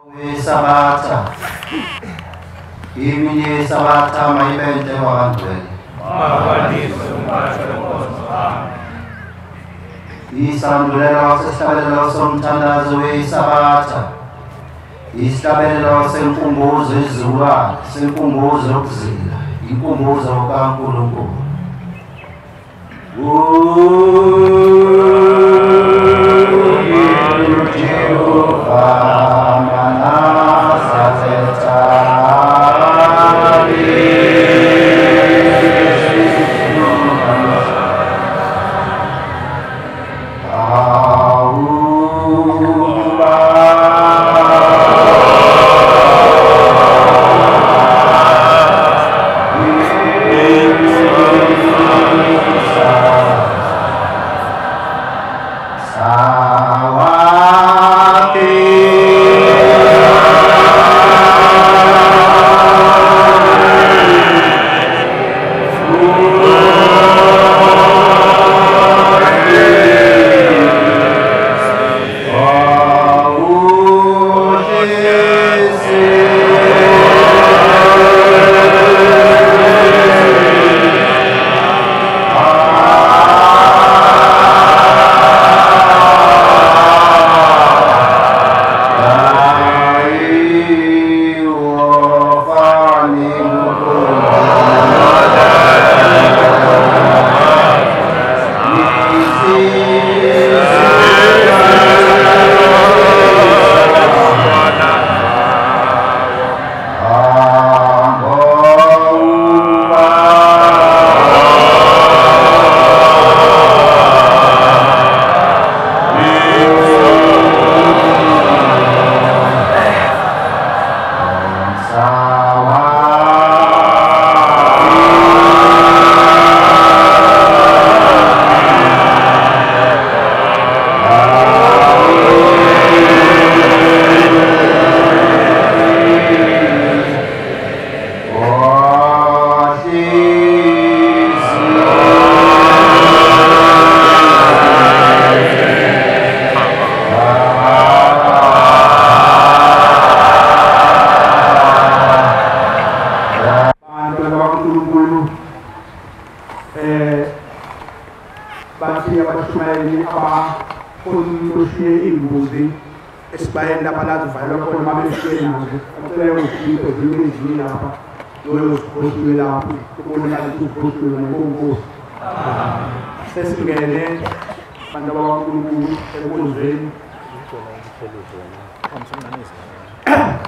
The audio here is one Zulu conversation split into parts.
Sabatha imini sabatha mayibente wangcwele isandulelo sesihlabelelo somthandazo wesabatha isihlabelelo senkumbuzo izukulwane senkumbuzo yokuzila inkumbuzo kaNkulunkulu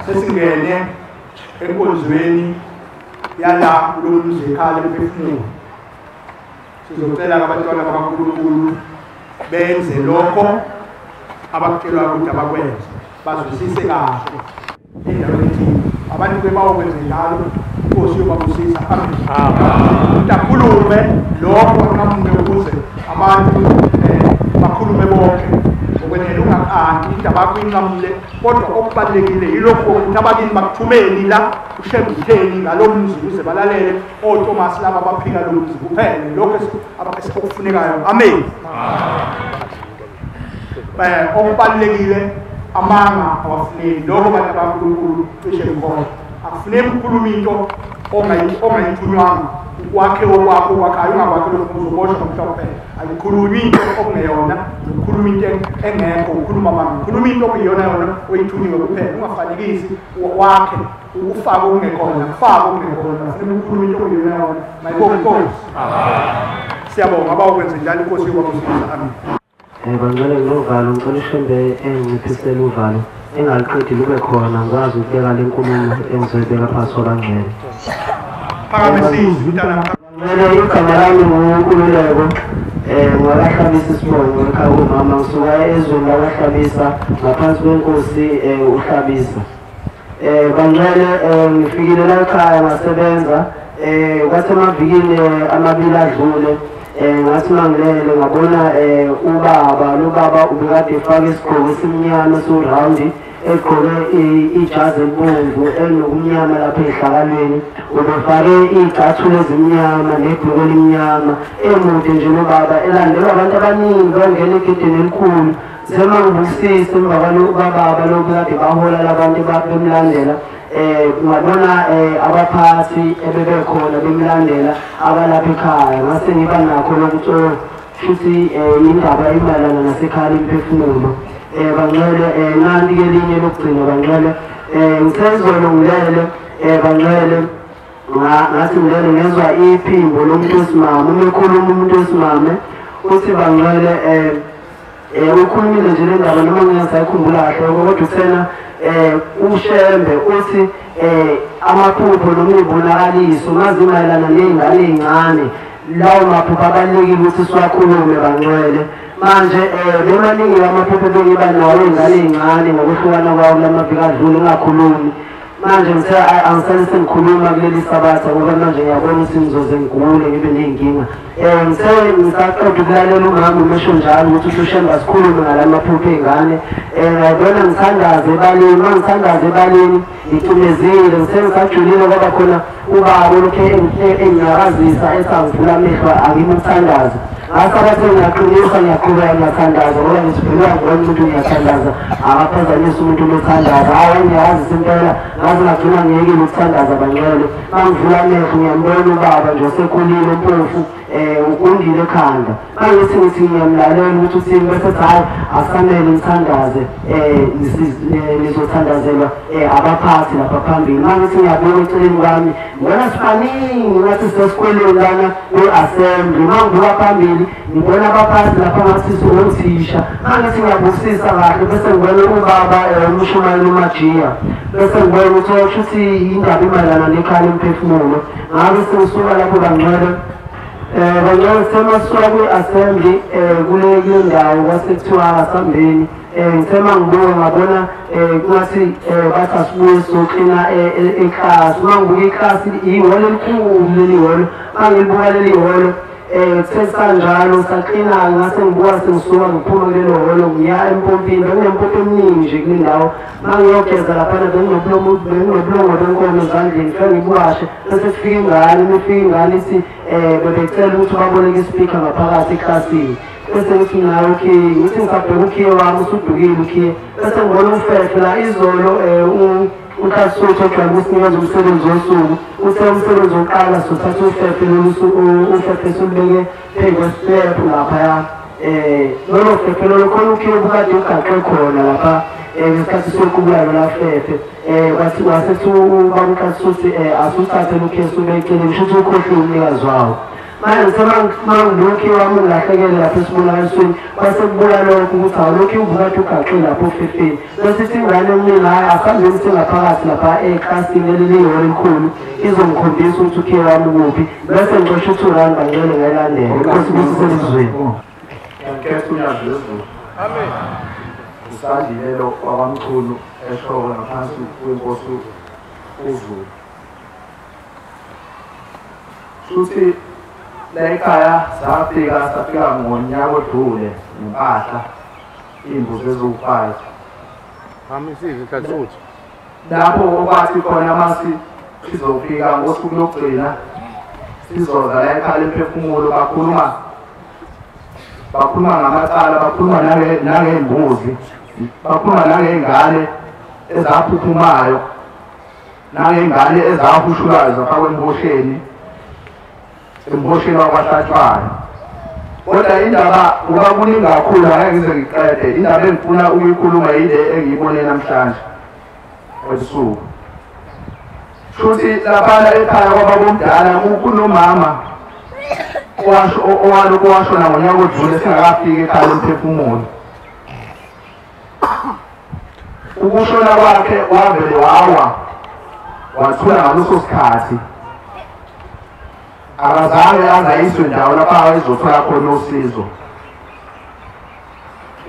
sesingene enkonzweni yala kulomzekhala emphefumulo sizocela abantwana bakaNkulunkulu benze lokho abakutshelwa ukuthi abakwenze bazwisise kahle endaweni abantu bebawukwenze njalo Nkosi yobabusisa amen takhulume lokho namunye ukuze abantu bakhulume bonke ukwenela ungaqandi indaba kwinqamule kodwa okubalekile yilokho ukuthi abakini bakuthumeni la ushebitheni ngalomzi ukuze balalele oThomas laba baphika lo mzi kuphela lokho esikufunekayo amen okubalekile amanga awafuneki lokho bantu baNkulunkulu cishe khona akufuneki ukukhuluma into ongayithunywanga wakhe okwakho wakhayo ungakwakho lokho uzoboshwa mhlawumbe alikhuluma into okungeyona ukhuluma into engekho ukhuluma amanga ukhuluma into okuyona yona oyithunyiwe kuphela ungafanekisi wakhe ukufaka okungekhona kufaka okungekhona ufuna ukukhuluma into okuyona yona mayibonke Nkosi siyabonga abawukwenze njalo Nkosi yobabusisa amen Bangcwele ngovalo ngicela ishembe engiphisela uvalo engaliqedi lube khona ngikwazi ukubeka le nkulumo engizoyibeka phansi kwabangcwele Bangcwele igama lami nguNkululeko ngwakaHlabisa isibongo ekhaya kumama ngisuka ezweni lakaHlabisa ngaphansi kwenkosi uHlabisa Bangcwele ngifikile la ekhaya ngasebenza kwathi amavikini amabili adlule ngathi mangilele ngabona ubaba ubekade efake isigqoko esimnyama soroundi egqoke ijazi elibomvu enokumnyama lapha ehlakalweni ubefake icathulo ezimnyama nebhuluko elimnyama emude nje ubaba elandelwa abantu abaningi bangena egedeni elikhulu Zema ngibusise emva kwalokhu bababa lokhu kade bahola labantu bemlandela ngabona abaphathi ebebekhona bemlandela abalapha ekhaya ngase ngiba nakho lokuthi futhi indaba imalana nasekhaya imphefumulo bangcwele nanti-ke linye lokugcina bangcwele ngithezolo ngilele bangcwele ngathi ngilele ngezwa iphimbo lomuntu wesimame uma ekhuluma umuntu wesimame uthi bangcwele ukhulumile nje le ndaba noma ngingasayikhumbula kahle kodwa uthena ushembe uthi amaphupho nomibonakaliso mazi mayelana ney'ngane ey'ncane lawo maphupho abalulekile ukuthi siwakhulume bangcwele manje bemaningi amaphupho bengiba nawo ey'ngane ey'ncane ngokuhlukana kwawo kulamaviki adlule ungakhulumi manje ngithe angisale sengikhuluma kuleli sabatha ngoba manje ngiyabona ukuthi ngizoze ngigule ngibe ney'nkinga ngithe ngisaqeda ukulalela umama umesho njalo ukuthi uSushembe asikhulume ngala maphupho ey'ngane ngiyabona ngithandaze ebaleni uma ngithandaze ebaleni ngicumezile ngithe ngisajulile ngoba khona ubaba lokhu enginyakazisa esangivula amehlo angimuthandaza ngasabathi ngiyaqinisa ngiyaqhubeka ngiyathandaza ngoba ngisiphelwa ngibona umuntu ngiyathandaza akaphazamisa umuntu umuthandaza ngiyazisa impela ngaze ngagcina ngiyekile ukuthandaza bangcwele mangivula amehlo ngiyambona ubaba nje osekhulile mpofu ugundile ekhanda mangithi ngithi ngiyamlalela ukuthi uthini bese ethi hhayi akusamele ngithandaze nizothandazelwa abaphathi lapha phambili mangithi ngiyabona eceleni kwami ngibona sibaningi ngathi sesesikweleni lana kwe-assembly mangibuka phambili ngibona abaphathi lapha ngathi singothisha mangithi ngiyabusisa kahle bese ngibona ubaba umshumayeli umajiya bese ngibona ukuthi osho ukuthi indaba imayelana nekhaya lemphefumulo ngabe sengisuka lapho bangcwele bangcwele semasuka kwi-assembly kule ndawo kwasekuthiwa asambeni ngithema ngibuke ngabona kungathi bathi asibuye soklina eklasi uma ngibuka iklasi ihholo elikhulu leli hholo uma ngilibuka leli hholo sesikanjalo saklina ngase ngibuka sengisuka ngiphuma kulelo hholo ngiya empompini benginempompi eminingi nje kule ndawo uma ngiyogeza laphana benginobulongo benkomo ezandleni fike ngibuwashe bese kufika ingane imifika ingane ithi bebecela ukuthi baboleke isipika ngaphakathi eklasini bese ngithi nayo ukhiye ngithi ngisabheka ukhiye wami usudukile ukhiye bese ngibona umfefe la izolo unkasuthu ojwayele ukusinikeza umsebenzi wosuku uthe umsebenzi wokuqala sothatha ufefe ufefe esulubeke phezu kwesitephu laphaya lolo fefe lolo khona ukhiye obukade ugaxe khona lapha ngesikhathi sokuqubulayo lafefe wasethi ubabukasuthi asuthathe lokhiye esubekele ngisho ukuthi ukhohle umnikazi wawo manje mangilokhu wami ngilahlekele lapho esibonakalisweni kwase kubuka lokho ukuthi awulokhu ubukade ugaxe lapho ofefeni bese ithi ingane emningi hhayi asihambeni singaphakathi lapha eklasini elilihholo elikhulu izongikhombisa ukuthi ukhiye wami kuphi bese ngixosha u-2 bangcwele ngayilandela inkosi kusiselizweni ngiyakhetha uNyazi wezulu amen usandilelo wakwamchunu eshoko ngaphansi kwenkosi uZulu futhi la ekhaya safika ngonyaka odlule ngempahla imbuzi eziwu-5 lapho okwathi khona masi sizofika ngosuku lokugcina sizoza la ekhaya lemphefumulo bakhuluma ngamacala bakhuluma nangey'mbuzi bakhuluma nangey'ngane ezaphuphumayo nangey'ngane ezahushulayo zafakwa embosheni wakwahlatshwayo kodwa indaba kuba kuningi kakhulu angeke ngize ngiqede indaba engifuna ukuyikhuluma yile engiyibone namhlanje ebusuku futhi laphana ekhaya kwababomdala kunomama owalokhu washona ngonyaka odlule singakafiki ekhaya lomphefumulo ukushona kwakhe wavele wawa wathula ngaleso sikhathi akazange azayiswe ndawo lapha ezothola khona usizo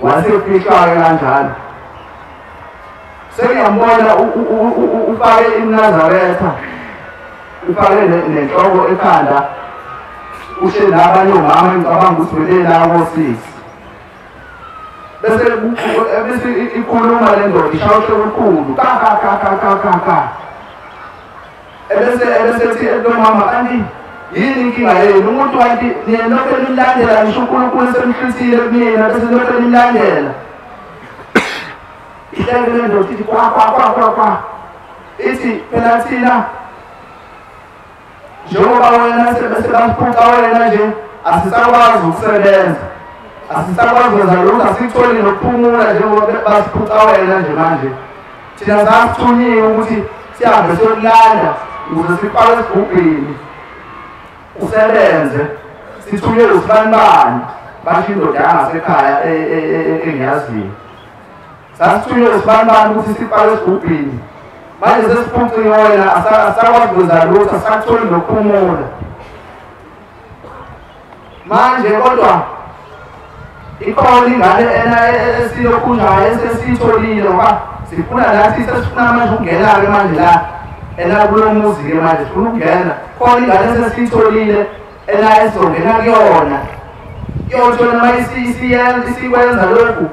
wasefihla-ke kanjalo sengiyambona ufake iNazaretha ufake nenhloko ekhanda ushe nabanye omama engicabanga ukuthi belelabo 6 bese ikhuluma le ndoda ishawushe olukhulu ka ebese ethi lo mama kanti yini inkinga yenu umuntu kanti nilokho nimlandela ngisho uNkulunkulu esemhlwisile kumina bese nilokho nimlandela ihleke le ndoda ithi kwa ithi phela thina njengoba wena sebasiphuca wena nje asisakwazi ukusebenza, asisakwazi ukwenza lutho, asikutholi nokuphumula njengoba basiphuca wena nje manje. Thina sasithunyiwe ukuthi sihambe siyokulanda ukuze sifakwe esigubhini usebenze, sithunyelwe usibanibani basho indoda yangasekhaya engiyaziyo. Sasithunyelwe usibanibani ukuthi sifakwe esigubhini. Manje sesiphuciwe wena asakwazi ukwenza lutho, asakutholi nokuphumula. Manje kodwa ikhona ingane esiyokhunjayo esesiyitholile ngoba sifuna nathi sesifuna manje ukungena-ke manje la kulo muzi-ke manje sifuna ukungena. Khona ingane esesiyitholile esizongena kuyona yothola ma isikwenza lokhu,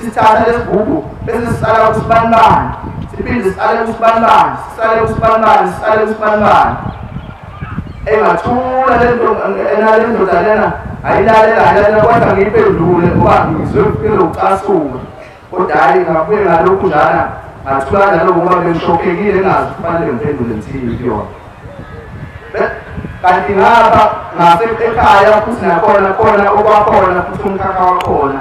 sithatha lesigubhu bese sisala kusibanibani, siphinde sisale kusibanibani, sisale kusibanibani, sisale kusibanibani. Engathula le ndoda lena ayilalela kodwa ngiyiphendule ngoba ngizwe ukucasuka. Kodwa hayi ngabuye ngalokhu njana ngathula njalo ngoba bengishokhekile ngazi kufanele ngiphendule ngithini kuyona. Kanti ngapha ngasekhaya futhi nakhona okwakhona futhi umkhakha wakhona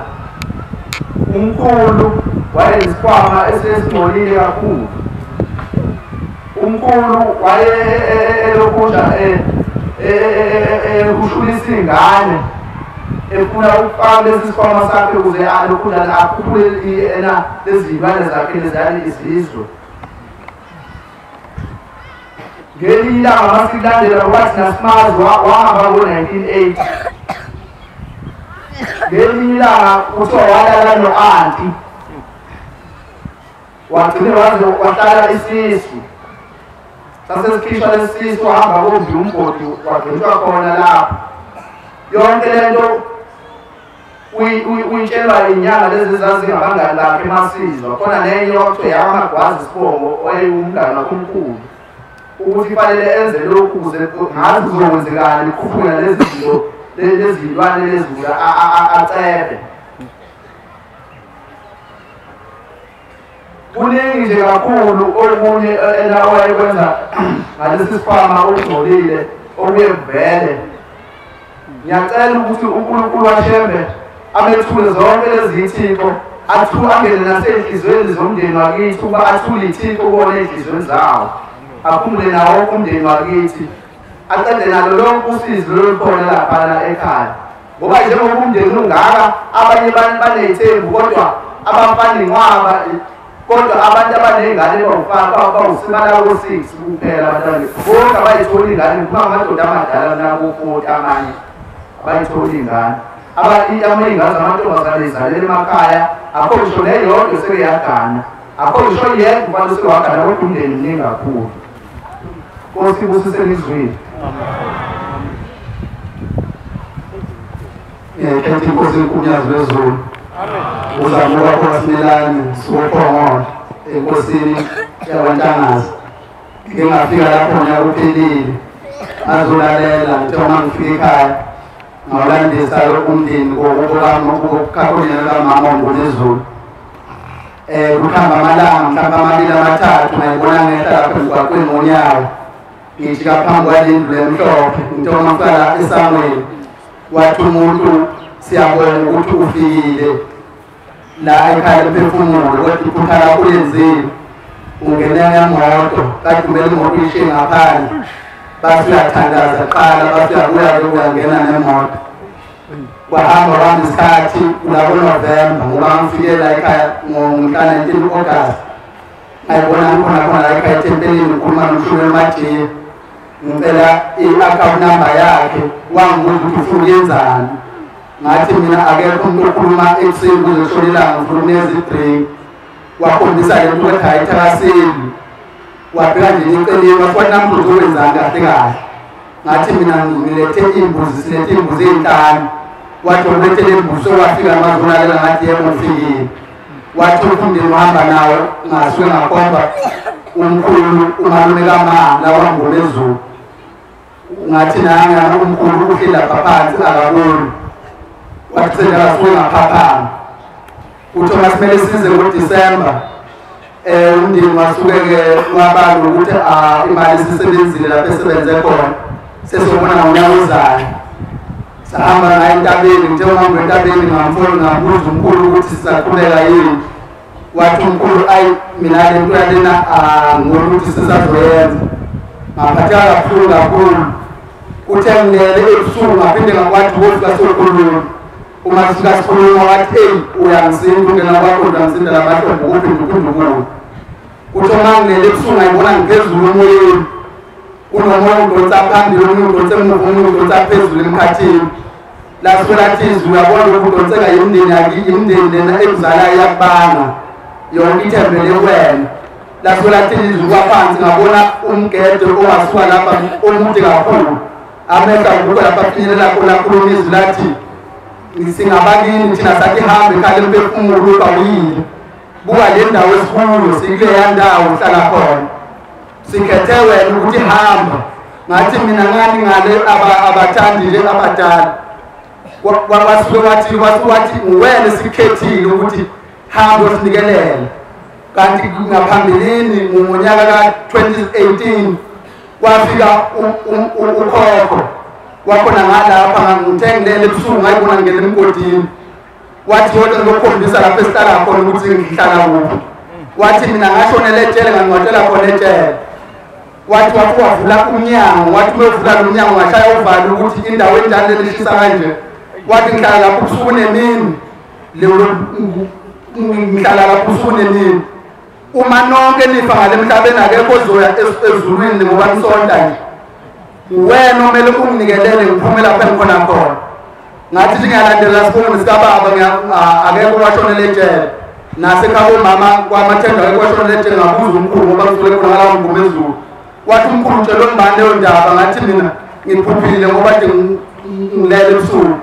umkhulu wayesikhwama esesingcolile kakhulu. Umkhulu wayelokhunja ushulisa ingane efuna ukufaka lesi sikhwama sakhe ukuze alokhunja akhuphule lezi zilwane zakhe leziyani izizwe. Ngelinye ilanga masikulandela kwathi naSimazi wahamba ngo-1980. Ngelinye ilanga kuthiwa walala no-anti wagcine wahlala isisu. Sasesikhishwa lesisu wahamba kombi umbhodi wagcintshwa khona lapho. Yonke lento uyitshelwa inyanga lezi zazingabangani lakhe eMasizwa. Khona nenye okuthiwa yakamagwazi Sibongo owayewumngane wakhe omkhulu ukuthi fanele enze lokhu ukuze ngazi kuzokwenzekani likhuphuka lezi zinto lezilwane lezula acebe. Kuningi nje kakhulu okunye owayekwenza ngalesi sikhwama okungcolile okuye kuvele. Ngiyacela ukuthi uNkulunkulu washembe amethule zonke lezi ithixo, angene nasey'nhliziyweni zomndeni wakithi ukuba athule ithixo kubona ey'nhliziyweni zawo, aphumule nawo umndeni wakithi, aqede nalo lonke usizi lolukhona laphana ekhaya. Ngoba njengoba umndeni ungaka abanye baney'thembu kodwa abafana inqwaba, kodwa abantu abaney'ngane bawusimala ko-6 kuphela abantwana bonke abayithola ingane kuba amadoda amadala nabo-40 amanye abayithola ingane. Iy'ngane zamantombazane izalele emakhaya, akho ngisho neyodwa sekeyagana, akho ngisho yedwa kufanele sekewagana kodwa umndeni mningi kakhulu. Nkosi ibusise ngizwile. Khetha inkosi enkulu wezulu. Uzamo wakho waSimelane siwophongole enkosini yakwantanazi. Ngingafika lapho ngiyakuphelile azolalela ngithoma ngifika ekhaya ngawulandisa umndeni kokukhakhonyela kamama ngoNezulu. Kuhamba amalanga mhlawumbe amabili amathathu ngayibona ngehla lapho emgwaqweni ngonyawo ngijika phambi kwalendlu emhlophe ngithoma ngifika esangweni wathi umuntu siyabona ukuthi ufikile la ekhaya liphefumule kodwa iphutha lakho lenzile ungena ngemoto kade kumele imoto ishiye ngaphandle basiyathandaza kuqala basiyabuya ukungena nemoto. Kwahamba isikhathi November ngoba ngifike la ekhaya ngomhla 19 August ayibona khona la ekhaya etempelini ngikhuluma nomshulu eMajiya ngicela i-account number yakhe wangibuza ukuthi ufuna ukuyenzani. Ngathi mina akekho umuntu okhuluma ekuseni kuzoshona ilanga ngikhuluma ezi-3 wakhombisa le nto ekhaya ethakasini wabheka nje eceleni wathi namhlanje uzowenzani kahle kahle. Ngathi mina ngilethe imbuzi, silethe imbuzi ey'nhlanu. Wathi ubethele imbuzi wafika amazolalela ngathi yebo ufikile. Wathi umndeni wahamba nawo ngasuke ngakhomba umkhulu umalume kamama la wangoNezulu. Ngathi nanga umkhulu uhleli lapha phansi akaboni. Wathi sengasuke ngaphaphama. Uthola kumele size ngoDisemba umndeni wasuke-ke wabanga ukuthi imali sisebenzile lapho esebenze khona sesiyobona ngonyaka ozayo sahamba ngayo entabeni njengohamba entabeni ngabuza umkhulu ukuthi sisaqhubeka yini wathi umkhulu ayi mina le nto yalena ngibona ukuthi sisazoyenza ngaphatheka kakhulu uthe ngilele ebusuku ngaphinde ngakwathi wofika sokhuluma uma sifika sikhuluma wathi eyi uyangisinda ungena kwakho ngisinda labahlombo kuphinde ukhundukuwe kuthi uma ngilele ebusuku ngayibona ngiphezulu emoyeni kunomoya udonsa phambili omunye udonse emuva omunye udonsa phezulu emkhathini lasuke lathi izwi uyabona lokhu udonseka imindeni lena ekuzalayo yakubanga yonke ithembele wena lasuke lathi izwi kwaphansi ngabona umgede ongasuka lapha omude kakhulu amehla ukuba lapha finyelela khona khuluma izwi lathi singabakini thina sathi hambe ekhaya emphefumulo ubawuyile buka le ndawo esikhulu sikuleya ndawo uhlala khona sikhethe wena ukuthi hamba ngathi mina ngani ngale abathandi nje abadala wathi uwena sikhethile ukuthi hamba usinikelele kanti ngaphambilini ngonyaka ka-2018 kwafika ukhokho wakhona ngalapha ngithengilele ebusuku ngayibona ngingena emgodini wathi kodwa ngokukhombisa lapho esihlala khona ukuthi ngihlala kuphi wathi mina ngashonela etshele ngangcwatshela khona etshele wathi wavula umnyango wathi mevula lo mnyango ngashaya uvalo ukuthi indawo enjalo lelishisa kanje wathi ngihlala lapho ubusuku nemini ngihlala lapho ubusuku nemini uma nonke nifa ngale mhlabeni akekho ozoya ezulwini ngoba nisonta nje wena omele unginikelele ngiphume lapha engikhona khona ngathi ngingalandela isifungo sikababa akekho washonela etshele nasekhaya umama kwamathenda akekho washonela etshele ngabuza umkhulu ngoba ngisuke khona ngalawo ngumezulu wathi umkhulu utshela ngibani leyo ndaba ngathi mina ngiphuphile ngoba ngilele ebusuku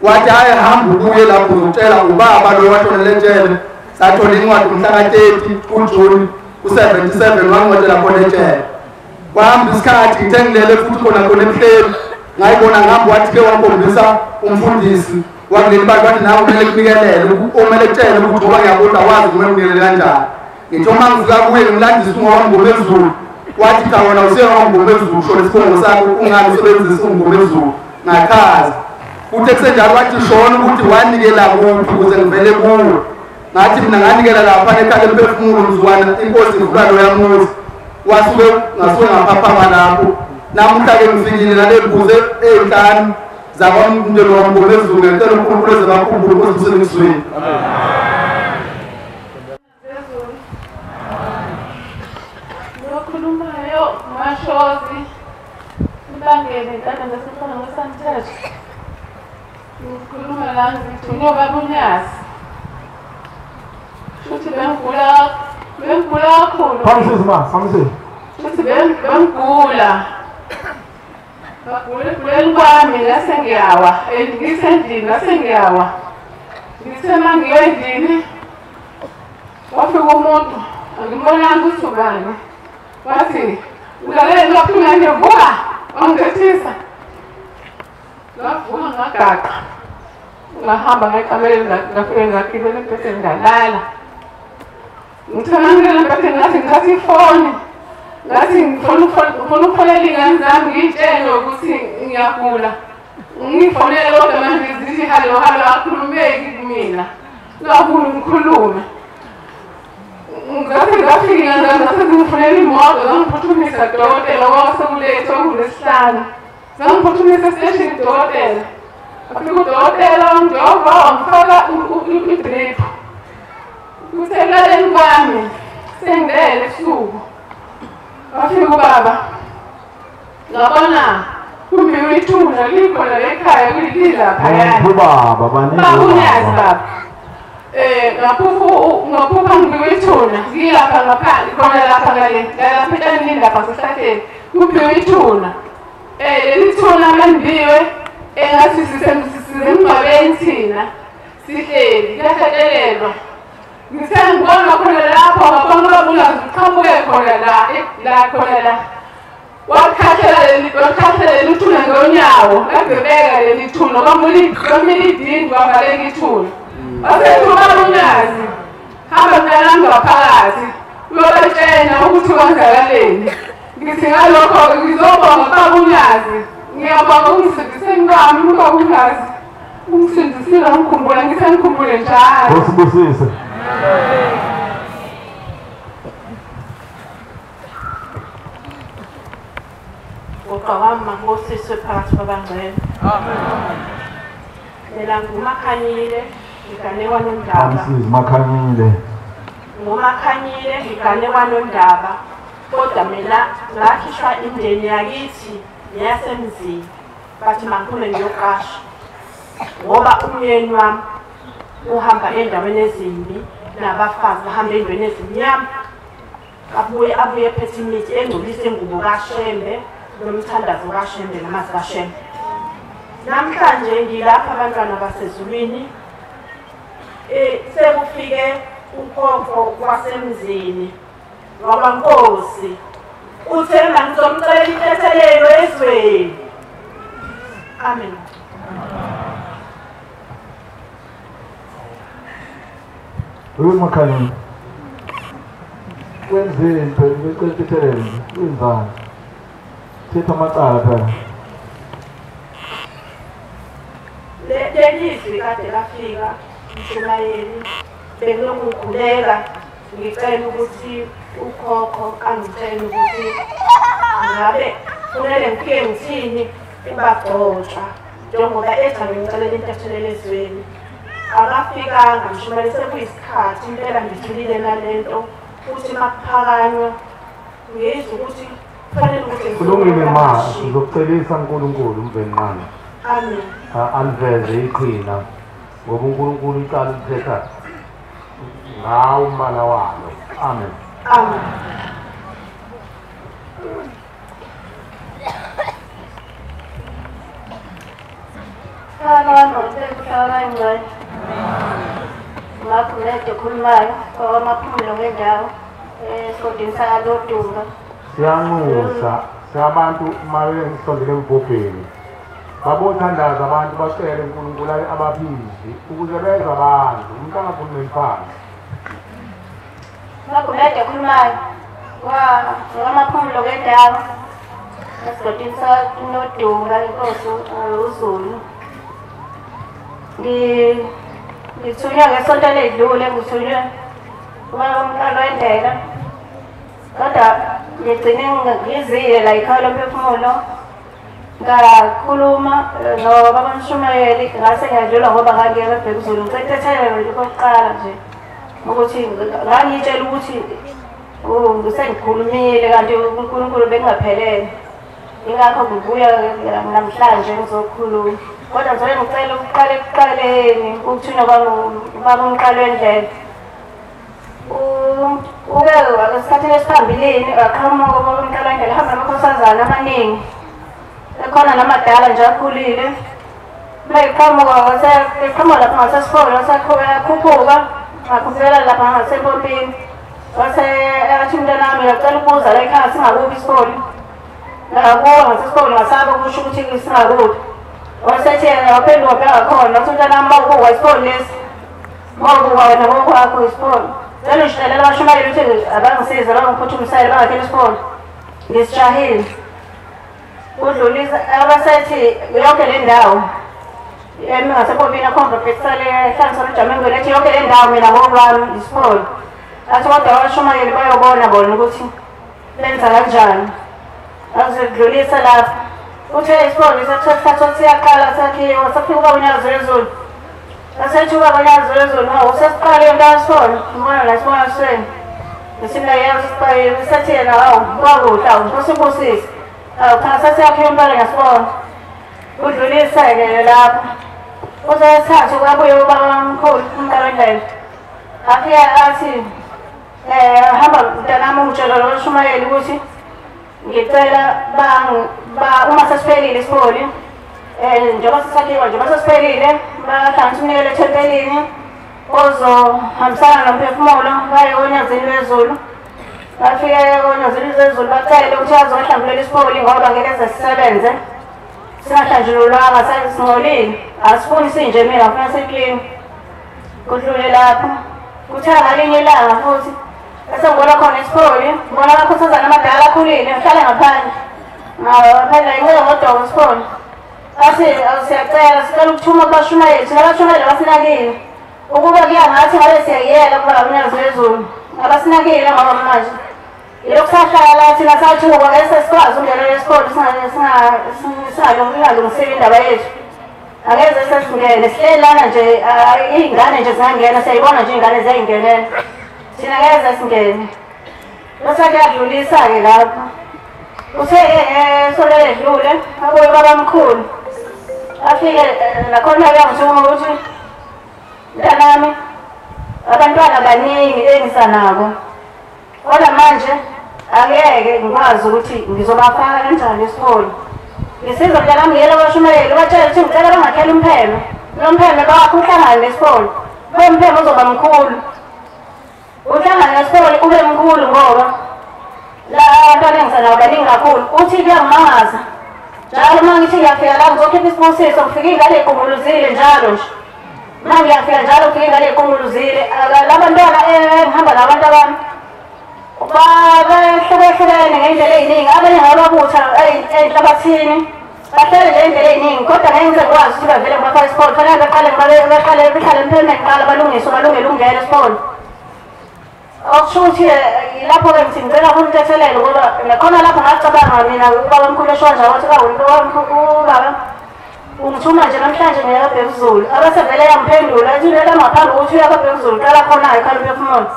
wathi hayi hamba ubuye lapho uzotshela ubaba lo washonela etshele sathola incwadi umhlaka 30 kuJuni ku-77 wangcwatshela khona etshele kwahamba isikhathi ngithe ngilele futhi khona emhleni ngayibona ngihamba wathi-ke wakhombisa umfundisi wakuleli bantu wathi nawe kumele kubikelele omele kutshele ukuthi ngoba ngiyabona wazi kumele unikelele kanjani ngithi uma ngifika kuye ngilandise ungowangomezulu wathi cha wena useyongomezulu shona isifungo sakho ungani usebenzisa ungomezulu ngakhaza kuthe kusenjalo wathi shona ukuthi wanikela kuphi ukuze ngivele kuwe ngathi mina nganikela lapha ekhaya emphefumulo mzukwana inkosi ngivula lo yamuzi wasuke ngasuke ngaphaphama lapho namuhla-ke ngifikile naley'mbuzi ey'nhlanu zakwamndeni wangomezulu ngicela uNkulunkulu ezebakhumbule ukuzibusele ngisweni Khulumayo Mashozi Mbangele kade ngesifana ngesantethe ngikhuluma la ngithunywa babunyasi futhi bengigula kakhulu futhi bengigula baguleli kwami ngase ngiyawa ngisendlini ngase ngiyawa ngithema ngiyo endlini wafika umuntu angimbonanga ukuthi ubani wathi ulalele lokhu ngivuka wangithethisa ngavuka ngagaqa ngahamba ngayikameleni ngafike ngagibela embhedeni ngalala ngithema ngilele embhedeni ngathi ngithatha ifoni ngathi ngifuna ukufonela iy'ngane zami ngiy'tshele ukuthi ngiyagula ngifonele kodwa manje zithi halo akhulumeki kumina ngavula ngikhulume ngathi ngafika iy'ngane zami ngasezingifunela imoto zangiphuthumisa dokotela ngoba sekulethe okulesihlanu zangiphuthumisa esiteshini dokotela afika udokotela wangijova wangifaka idrip kusekaleni kwami sengilele ebusuku wafika ubaba ngabona kumbiwe ithuna likhona ekhaya lilaphayana babunyazi baba ngaphupha ngibiwe ithuna ngilapha ngaphandle khona lapha ngalapha etanini lapha sesihlahleni kumbiwe ithuna leli thuna mandibiwe engathi sisemngcwabeni thina sihleli kuyahlatshelelwa ngisengibona khona lapho ngabona ubabulazi uqhamuke khona la wakhathela leli thuna ngonyawo ngabhebeka leli thuna kwamele idindi wavaleka ithuna wasethi ubabunyazi hamba mntanami ngaphakathi uyobatshela ukuthi kwenzakaleni. Ngithi ngalokho ngizobonga baba uNyazi. Ngiyabonga ungisindiseni kwami baba uNyazi. Ungisindisile ngikhumbula ngikhumbule njalo. Usibusise. Uqawama ngosizwe phakathi kwabangcwele. Amen. Mina nguMakhanyile ngigane kwaNondaba. Amsizi Makhanyile. nguMakhanyile ngigane kwaNondaba. Kodwa mina ngakhishwa indeni yakithi neyasemzini. Bathi mangiphume ngiyoqasha. Ngoba umyeni wami uhamba endaweni ezimbi nabafazi bahamba endweni ezimnyama. Abuye ephethe imithi engcolisa ingubo kaShembe nomthandazo kaShembe namazi kaShembe. Namhlanje ngilapha abantwana basezulwini. Sekufike ukhokho wasemzini wabaNkosi. Uthemba ngizomcela intethelelo ezweni. Amen. Makhanyile. Wenzeni phela becela wenzani? Thetha amacala phela. Lelizwi kade lafika uMshumayeli bengilokhu ngikhuleka ngicela ukuthi ukhokho angitshele ukuthi ngabe kumele ngifike ngithini ubagxotshwa njengoba ethi ngicela intethelelo ezweni. Akafikanga Mshumayeli sekuyisikhathi impela ngithulile nalento futhi makuphakanywa ngizwe ukuthi kufanele ukuthi kulungile ma ngizokucelisa uNkulunkulu umvenqane. Amen. Aliveze iqhina ngoba uNkulunkulu iqala ukuthetha ngawo umana walo. Amen. Amen. Makhulete khulumayo kwamaphulo ngendawo esigodini saLodunga. Siyanxusa sabantu maye ngisondele embhobheni. Babothandaza abantu bacele uNkulunkulu abaphili ukuze beze abantu umuntu angakhuluma emfana. Makhulete khulumayo kwamaphulo ngendawo esigodini saLodunga inkosi uZulu. Ngithunywa ngesonto ledlule ngithunywe umqalo wendlela. Kodwa ngigcine ngizile la ikhaya lomphefumulo ngakhuluma nobaba Mshumayeli ngase ngiyadlula ngoba ngangiyeke eBhekuzulu ngicethethelele nje kokuqala nje ukuthi ngangitshela ukuthi ngisengikhulumile kanti uNkulunkulu bengingaphelele. Ingakho ngibuya namhlanje ngizokhuluma. Kodwa nje ngicela ukuqala ekuqaleni ukuthunywa kwami umqalo wendlela. Uke esikhathini esiphambilini aqhamuka umqalo wendlela hamba namakhosazana amaningi. Ekhona namadala nje akhulile. Mayiqhamuka eqhamuka lapha ngasesikole wasekhuphuka ngakhuphulela lapha ngasempompini. Wase athi umntanami ngicela ukubuza la ekhaya singakubi isikole. Ngakuwa ngasesikole ngasaba ukusho ukuthi singakubi. Wasethi yena waphenduka phela khona wathi umntanami mawukuwa isikole lesi. Mawukuwa wena ngokwakho isikole. Cela ushilela abaShumayeli ukuthi abangisiza bangiphuthumisele bangakhela isikole. Ngisishahile. Udlulisa abasethi yonke le ndawo ngasepompini akhomba phetsale hlanisa lujamengo lethi yonke le ndawo mina ngokwami isikole. Athi kodwa abaShumayeli bayobona bona ukuthi benza kanjani. Azidlulisa lapha. Uthe isikole sethatha siyaqala sakhiwa safika uNyazi wezulu. Asethi uNyazi wezulu usesiqale yonke isikole ngibona la sibona sweni. Ngisimla yazi siqale sethi yena wakudla uNkosibusisi. Khasa siyakhiwa impela ngasibona. Udlulisa-ke lapha. Usesithathu kwabuye ubabamkhulu umqalo wendlela. Afike athi hamba mntanami ungitshela lo Shumayeli ukuthi ngicela uma sesiphelile isikole njengoba sisakhiwa njengoba sesiphelile bahlanganisa umnikelo ethempelini ozohambisana nomphefumulo baye onyazini lwezulu. Bafike onyazini lwezulu bacele ukuthi azohlambulela isikole ngoba ngeke sisebenze singahlanjululwanga singcolile asifuni sinje mina ngifuna siklini. Kudlule lapho kuthe ngalinye ilanga futhi bese ngibona khona isipoli ngibona abakhosazana amadala akhulile ngihlale ngaphandle ngaphandle ngicela ngodoko isipoli athi siyacela sicela ukuthuma kubashumayeli thina abashumayeli abasinakile ukuba kuya ngathi ngabe siyayiyela kuba umnikazi wezulu abasinakile ngoba manje ilokusahlala thina sathuka esesikwazi ungena esikole singalungisile indaba yethu angeze sesingene sihleli lana nje iy'ngane nje zingangena siyayibona nje iy'ngane ziyayingenela thina ngeze singene bese kuyadlulisa-ke lapho uthe-ke ngesolo edlule abuye babamkhulu afike nakhona kuyangitshuma ukuthi mntanami abantwana baningi engisanabo kodwa manje angeke ngikwazi ukuthi ngizobafaka kanjani esikole ngisiza mntanami ngiyela abashumayeli batshela ukuthi ngicela bangakhela umpheme lo mpheme bakho uhlangane nesikole ube mpheme uzoba mkhulu uhlangane nesikole ube mkhulu ngoba la abantwana engisanabo baningi kakhulu uthi kuyangimangaza njalo uma ngithi ngiyafika la ngizokhipha isibusiso ngifike ingane ey'gumuluzile njalo nje uma ngiyafika njalo ngifike ingane ey'gumuluzile labantwana engihamba nabantu abami bahlukahlukene ngey'ndlela ey'ningi abanye ngababutha ey'nhlabathini bahlele nje iy'ndlela ey'ningi kodwa ngeke ngize ngikwazi ukuthi bavele ngibafaka isikole fanele behlale emphemeni kuqala balungiswe balungele ukungena esikole okusho ukuthi lapho-ke ngithi ngicela futhi utethelele ngoba nakhona lapho ngacabanga mina ubaba mkhulu eshonja wathi ubaba ungithuma nje namhlanje ngiyakabhekuzulu abasevele yamphendula athi ulela ngaphambi kokuthi uyakabhekuzulu qala khona-ke ekhala umphefumulo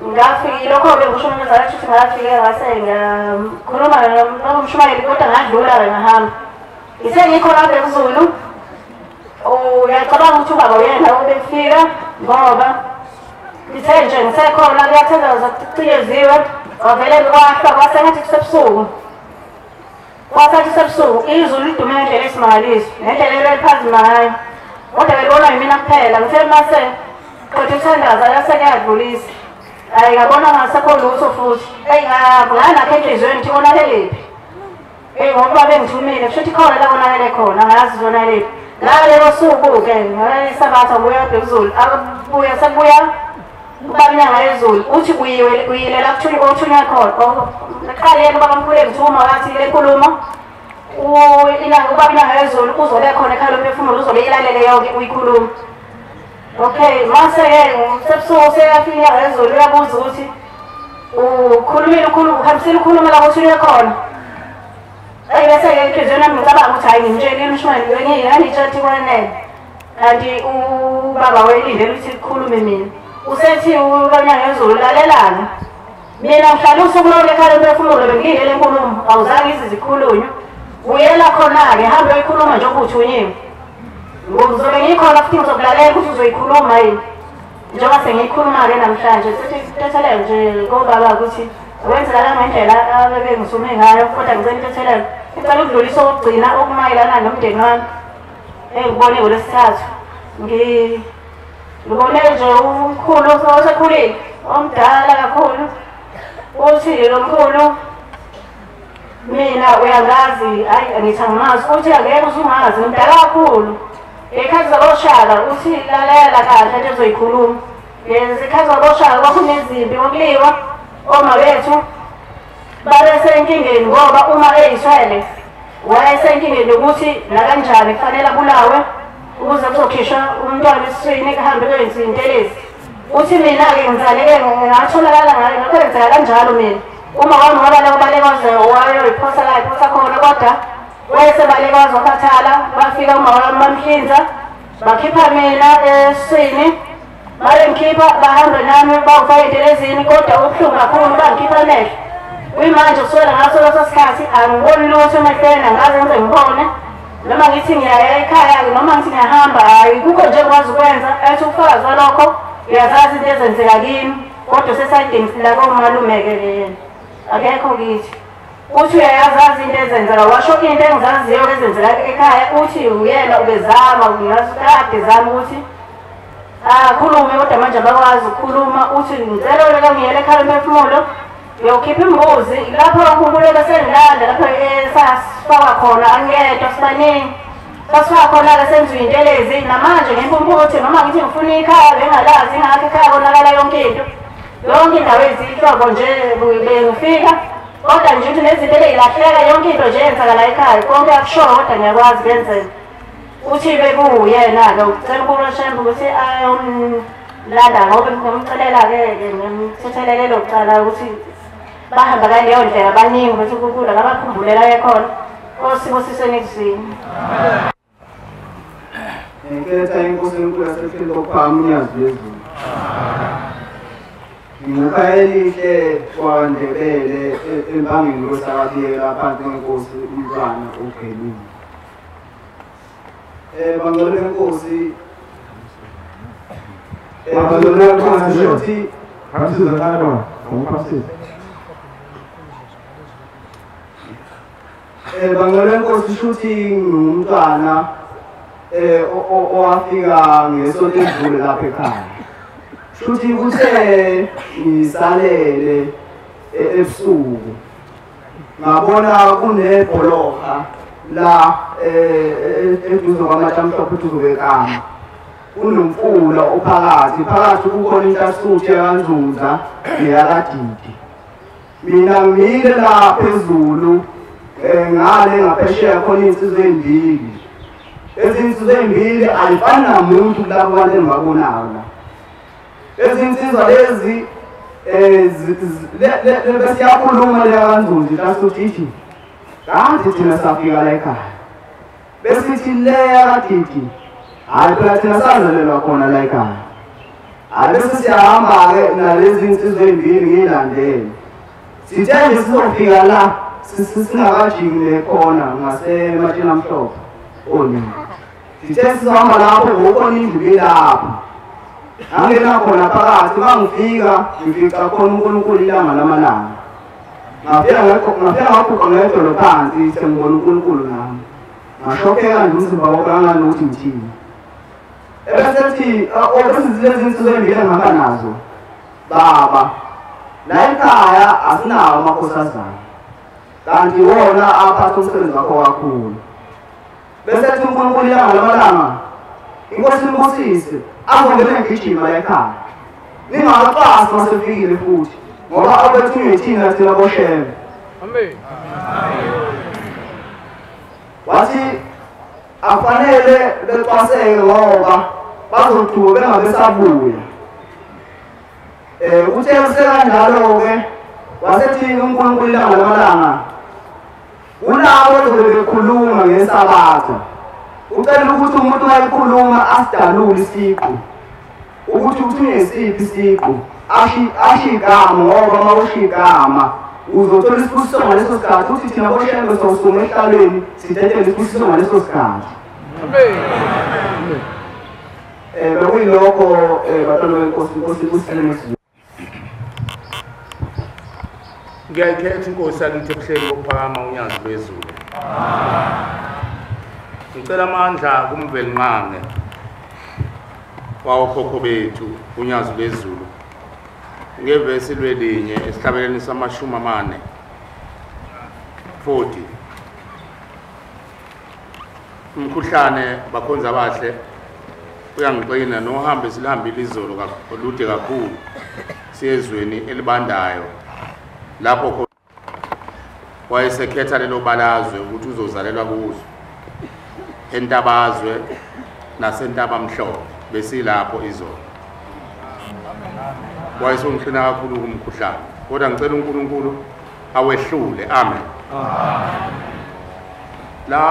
ngafikile lokho-ke ngisho umnumzane ukuthi ngafike ngase ngakhuluma nomshumayeli kodwa ngadlula-ke ngahamba ngise ngikhona abhekuzulu uyacabanga ukuthi ubaba uyena ubefika ngoba ngithe nje ngisekhona kuyathezeza kuciyeziwe wavele kwahlwa kwasengathi kusebusuku kwasathi kusebusuku izulu lidume ngendlela esimangaliso ngendlela eliphazima ngayo kodwa belibonwa yimina kuphela ngithe mase qeda ukuthandaza yasekuyadlulisa hayi ngabona ngasekho lutho futhi nganakho enhliziyweni ukuthi konakelephi ngoba bengithumile kusho ukuthi khona la konakele khona ngazi zonalephi ngalelo suku-ke ngalesabatha buya bhekuzulu abuya sekubuya ubaminyanga yezulu uthi uyilela othunywa khona ekuqaleni babamkhulu engithuma wathi le nkulumo ubaminyanga yezulu uzobe khona ekhala umphefumulo uzobe ilalele yonke uyikhuluma okay mase-ke sebusuku seyafika inyanga yezulu uyabuza ukuthi uhambisile ukhuluma lapho othunywe khona bese-ke enhliziyweni yami ngicabanga ukuthi hhayi ngimtshelile umshmayeli ngangitshela ukuthi kwanele kanti ubaba welindele ukuthi kukhulume mina usethi ubaminyanga yezulu lalelana mina ngihlale usuku lonke ekhala umphefumulo bengilindele enkulumo awuzange izizikhulunywa uyela khona-ke hambe uyikhuluma njengoba uthunyiwe ngizobe ngikhona futhi ngizokulalela ukuthi uzoyikhuluma yini njengoba sengiyikhuluma-ke namhlanje sithi tethelele nje kobaba ukuthi wenzekala ngendlela abebengisume ngayo kodwa ngicela itethelelo ngicela ukudlulisa okugcina okumayelana nomndeni wami engibone ngolwesithathu ngibone nje umkhulu osekhulile omdala kakhulu uthi lo mkhulu mina uyangazi hayi ngithi angimazi uthi angeke uzungazi ngimdala kakhulu ngekhathi zaboshaka uthi lalela kahle nje ezoyikhuluma ngezikhathi zaboshaka kwakunezimpi kokuliwa oma bethu babesenkingeni ngoba uma eyiswele wayesenkingeni ukuthi nakanjani kufanele abulawe ukuze kuzokhishwa umntwana esiswini kuhambe kwenziwa intelezi uthi mina-ke ngizaleke ngatholakala ngayo ngakwenzeka kanjalo mina uma wami wabaleka ubalekaze wayoyiphosa la iphosa khona kodwa wayesebalekazi wakhathala bafika uma wami bamhlinza bakhipha mina esiswini male ngikhipha bahambe nami bawufaka entelezini kodwa ubuhlungu kakhulu bangikhipha amehlo kuyimanje kusukela ngaso leso sikhathi angiboni lutho emehlweni angaze ngize ngibone noma ngithi ngiyaya ekhaya noma ngithi ngiyahamba hhayi kukho nje ngikwazi ukwenza ethi ubufakazi walokho uyazazi into ezenzeka kimi kodwa sesayidini lakomalume-ke yena akekho kithi uthi uyayazazi into ezenzeka washo into engizaziyo ezenzeka ekhaya uthi uyena ubezama ngazikade zama ukuthi akhulume kodwa manje abakwazi ukukhuluma uthi ngicela uleka ngiyele ekhaya umphefumulo uyokhipha imbuzi lapho kakhululo besengilanda lapho sasifaka khona angiyedwa sibaningi sasifaka khona-ke senziwa intelezi namanje ngimpumputhi noma ngithi ngifuna ikhaya bengalazi ingakho ekhaya konakala yonke into yonke indawo ezihlobo nje bengifika kodwa nje ukuthi nezinto ebeyilahleka yonke into nje yenzakala ekhaya konke akushoyo kodwa ngiyakwazi kwenzela uthi bekuyena-ke ucela ukulashembe ukuthi ayomlanda ngoba ngimcelela-ke ngimthethelele lokucala ukuthi bahamba kaleyo ndlela baningi futhi ukukula ngabakhumbulelayo khona osibusiseni ekuzini Ngikhetha inkosi enkulu yasephila kokuphakama uNyazi Bezulu. Ngingukha elihle kwaNdebele empangeni kwesakabiyela phansi kwenkosi umntwana uGelile. Bangcwele benkosi bangcwele benkosi futhi Hamsiza kanjani? Ngumphasisi. bangcwele benkosi futhi ngumntwana owafika ngesonto edlule lapha ekhaya. Futhi kuthe ngisalele ebusuku ngabona kunebholoka la eduze kwaMatshamhlophe eduze kwekama. Kunomfula ophakathi kukhona intasuthi yakanzunza neyakadidi. Mina ngimile la phezulu ngale ngaphesheya khona insizwe ezimbili. Ezinsizwa ezimbili ayifani namuntu kulabo bantu engibabonayo la. Ezinsizwa lezi besiyakhuluma leya kanzunzi intasuthi ithi kanti thina safika la ekhaya. Besithi leya kadidi hayi phela thina sazalelwa khona la ekhaya. Hayi bese siyahamba-ke nalezi insizwa ezimbili ngiyilandele. Sithe nje sizofika la singakajiki khona ngaseMatshamhlophe onini. Sithe sizohamba lapho ngokhona indlu elapho. Angena khona phakathi mangifika ngifica khona uNkulunkulu ilanga lamalanga. Ngafika ngaphuqa ngedolo phansi sengibona uNkulunkulu nami. Ngashokeka nje umzimba wonke anganokuthi ngithini. Ebesethi lezi insizwa ezimbili engihamba nazo baba la ekhaya asinawo amakhosazana kanti wona aphatha umsebenzi wakho kakhulu. Besethi uNkulunkulu ilanga lamalanga inkosi imbusise azongena ngigijima la ekhaya. Ningaqasi masefikile futhi ngoba abethunywe thina boshebe. Amen. Wathi afanele beqwaseke ngoba bazothuka bengabe sabuya. Uthe sekanjalo-ke wasethi uNkulunkulu ilanga lamalanga ulabo azobe bekhuluma ngesabatha. Ucela ukuthi umuntu wayikhuluma asidalule isiqu ukuthi uthunywe isiphi isiqu asho igama ngoba uma usho igama uzothola isibusiso ngaleso sikhathi uthi thina boshembe sowusuma ehlalweni sithethele isibusiso ngaleso sikhathi. Bekuyilokho bantwana benkosi inkosi ibusisele ngesizwe. Ngiyayikhetha inkosi yakithi ebuhleni bokuphakama uNyazi Bezulu. Ngicela amandla kumveli nqange wawokhokho bethu uNyazi Bezulu ngevesi lwelinye esihlabeleni sama40 umkhuhlane bakhonza abahle uyangixina nohambe silihambile izolo olude kakhulu siyezweni elibandayo lapho wayesekhetha lelo balazwe ukuthi uzozalelwa kuzo entabazwe nasentabamhlophe besilapho izolo. Wayesongixina kakhulu kumkhuhlane kodwa ngicela uNkulunkulu awehlule. Amen. La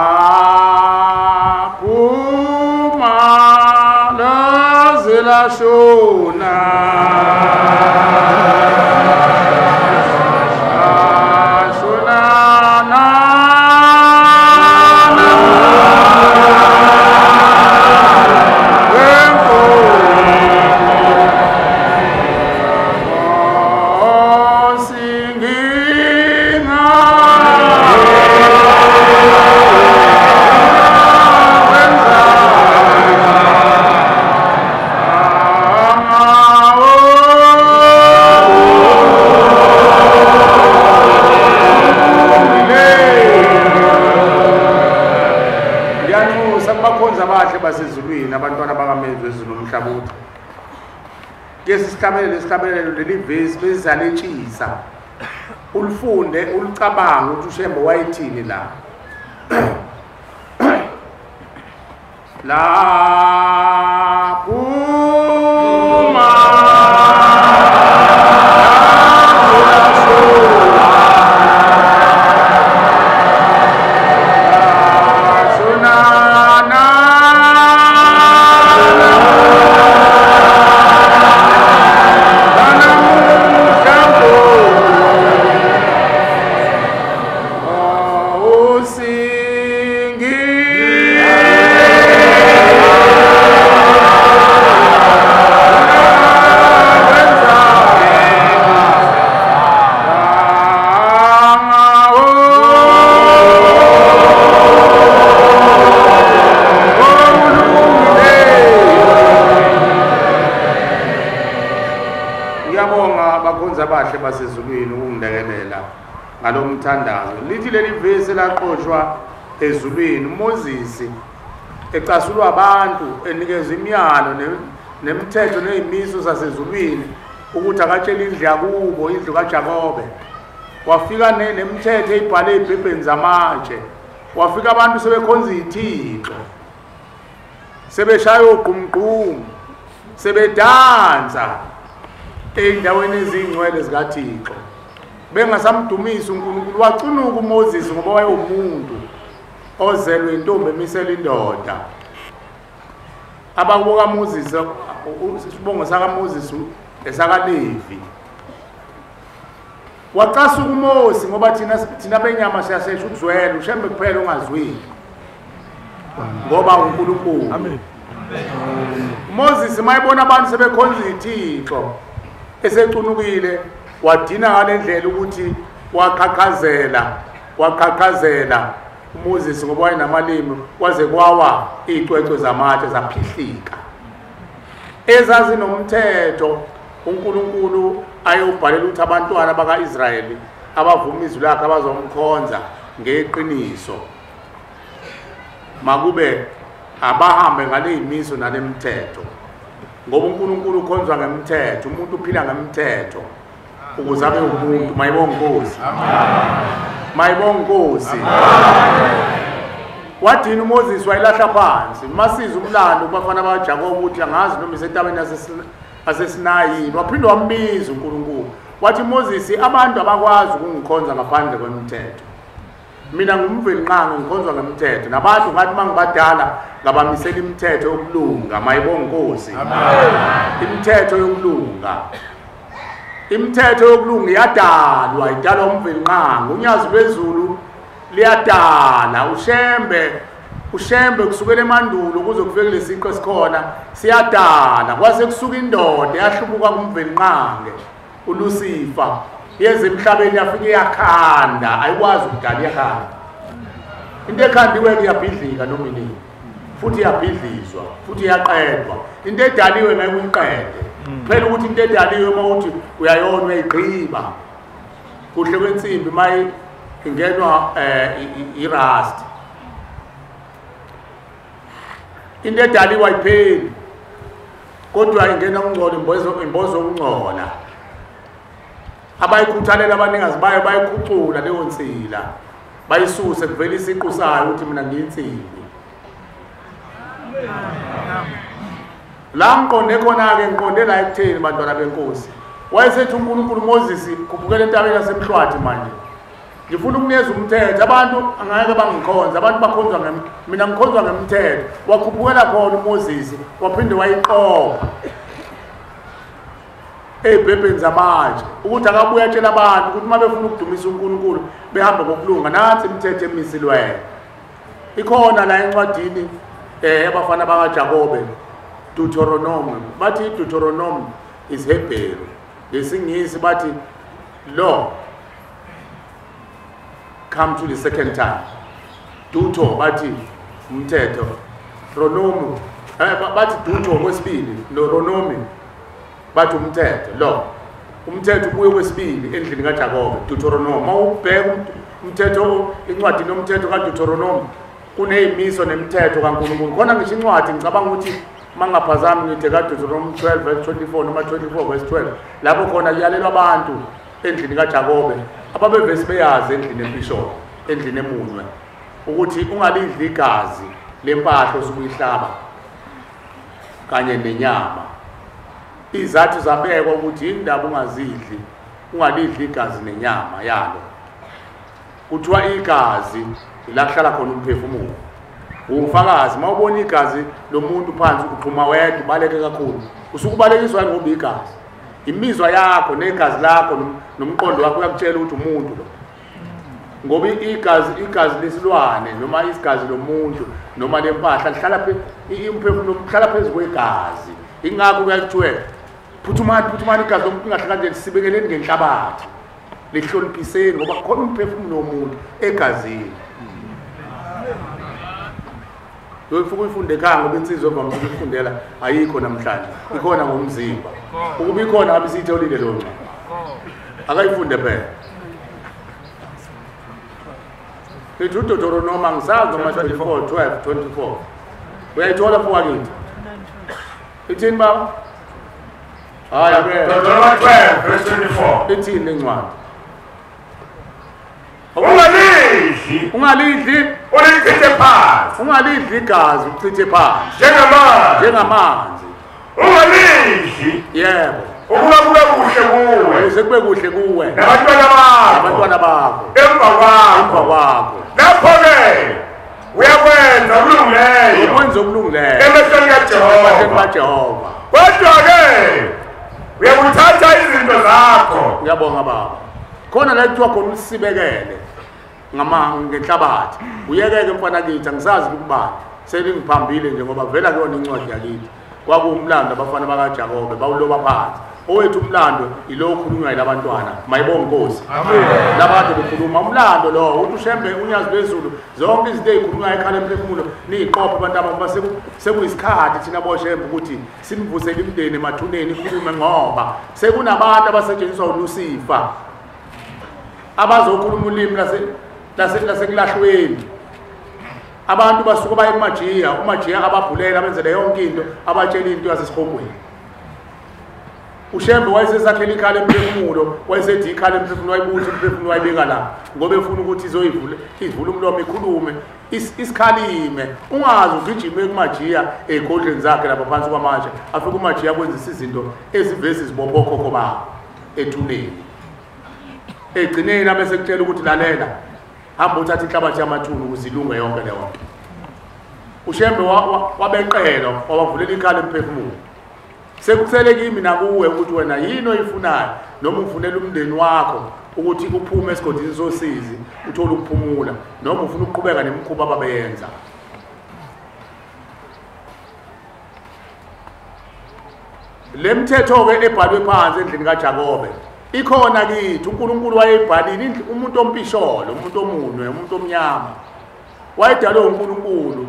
kuma lazela shona abantwana bakamezwe ezulu umhlabuthi. Ke ulihlabelele isihlabelelo leli vesi bezaletshisa ulifunde ulicabanga ukuthi uShembe wayithini la la kuma basezulwini ukungilekelela ngalomthandazo lithi leli vesi laqoshwa ezulwini uMoses ecasulwa abantu enikezwe imiyalo nemithetho nezimiso zasezulwini ukuthi akatshela indlu yakubo indlu kaJakobe wafika nemithetho eyibhale ebhebheni zamatshe wafika abantu sebekhonza iThixo sebeshaya ogqumgqumu sebedansa ey'ndaweni eziyingcwele zikaThixo bengasamdumisi uNkulunkulu wacunuka uMoses ngoba wayewumuntu ozelwe intombi emisela indoda abakuboka Moses isibongo sakaMoses esakaLevi wacasuka uMose ngoba thina benyama siyasesha ukuzwela uShembe kuphela ungazwile ngoba uNkulunkulu amen uMoses mayibona abantu sebekhonza iThixo esecunukile wadina ngalendlela ukuthi waqhaqhazela uMoses ngoba wayenamalimi kwaze kwawa icwecwe zamatshe zaphihlika ezazi nomthetho uNkulunkulu ayobhalela ukuthi abantwana bakaIsrayeli abavuma izwi lakhe abazomkhonza ngeqiniso makube abahambe ngale imiso nalemthetho ngoba uNkulunkulu ukhonzwa ngemithetho umuntu uphila ngemithetho ukuze abe umuntu mayibonge Nkosi mayibonge Nkosi wathini uMoses wayilahla phansi masiza umlando kubafana bakaJakobe ukuthi angazi noma isentabeni asesinayi waphinde wambiza uNkulunkulu wathi Moses abantu abakwazi ukungikhonza ngaphandle kwemithetho mina ngumveli nqangi ngikhonzwa ngemithetho nabantu ngathi mangibadala ngabamisela imithetho yokulunga mayibonge Nkosi imithetho yokulunga imithetho yokulunga iyadalwa idalwa umveli nqangi unyazi lwezulu liyadala uShembe kusukela emandulo kuze kufike lesiqo esikhona siyadala kwase kusuka indoda yahlubuka kumveli nqangi uLucifer yeze emhlabeni yafike yakhanda ayikwazi ukudala yakhanda into ekhandiwe iyabhidlika noma inini futhi iyabhidlizwa futhi iyaqedwa into edaliwe ngeke uyiqede phela ukuthi into edaliwe mawuthi uyayona uyayigqiba kuhle kwensimbi mayi ingenwa irust into edaliwe ayipheli kodwa ingena ungcola imbozo ungcola abayikhuthalela abaningazi bayo bayikhucula leyo nsila bayisuse kuvela isiqu sayo ukuthi mina ngiyinsimbi la ngiqonde khona-ke ngiqonde la ekutheni bantwana benkosi wayesethi uNkulunkulu Moses khuphukela entabeni yasemhlwathi manje ngifuna ukunikeza umthetho abantu angeke bangikhonza abantu bakhonzwa mina ngikhonzwa ngemithetho wakhuphukela khona uMoses waphinde wayiqopha ebhebheni zamatshe ukuthi akabuye atshela abantu ukuthi uma befuna ukudumisa uNkulunkulu behambe ngokulunga nansi imithetho emisilweyo ikhona la encwadini abafana bakaJakobe Deuteronomy bathi Deuteronomy is Hebrew lesingisi bathi law come to the second time Deutero bathi umthetho Ronomi bathi Deutero kwesibili no Ronomi bathi umthetho lo umthetho ubuye kwesibili endlini kaJakobe Deuteronomy mawubheka umthetho incwadi nomthetho kaDeuteronomy kuneyimiso nemithetho kaNkulunkulu khona ngisho incwadi ngicabanga ukuthi mangaphazami ngithi kaDeuteronomy 12 verse 24 noma 24 verse 12 lapho khona kuyalelwa abantu endlini kaJakobe ababevese beyazi endlini eBishop endlini emunwe ukuthi ungalidli igazi lempahla osukuyihlaba kanye nenyama. Izathu zabekwa ukuthi indaba ungazidli ungalidli igazi nenyama yalo. Kuthiwa igazi ilahlala khona umphefumulo. Ufakazi mawubona igazi lomuntu phansi uqhuma wedwa ubaleke kakhulu. Usukubalekiswa ngoba igazi. Imizwa yakho negazi lakho nomqondo wakho uyakutshela ukuthi umuntu lo. Ngoba igazi lesilwane noma isigazi lomuntu noma lempahla lihlala umphefumulo uhlala phezulu kwegazi. Ingakho kuyakuthiwa phuthumani igazi lomuntu ungahlala nje sibekeleni ngenhlabathi. Lihloniphiseni ngoba khona umphefumulo womuntu egazini. Uyofuka uyifunde ekhaya ngoba insizwa evamile ukufundela ayikho namhlanje. Ikhona ngomzimba. Ukuba ikhona ngabe siyitholile lo ncwadi. Akayifunde phela. uDeuteronomy ngisazi noma 24:12-24. Uyayithola mfowethu. Ithini baba? Hayi ke. Deuteronomy 12 verse 24. Ithini lencwadi? Ungalidli ulichithe phansi. Ungalidli igazi uchithe phansi. Njengamanzi. Ungalidli. Yebo. Ukuba kube kuhle kuwe. Sekube kuhle kuwe. Nabantwana bakho. Emva kwakho. Lapho-ke uyakwenza okulungileyo. Ukwenza okulungileyo. Emehlweni kaJehova. Kodwa-ke uyakuthatha izinto zakho. Ngiyabonga baba. Khona la kuthiwa khona usibekele ngenhlabathi. Uyekeke mfana kithi angisazi ukubani. Selingiphambile nje ngoba vela kuyona incwadi yakithi. Kwakuwumlando abafana bakaJakobe bawuloba phansi. Owethu umlando ilo okhulunywa yilabantwana. Mayibonge Nkosi. Amen. Labantu bekhuluma umlando lo uthi ushembe unyazi lwezulu zonke izinto ezikhulunywa ekhaya emphefumulo niqophe abantu ababa sekuyisikhathi thina boshembe ukuthi simvusele imndeni emathuneni ikhulume ngoba sekunabantu abasetshenziswa uLucifer abazokhuluma ulimi lasekulahlweni. Abantu basuka baye kumajiya, umajiya ababhulela abenzele yonke into abatshela into yasesihogweni. Ushembe wayesesakhela ikhala emphefumulo, wayesethi ikhala emphefumulo wayibuthi emphefumulo wayibeka la ngoba efuna ukuthi ivule umlomo ikhulume isikhalime. Ungazi ugijime kumajiya egodleni zakhe lapha phansi kwamatshe afike umajiya kwenza izinto ezivezi zibobokhokho bakho ethuneni. Egcineni abese kutshela ukuthi lalela hamba uthatha inhlabathi yamathunu ukuzilunga yonke leyo nto. Ushembe wabeqela wabavulela ikhala emphefumulo. Sekuthele kimi nakuwe ukuthi wena yini oyifunayo noma ufunela umndeni wakho ukuthi uphume esigodini sosizi uthole ukuphumula noma ufuna ukuqhubeka nemikhuba ababeyenza. Lemthetho ke ebhalwe phansi endlini kaJakobe ikhona kithi. uNkulunkulu wayebhalile umuntu ompisholo, umuntu omunwe, umuntu omnyama. Wayedalwe uNkulunkulu,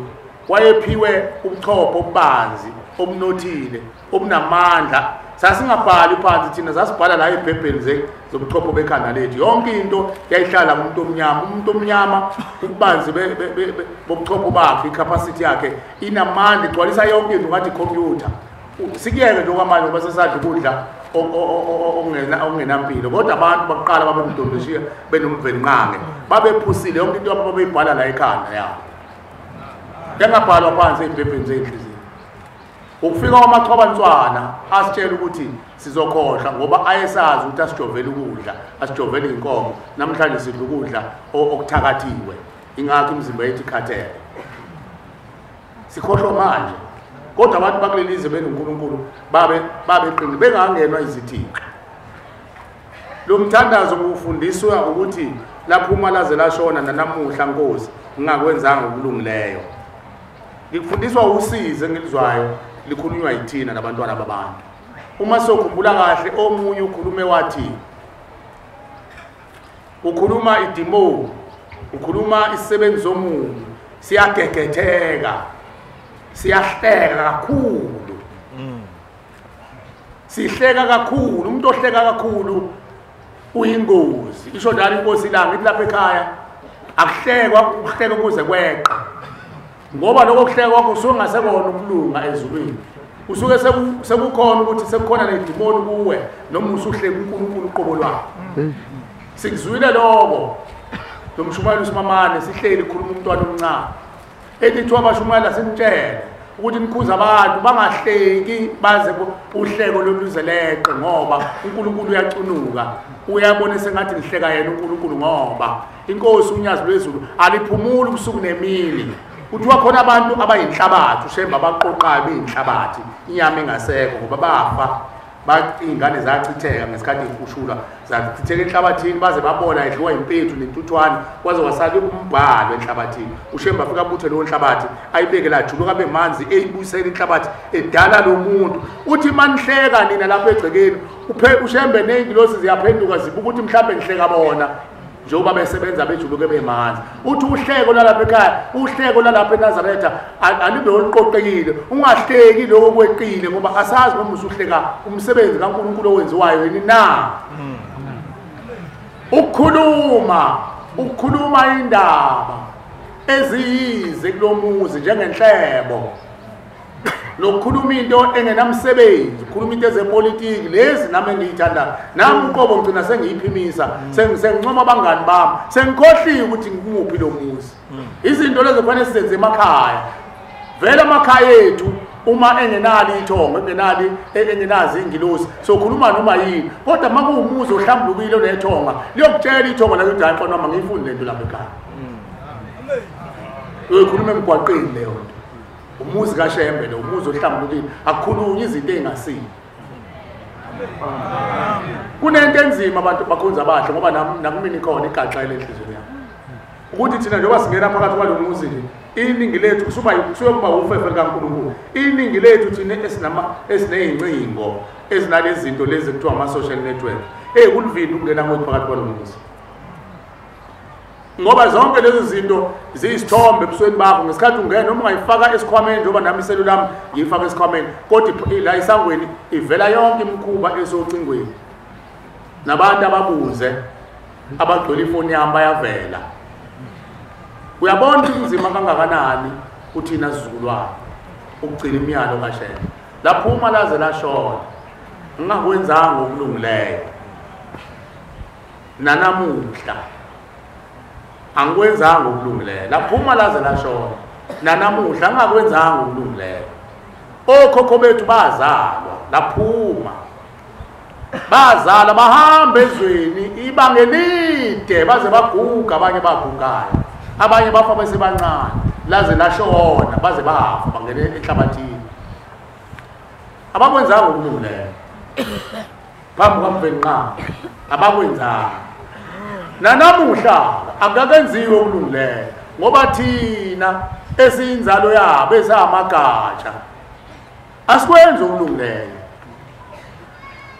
wayephiwe ubuchopho obubanzi, obunothile, obunamandla. Sasingabhali phansi thina sasibhala la eBhayibhelini zobuchopho bekhanda lethu. Yonke into yayihlala kumuntu omnyama. Umuntu omnyama ububanzi bobuchopho bakhe, icapacity yakhe inamandla, igcwalisa yonke into ngathi computer. Sikiyeke nje okwamanje ngoba sesadla ukudla okungenampilo. Kodwa abantu baqala babemdondoshiya benomvenqange babephusile yonke into ababeyibhala la ekhanda yabo. Yangabhalwa phansi eBhayibhelini zenhliziyo. Ukufika kwamaxhobantswana asitshela ukuthi sizokhohlwa ngoba ayesazi ukuthi asijovele ukudla, asijovele inkomo. Namhlanje sidla ukudla okuthakathiwe. Ingakho imizimba yethu ikhathele. Sikhohlwa manje. Kodwa abantu bakulelize benoNkulunkulu babeqinile bengangenwa izithixo. Lo mthandazo ufundiswa ukuthi laphuma laze lashona nanamuhla Nkosi ngingakwenzanga okulungileyo. Ngikufundiswa usize ngilizwayo likhulunywa yithina nabantwana babantu. Uma sokhumbula kahle omunye ukhulume wathi ukhuluma idimo, ukhuluma isisebenzi zomuntu, siyagegetheka, siyahleka kakhulu. Sihleka kakhulu, umuntu ohleka kakhulu uyingozi. Isho njalo Inkosi ilanga ithi lapha ekhaya akuhlekwa, ukuhleka kuze kweqa. Ngoba lokho kuhleka kwakho usungasekona ukulunga ezulwini. usuke sekukhona ukuthi sekukhona nedimoni kuwe noma usuhleke uNkulunkulu uqobo lwakhe sikuzwile lokho lomshumayeli uSimamane sihleli khuluma umntwana omncane ethiwa abashumayela simtshele ukuthi nikhuza abantu bangahleki baze uhleko loluzeleqe ngoba uNkulunkulu uyacunuka uyabona sengathi lihleka yena uNkulunkulu ngoba inkosi unyazi lwezulu aliphumuli ubusuku nemini uthiwa khona abantu abayinhlabathi ushemba abaqoqayo beyinhlabathi inyama engasekho ngoba bafa ingane zachitheka ngesikhathi imfushula zachitheka enhlabathini baze babona edliwa impethu nentuthwane kwaze wasala umbhalo enhlabathini ushemba afika abuthe lo nhlabathi ayibeke la juluka bemanzi eyibuyisela inhlabathi edala lo muntu uthi manihleka nina lapha egcekeni ushembe nengilosi ziyaphenduka zibuka ukuthi mhlawumbe nihleka bona njengoba besebenza bejuluke bemanzi uthi uhleko lalapha ekhaya uhleko lalapha eNazaretha alibe oluqoqekile ungahleki lokho kweqile ngoba asazi noma usuhleka umsebenzi kaNkulunkulu owenziwayo yini na ukukhuluma indaba eziyize kulomuzi njengenhlebo lokukhuluma into engenamsebenzi ukhuluma into ezepolitiki lezi nami engiyithanda nami uqobo ngicina sengiyiphimisa sengincoma abangani bami sengikhohliwe ukuthi ngikuphi lo muzi izinto lezo kufanele sizenze emakhaya vele emakhaya ethu uma engenali ithongo engenazi ingilosi sokhuluma noma yini kodwa makuwumuzi ohlambulukile onethonga liyokutshela ithongo la ukuthi hayi mfana wami ngiyifundi lento lapha ekhaya uyokhuluma emgwaqeni leyo nto umuzi kaShembe lo umuzi ohlambulukile akukhulunywa izinto ezingasile kunento enzima abantu bakhonza abahle ngoba nakumini khona igaxa elenhliziyo yami ukuthi thina njengoba singena phakathi kwalo muzi nje iningi lethu kusuka ufefe kaNkulunkulu iningi lethu thina esineyincingo ezinalezi zinto lezi kuthiwa ama-social network kulivini ukungena ngothi phakathi kwalo muzi ngoba zonke lezi zinto ziyisithombe ebusweni bakho ngesikhathi ungena noma ungayifaka esikhwameni njengoba nami iselula lami ngiyifaka esikhwameni kodwa la esangweni ivela yonke imikhuba esocingweni nabantu ababuze abagcwele ifoni yami bayavela uyabona ukuthi kunzima kangakanani uthina sizukulwane ukugcina imiyalo kaShembe laphuma laze lashona ngingakwenzanga okulungileyo nanamuhla angikwenzanga okulungileyo laphuma laze lashona nanamuhla angakwenzanga okulungileyo okhokho bethu bazalwa laphuma bazala bahamba ezweni ibanga elide baze baguga abanye bagugayo abanye bafa besebancane laze lashona baze bafa bangene enhlabathini abakwenzanga okulungileyo phambi kwamvenqa abakwenzanga nanamuhla akakenziwe okulungileyo ngoba thina esiyinzalo yabo esamagatsha asikwenze okulungileyo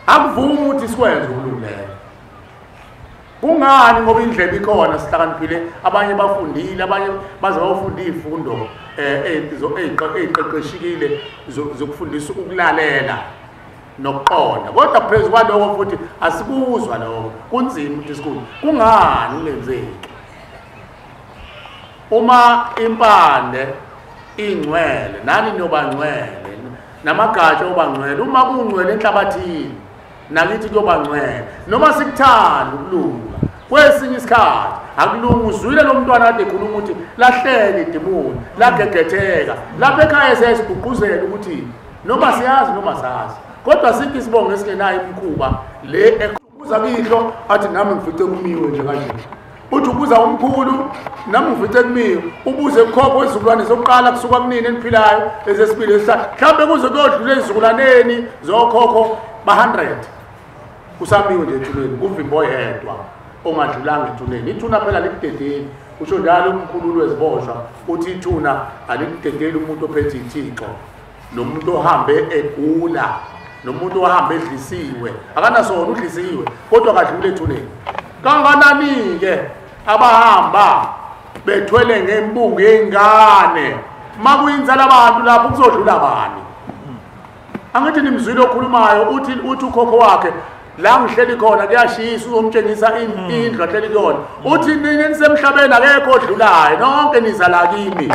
akuvumi ukuthi sikwenze okulungileyo kungani ngoba indlela ikhona sihlakaniphile abanye bafundile abanye baze bafunda izifundo eziqeqeshekile zokufundisa ukulalela nokuqonda kodwa phezu kwaloko futhi asikuzwa lokho kunzima ukuthi sikuzwe kungani kulenzeki uma impande ingcwele nani niyobangcwele namagatsha obangcwele uma kungcwele enhlabathini nakithi kuyobangcwele noma sikuthanda ukulunga kwesinye isikhathi akulunga uzwile lo mntwana ade khuluma ukuthi lahlele idimoni lagegetheka lapha ekhaya siyasiguquzela ukuthi noma siyazi noma sazi kodwa sithi sibonge singenayo imkhuba le ekubuza kihlo athi nami ngifice kumiwe nje kanje uthi ubuza umkhulu nami ngifice kumiwe ubuze ukhokho wezizukulwane zokuqala kusuka kunini eniphilayo ezesibili esithathu mhlawumbe kuze kuyodlula ezizukulwaneni zokhokho ba-100 kusamiwe nje ethuneni kuvimbo yedwa ongadlulanga ethuneni ithuna phela likudedeli usho njalo umkhulu weziboshwa uthi ithuna alikudedeli umuntu ophethe ithixo nomuntu ohambe egula nomuntu ohambe edlisiwe akanasona udlisiwe kodwa kadlule ethuneni kanganani-ke abahamba bethwele ngembungu yengane makuyinzala abantu lapho kuzodlula bani angithi nimzwile okhulumayo uthi ukhokho wakhe la ngihleli khona kuyashisa uzomtshengisa indlu ahleli kuyona uthi nini nisemhlabeni akekho odlulayo nonke niza la kimi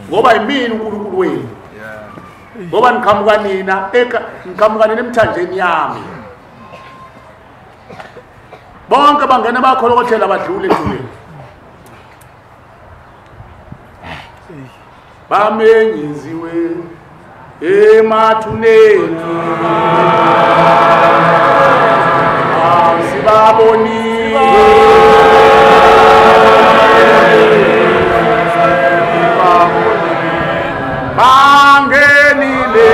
ngoba yimini uNkulunkulu wenu ngoba ngiqhamuka nina ngiqhamuka nina emthanjeni yami bonke bangena bakholokothela badlule ethubeni bamenyeziwe emathuneni sibabonile bangenile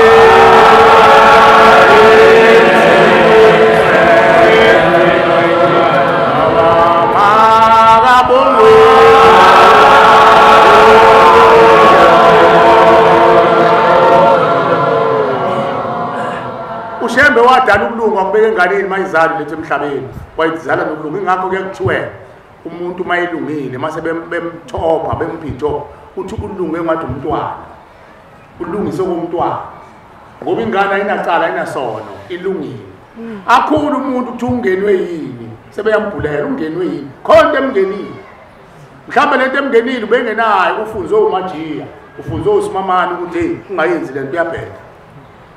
uShembe wadala ukulunga kubeka enganeni mayizalo lethe emhlabeni wayizala nokulunga ingakho kuyakuthiwa umuntu mayilungile mase bemthoba bempitho uthi ukulunga engathi umntwana ulungise komntwana ngoba ingane ayinacala ayinasono ilungile akhulu umuntu uthi ungenwe yini sebeyambhulela ungenwe yini khona emngenile mhlawumbe lento emngenile ubengenayo ufunzwe umajiya ufunzwe usimamani ukuthi ungayenzi lento uyabheka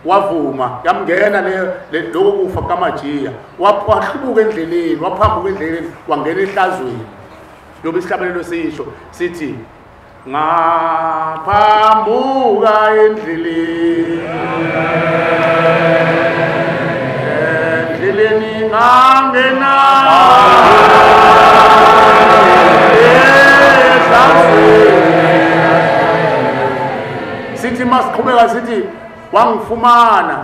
wavuma yamngena lokho kufa kamajiya wahlubuka endleleni waphambuka endleleni wangena ehlazweni lobe isihlabelelo sisho sithi ngaphambuka endleleni ngangena sithi masiqhubeka sithi wangifumana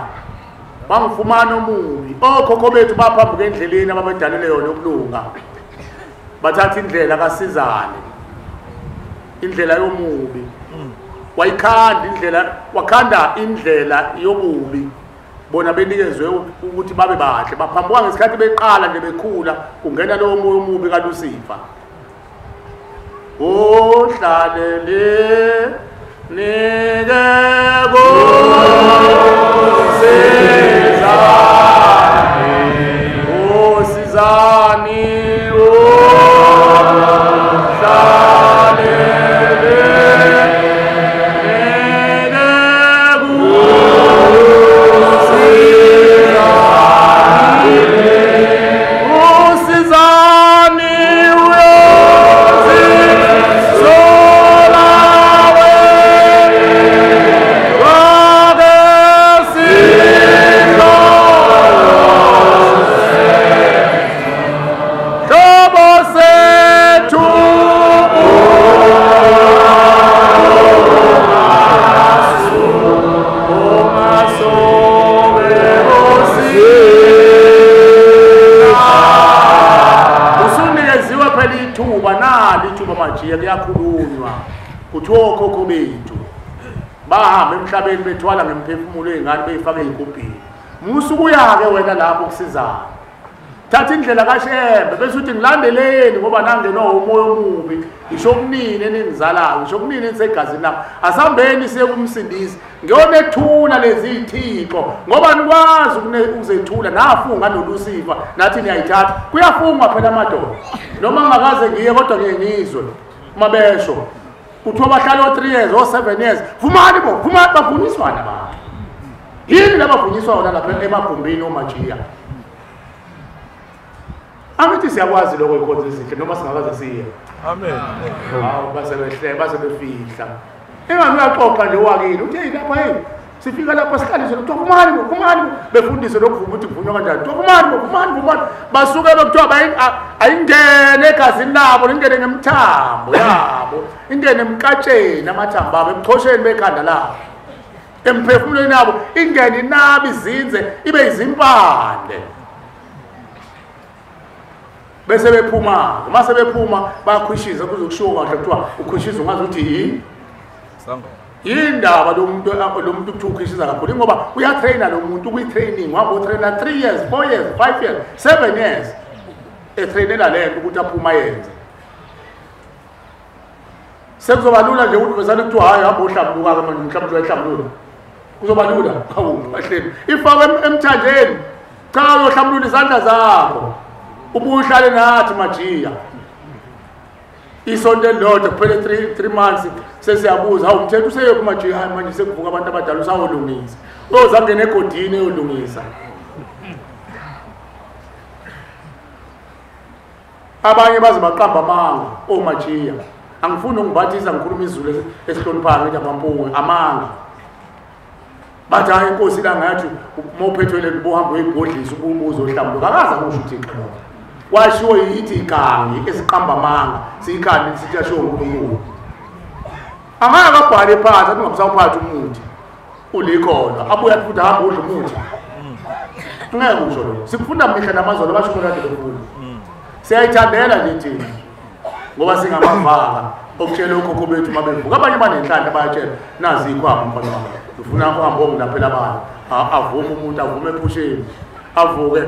omubi okhokho bethu baphambuka endleleni ababedalele yona ukulunga bathatha indlela kaSizane indlela yomubi wakhanda indlela yobubi bona benikezwe ukuthi babe bahle baphambuka ngesikhathi beqala nje bekhula kungena lowo moya omubi kaLucifer ohlalele nikego Sizani kuyakhulunywa kuthiwa okhokho bethu bahamba emhlabeni bethwala ngemphefumulo ey'ngane beyifake ey'nkubhini musukuya-ke wena lapho kusizana thatha indlela kaShembe bese uthi ngilandeleni ngoba nangenwa umoya omubi isho kunini eningizalayo isho kunini enisegazini lakho asihambeni siye kumsindisi ngiyonethula lezi iy'thixo ngoba nikwazi ukuzethula nafunga noLucifer nathi niyayithatha kuyafungwa phela amadoda noma ngingakaze ngiye kodwa ngeke ngizwe mabesho kuthiwa bahlala o3 years o 7 years vumani bavunyiswana abantu yini labavunyiswa wona lapha emagumbini omajiya Amithi siyakwazi lokho ikhonze isihle noma singakaze siye. Amen. Hawu basebefihla. Engani uyaxoxa nje wakini uthi hey lapha hey sifika lapha sihlaliswe kuthiwa kumani befundise lokuvuma ukuthi kuvunywa kanjani. Kuthiwa kumani basuke bekuthiwa ayingene egazini labo ingene ngemthambo yabo ingene emkatsheni amathambo abo ebuchosheni bekhanda labo emphefumulweni yabo ingene inabi izinze ibe izimpande bese bephuma mase bephuma bayakhwishiza kuzokushiwo kahle kuthiwa ukhwishiza ungazi ukuthi yini indaba lo muntu kuthi ukhwishiza kakhulu ngoba uyatraina lo muntu kuyi-training wahamba utraina 3 years 4 years 5 years 7 years etrainela le nto ukuthi aphuma yenze sekuzoba lula nje ukuthi vezane kuthiwa hayi hamba uhlambuluka-ke manje mhlawumbe uyayihlambulula kuzoba lula hawu bahleni ifakwe emthanjeni cha uyohlambulula izandla zakho ubuhlale nathi majiya isonto elilodwa kuphele 3 months sesiyabuza hawu umthetho useyephi manje hayi manje sekuvuka abantu abadala usawolungisa uzangena egodini eyolungisa abanye baze baqamba amanga omajiya angifuni ukubhathisa ngikhuluma izulu esihloniphayo ngithi abampunge amanga bathi hayi inkosi la ngathi mawuphethwele kubohambo webhodlisa ububuzo ohlambuluka akaza kusho uThixo washiwo yithi igangi esiqamba amanga siyikhandi sithi asho uNkulunkulu angaka kabhale phansi athi ungabusawuphatha umuthi ulikholwa abuya futhi ahamba udla umuthi ngeke kusho lo sikufunda mihla namazolo basho kona lokho siyayithandela nje thina ngoba singamavanga okutshela okhokho bethu mabevuka abanye banenhlanhla bayatshela nazi ikhwama mfana wami ufuna ukuhamba ongilaphela abantu avume umuntu avume ephusheni avuke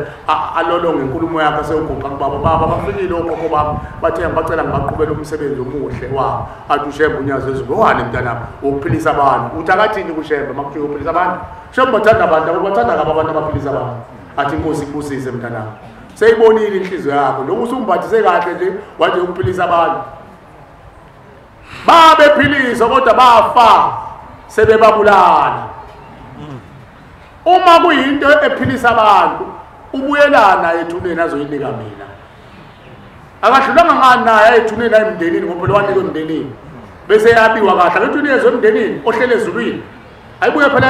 alolonge inkulumo yakhe sewuguqa kubaba baba bafikile okhokho babo bathe ngibacela ngibaqhubela umsebenzi omuhle wabo athi ushembe unyazo ezulu wani mntanami ukuphilisa abantu uthi akathini kushembe makufika ukuphilisa abantu shembe bathanda abantu bathanda kabi abantu abaphilisa abantu athi inkosi ibusise mntanami seyibonile inhliziyo yakho lokhu usumbathise kahle nje wathi ukuphilisa abantu babephilisa kodwa bafa sebebabulala uma kuyinto ephilisa abantu ubuyelana ethuneni azoyinika mina akadlulanga ngani naye ethuneni emndenini ngoba lo wanika emndenini bese yabiwa kahle ethuneni ezomndenini ohlele ezulwini ayibuye phela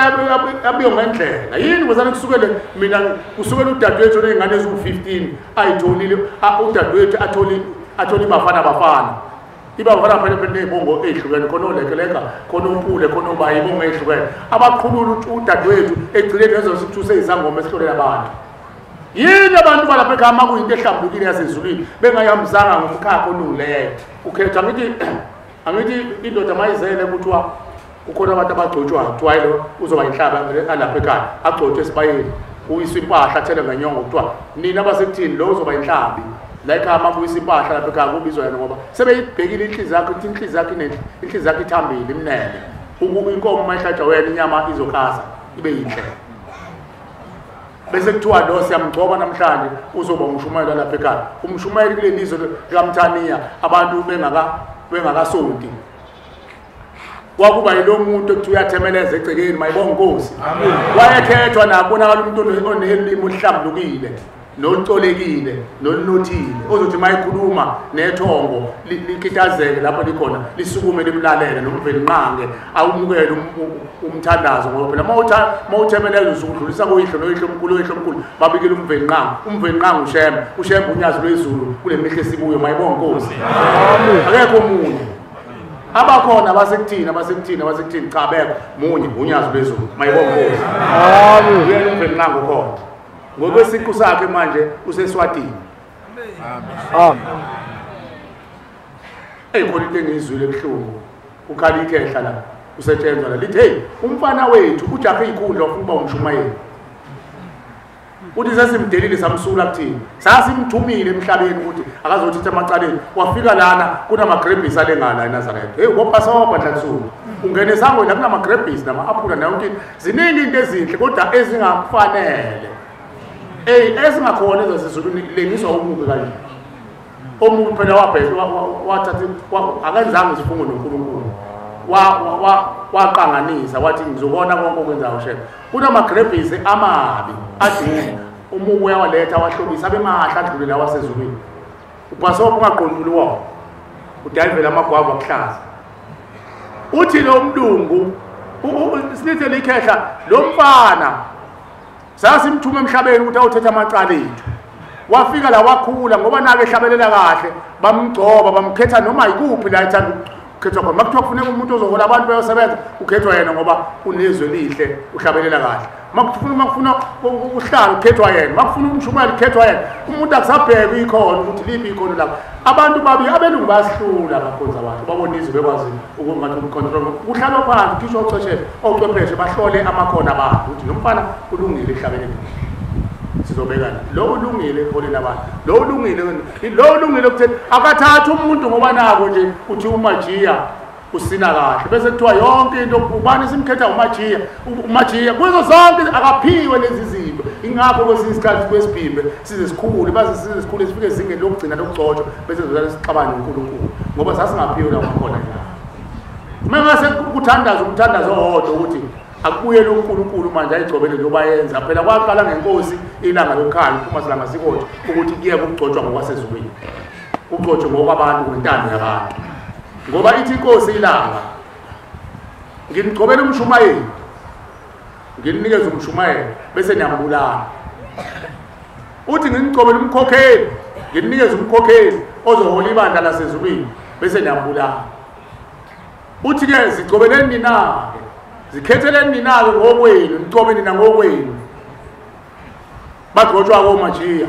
yabiyo ngendlela yini ngozana kusukele mina kusukela udadewethu nezingane eziwu15 ayitholile udadewethu atholi bafana iba bafana phela nezibongo ezihlukene khona olekeleka khona umpule khona ubayi bongo ezihlukene abaqhulula udadewethu egcileni ezosithuse izangoma esihlolela abantu yini abantu balapha ekhaya kuyinto ehlambulukile yasezulwini bengayihambisanga ngomkhakha onuleyo ukhetha angithi indoda mayizele kuthiwa ukhona abantu abagcotshwayo kuthiwa yilo uzoba inhlaba alapha ekhaya agcotshwe esibayeni uyiswa impahla athele ngenyongo kuthiwa nina abasekuthini lo uzoba inhlabi la ekhaya makuyisa impahla lapha ekhaya kubizwa yena ngoba sebeyibhekile inhliziyo yakho ithi inhliziyo yakho ithambile imnene inkomo mayihlatshwa wena inyama izokhasa ibe yinhle bese kuthiwa lo siyamgcoba namhlanje uzoba umshumayeli lapha ekhaya umshumayeli kule lizwe likaMthaniya abantu bengakasonti wakuba yilo muntu ekuthiwa uyathemeleza egcekeni mayibonga inkosi wayekhethwa nakubonakala umuntu onelimi oluhlambulukile nolucolekile nolunothile ozothi mayikhuluma nethongo likitazeke lapho likhona lisukume limlalele nomveli nqange awumukele umthandazo ngoba phela mawuthemeleza usukudlulisa kuyihlo noyihlo omkhulu babikile umveli nqange ushembe unyazo lwezulu kule mihla esibuyo mayibonga inkosi akekho umuntu abakhona abasekuthini cha bekho munye unyazo lwezulu mayibonga inkosi uyena umveli nqange khona ngokwesiqu sakhe manje useswatini amen khona into engizwile ebuhlungu ukhala ikhehla la usetshenzwa la lithi hey umfana wethu ujahe ikhundla ufuna uba umshumayeli uthi sesimdelile samsula kuthini sasimthumile emhlabeni ukuthi akazothitha amacaleni wafika lana kunamagrebhisi alengala eNazaretha hey wophasoba nhlansuku ungene esangweni kunamagrebhisi nama-aphula nayo ziningi into ezinhle kodwa ezingakufanele ezingakhona ezasezulwini lengiswa umubi kanje omubi phela wathatha akenzanga isifungo noNkulunkulu waqanganisa wathi ngizobona konke okwenzayo shebe kunamagrebhisi amabi adinga umubi uyawaletha wahlobisa abemahla adlule lawa wasezulwini ubhasoba ungaqonduli wawo udayivela amagwava akuhlaza uthi lo mlungu sinithe likhehla lo mfana sasimthuma emhlabeni ukuthi awuthetha amacala ethu wafika la wakhula ngoba nake ehlabelela kahle bamgcoba bamkhetha noma yikuphi la ethanda ukhethwa khona makuthiwa kufuneka umuntu ozohola abantu bayosebenza ukhethwa yena ngoba unezwe lihle uhlabelela kahle makufuna uhlala ukhethwa yena makufuna umshumayeli ukhethwa yena umuntu akusabheka ikhono ukuthi liphi ikhono lakho abantu babi abelungu bayahlula abakhonza abantu babona izwe bekwazi ukungathi ucontrol kuhlala phansi kisho ochwepheshe bahlole amakhono abantu ukuthi nomfana ulungile ehlabeleni sizobekana lo ulungile eholeni abantu lo ulungile ukuthi akathatha umuntu ngoba nako nje uthi umajiya usina kahle bese kuthiwa yonke into ubani simkhetha umajiya kuzo zonke akaphiwe lezi zinto kwesiphimbo ingakho kwesinye isikhathi kwesiphimbo size sikhule baze size sikhule sifike ezingeni lokugcina lokugcotshwa bese sizale sixabane uNkulunkulu ngoba sasingaphiwe la khona la mangase kuthandaza umthandazo owodwa ukuthi akubuyele uNkulunkulu manje ayigcobele njengoba yenza phela kwaqala ngenkosi ilanga lokhaya uma silanga sikodwa ukuthi kuye ukugcotshwa ngokwasezulwini ugcotshwe ngokwabantu kwentando yabantu ngoba ithi inkosi ilanga nginigcobela umshumayeli ngininikeza umshumayeli bese niyambulala uthi nginigcobela umkhokheli ngininikeza umkhokheli ozohola ibandla lasezulwini bese niyambulala uthi ke zigcobeleni nina zikhetheleni nina-ke ngokwenu nicobe nina ngokwenu bagcotshwa komajiya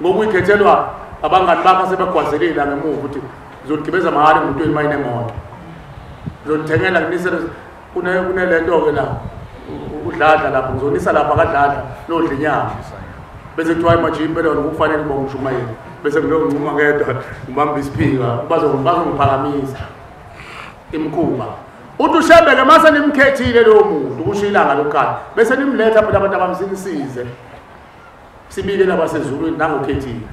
ngokuyikhethelwa abangani bakho sebegwazelela ngemuva ukuthi ngizonigibeza mahali emotweni uma inemoto ngizonithengela nginisele kunelento-ke la udladla lapho ngizonisa lapha kadladla lodla inyama bese kuthiwa imajiya impela wona kufanele uba ngishumayeli bese ngiloncuma ngedwa ngibamba isiphika bazongiphakamisa imkhuba uthi ushembeke mase nimkhethile lowo muntu kusho ilanga lokuqala bese nimletha phela abantu abamsinisize sibike labasezulwini nangokhethile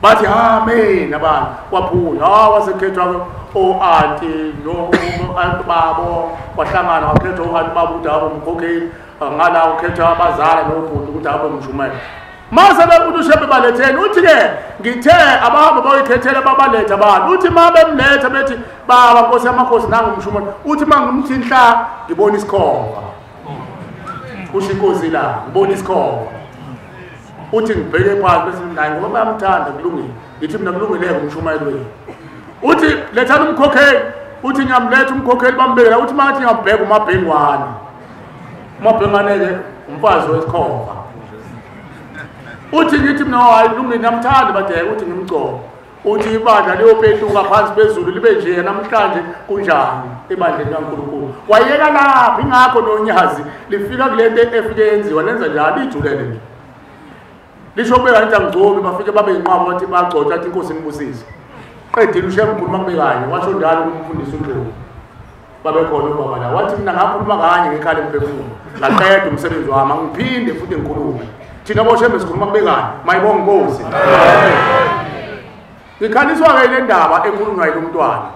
bathi amen abantu kwaphula wasekhethwa o-anti no-anti babo wahlangana wakhethwa o-anti babo ukuthi abe umkhokheli ngala ukhethwa abazala nobhuti ukuthi abe umshumayeli mase bekuthi ushembe baletheni uthi-ke ngithe abahamba bayikhethela babaletha abantu uthi ma bemletha bethi baba nkosi yamakhosi nangumshumayeli uthi ma ngimthi nhla ngibona isikhova kusho inkosi la ngibona isikhova uthi ngibheke phansi bese naye ngoba bayamthanda kulungile ngithi mina kulungileke umshumayeli wenu uthi lethani umkhokheli uthi ngiyamletha umkhokheli bambekela uthi mangathi ngiyambheka umabhengwane umabhengwane-ke umfazi wesikhova uthi ngithi mina hayi kulungile namthanda badeke uthi ngimgcobe uthi ibandla liyopethuka phansi phezulu libe nje namhlanje kunjani ebandleni kaNkulunkulu wayeka lapho ingakho nonyazi lifika kule nto efike yenziwa lenza njalo ijulele nje lisho kubeka nje angigcobi bafike babe inqwaba bathi bagcotha athi inkosi nibusise qedile ushemkhulu makubekanye washo njalo kumfundisi uNdlovu babe khona ubaba la wathi mina ngakhuluma kanye ngekhaya emphefumulo ngaqeda umsebenzi wami ngiphinde futhi ngikhulume thina boshembe sikhuluma kubekanye mayibonge inkosi ngikhaliswa-ke ile ndaba enkulunywa yilo mntwana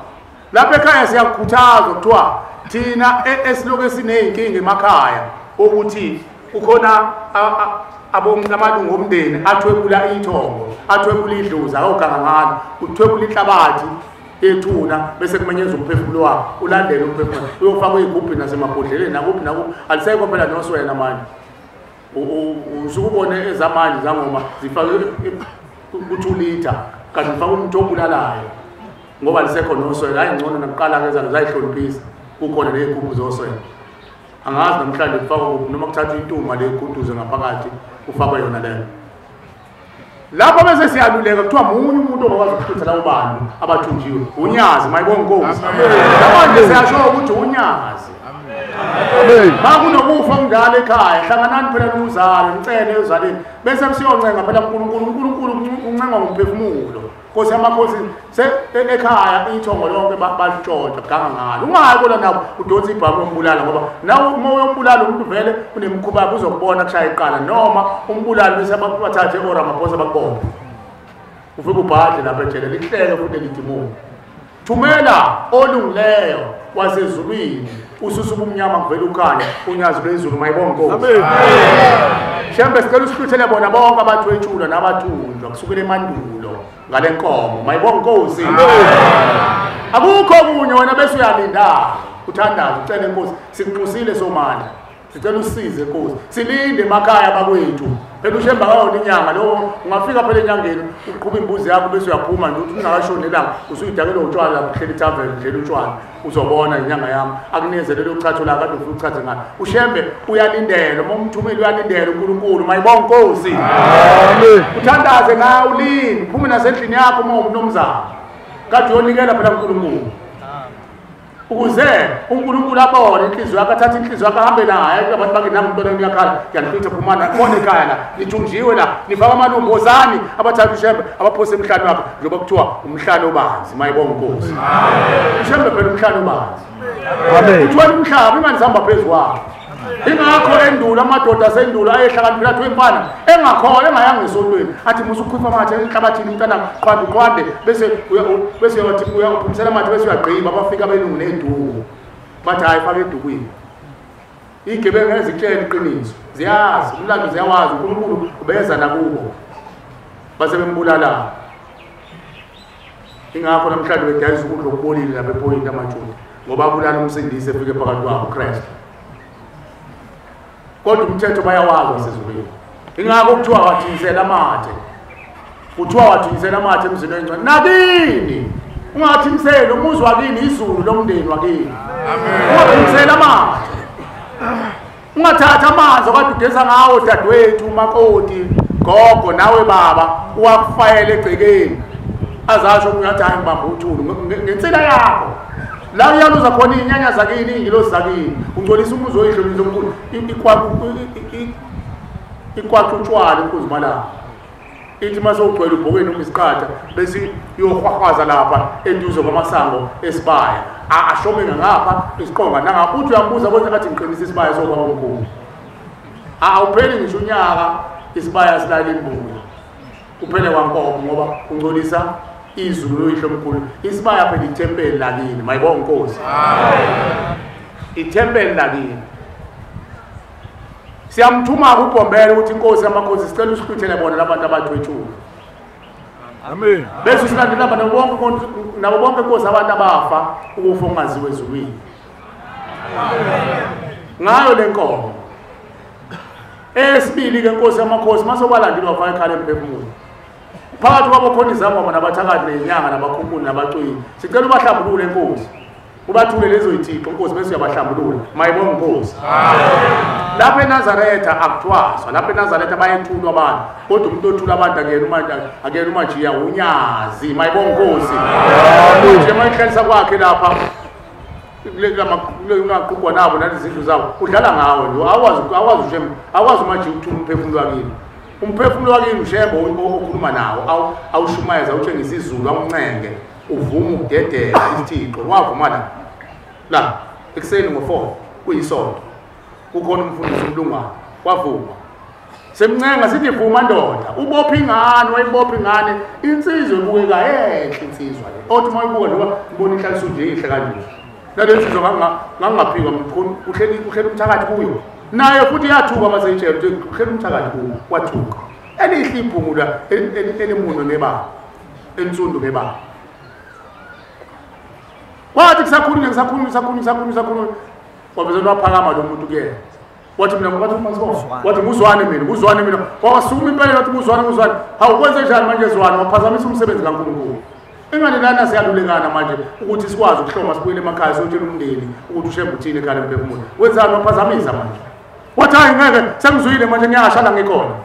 lapha ekhaya siyakhuthazwa kuthiwa thina esiloku esiney'nkinga emakhaya ukuthi kukhona amalungu omndeni athwebula iy'thongo athwebula idlozi akawugangangana uthwebula inhlabathi ethuna bese kumenyeza umphefumulo wakho ulandele umphefumulo uyofakwa ey'gubhini nasemabhodleleni nakuphi nakuphi alisekho phela noswena manje usuke ubone ezamanje zangoma zifake ku-2 litha kanti ngifake umuntu obulalayo ngoba lisekho noswena hayi ngcono nakuqala-ke ezalo zayihloniphisa kukhona ney'gubhu zoswena angazi namhlanje kufakwa kuphi noma kuthathwa intuma le iguduze ngaphakathi kufakwe yona leyo lapho bese siyaluleka kuthiwa munye umuntu ongakwazi ukuhlutha labo bantu abathunjiwe unyazi mayibonge inkosi manje siyasho ukuthi unyazi makunokufa kunjalo ekhaya hlanganani phela nomzali nicele ezaleni bese siyoncenga phela uNkulunkulu uncengwa ngomphefumulo nkosi yamakhosi ekhaya ithongo lonke balutshontsha ganga ngalo ungayi kona nabo udonsa ibhamu yombulala ngoba nawe uma uyombulala umuntu vele unemkhuba yakho uzokubona kushaya iqala noma umbulali bese bathathe oRamaphosa bakubona ufike ubhadle lapha ejele lihleke futhi lidimule thumela olungileyo wasezulwini ususa ubumnyama kuvela ukhanya unyazi lwezulu mayibonge inkosi shembe sicela usihluthele bona bonke abathwetshulwa nabathunjwa kusukela emandulo ngale nkomo mayibonge inkosi akukho kunye wena bese uyalinda uthandaza ucela inkosi sikunxusile somandla sicela usize inkosi silinde emakhaya bakwethu phela ushemba kayona inyanga lo ungafika phela enyangeni uqhuba imbuzi yakho bese uyaphuma nje uthi ungakashoni elanga usuyidakela utshwala lapho hleli ithaveni ndlela utshwala uzobona inyanga yami akunezelele uchatho la kade ufuna uchathe ngalo ushembe uyalindela uma umthumeli uyalindela uNkulunkulu mayibonge inkosi amen uthandaze nawe ulinde uphume nasendlini yakho uma umnomzana kade uyonikela phela uNkulunkulu ukuze uNkulunkulu abone inhliziyo yakho athathe inhliziyo yakho ahambe nayo abantu bakithi nami umntwana uyakhala ngiyanifitha phumana khona ekhaya la nithunjiwe la nifaka amantombazane abathatha ushembe abaphose emhlane wakho njengoba kuthiwa umhlane obanzi mayibonge inkosi amen ushembe phela umhlane obanzi amen kuthiwa umhlaba inganizihamba phezu kwakho ingakho endulo amadoda asendulo ayehlakaniphile athi wemfana engakhola engayanga esontweni athi musukhupha amathe enhlabathini umntana qwande bese uyathi uyaphumisela amathe bese uyagqiba bafika belungu neduku bathi hayi faka edukwini igebengu ezitshela iqiniso ziyazi umlando ziyawazi uNkulunkulu ubeza nakubo base bembulala ingakho namhlanje bedayisa ukudla okubolile lapha ePoint amaJuda ngoba abulala umsindisi efike phakathi kwabo uKristu kodwa umthetho bayawazi wasezulwini ingakho kuthiwa wathinisela amathe emzini wencane nakini ungathiniseli umuzi wakini izulu lomndeni wakini ungathinisela amathe ungathatha amanzi okade ugeza ngawo dadewethu umakoti gogo nawe baba uwakufayela egcekeni azasho ungathi hayi ngibamba uthulu ngensela yakho la uyaluza khona inyanya zakini ingilosi zakini ungcolisa umuzi oyihlo lomkhulu ikwakho utshwala inkuzimala ithi masogcwele ubhokweni umisiqatha bese yohwahwaza lapha enduzo kwamasango esibaya ashomenga ngapha isiqonga nangapha uthi uyambuza kwenza ngathi ngiqinisa isibaya soba omkhulu awupheli ngisho unyaka isibaya silala imbuya kuphele kwankomo ngoba ungcolisa izulu loyihlo omkhulu isibaya phela ithempeli lakini mayibonga inkosi ithempeli lakini siyamthuma kuBhombela ukuthi inkosi yamakhosi sicela usihlithele bona labantu abathwetshula amen bese silandela nabo bonke inkosi abantu abafa ukufa ungaziwe ezulwini ngayo lenkomo esibili ke inkosi yamakhosi masobalandile wafaka ekhaya emphefumulo phakathi kwabo khona izangoma nabathakathi nenyanga nabakhunkuni nabacwini sicela ubahlambulule inkosi ubathule lezo ithixo inkosi bese uyabahlambulula mayibonga inkosi lapha eNazaretha akuthwaswa lapha eNazaretha bayethulwa abantu kodwa umuntu othula abantu akena umajiya unyazi mayibonga inkosi nje mayikhalisa kwakhe lapha ungaqhubwa nabo nalezindlu zabo udlala ngawo nje awazi manje ukuthula umphefumulo wakini umphefumulo wakini ushembo okhuluma nawo awushumayeza utshengisa izulu awuncenge uvuma ukudedela isithixo wavuma la ekuseni ngo4 kuyisonto kukhona umfundisi uMlungwana wavuma semncenga sithi vuma ndoda ubopha ingane wayibopha ingane insizwe ibukeka enhle insizwa le othi mayibuka ngoba ngibona inhlaliso nje ihle kanje nalensizwe ngangaphika uhleli umthakathi kuyo naye futhi yathuka maseyitshela ukuthi uhleli umthakathi kuyo wathuka elihle ibhungula elimuno ngebaba ensundu ngebaba wathi kusakhuluma wabezela waphakama lo muntu kuyena wathi mina wathi wathi nguzwane mina wasukuma impela wathi nguzwane hawukwenze njani manje zwane waphazamisa umsebenzi kaNkulunkulu ingane lana siyalulekana manje ukuthi sikwazi ukuhloma sibuyele emakhaya siyotshela umndeni ukuthi ushembe uthini ekhaya emphefumulo wenzani waphazamisa manje wathi hayi ngeke sengizuyile manje ngiyashala ngikhona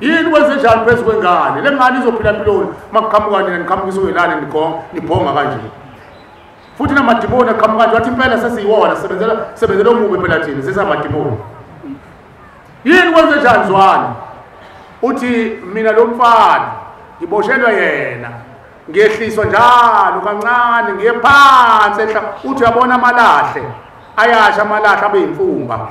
yini wenze njani phezu kwengane le ngane izophila impiloni makuqhamuka nina niqhamukisa uyelane nibhonga kanje futhi namadimoni aqhamuka wathi impela sesiyiwona sebenzela umubi phela thina sesamadimoni yini kwenze njani zwane uthi mina lo mfana ngiboshelwa yena ngiyehliswa njalo kancane ngiye phansi ehla uthi uyabona amalahle ayasha amalahle abe yimfumba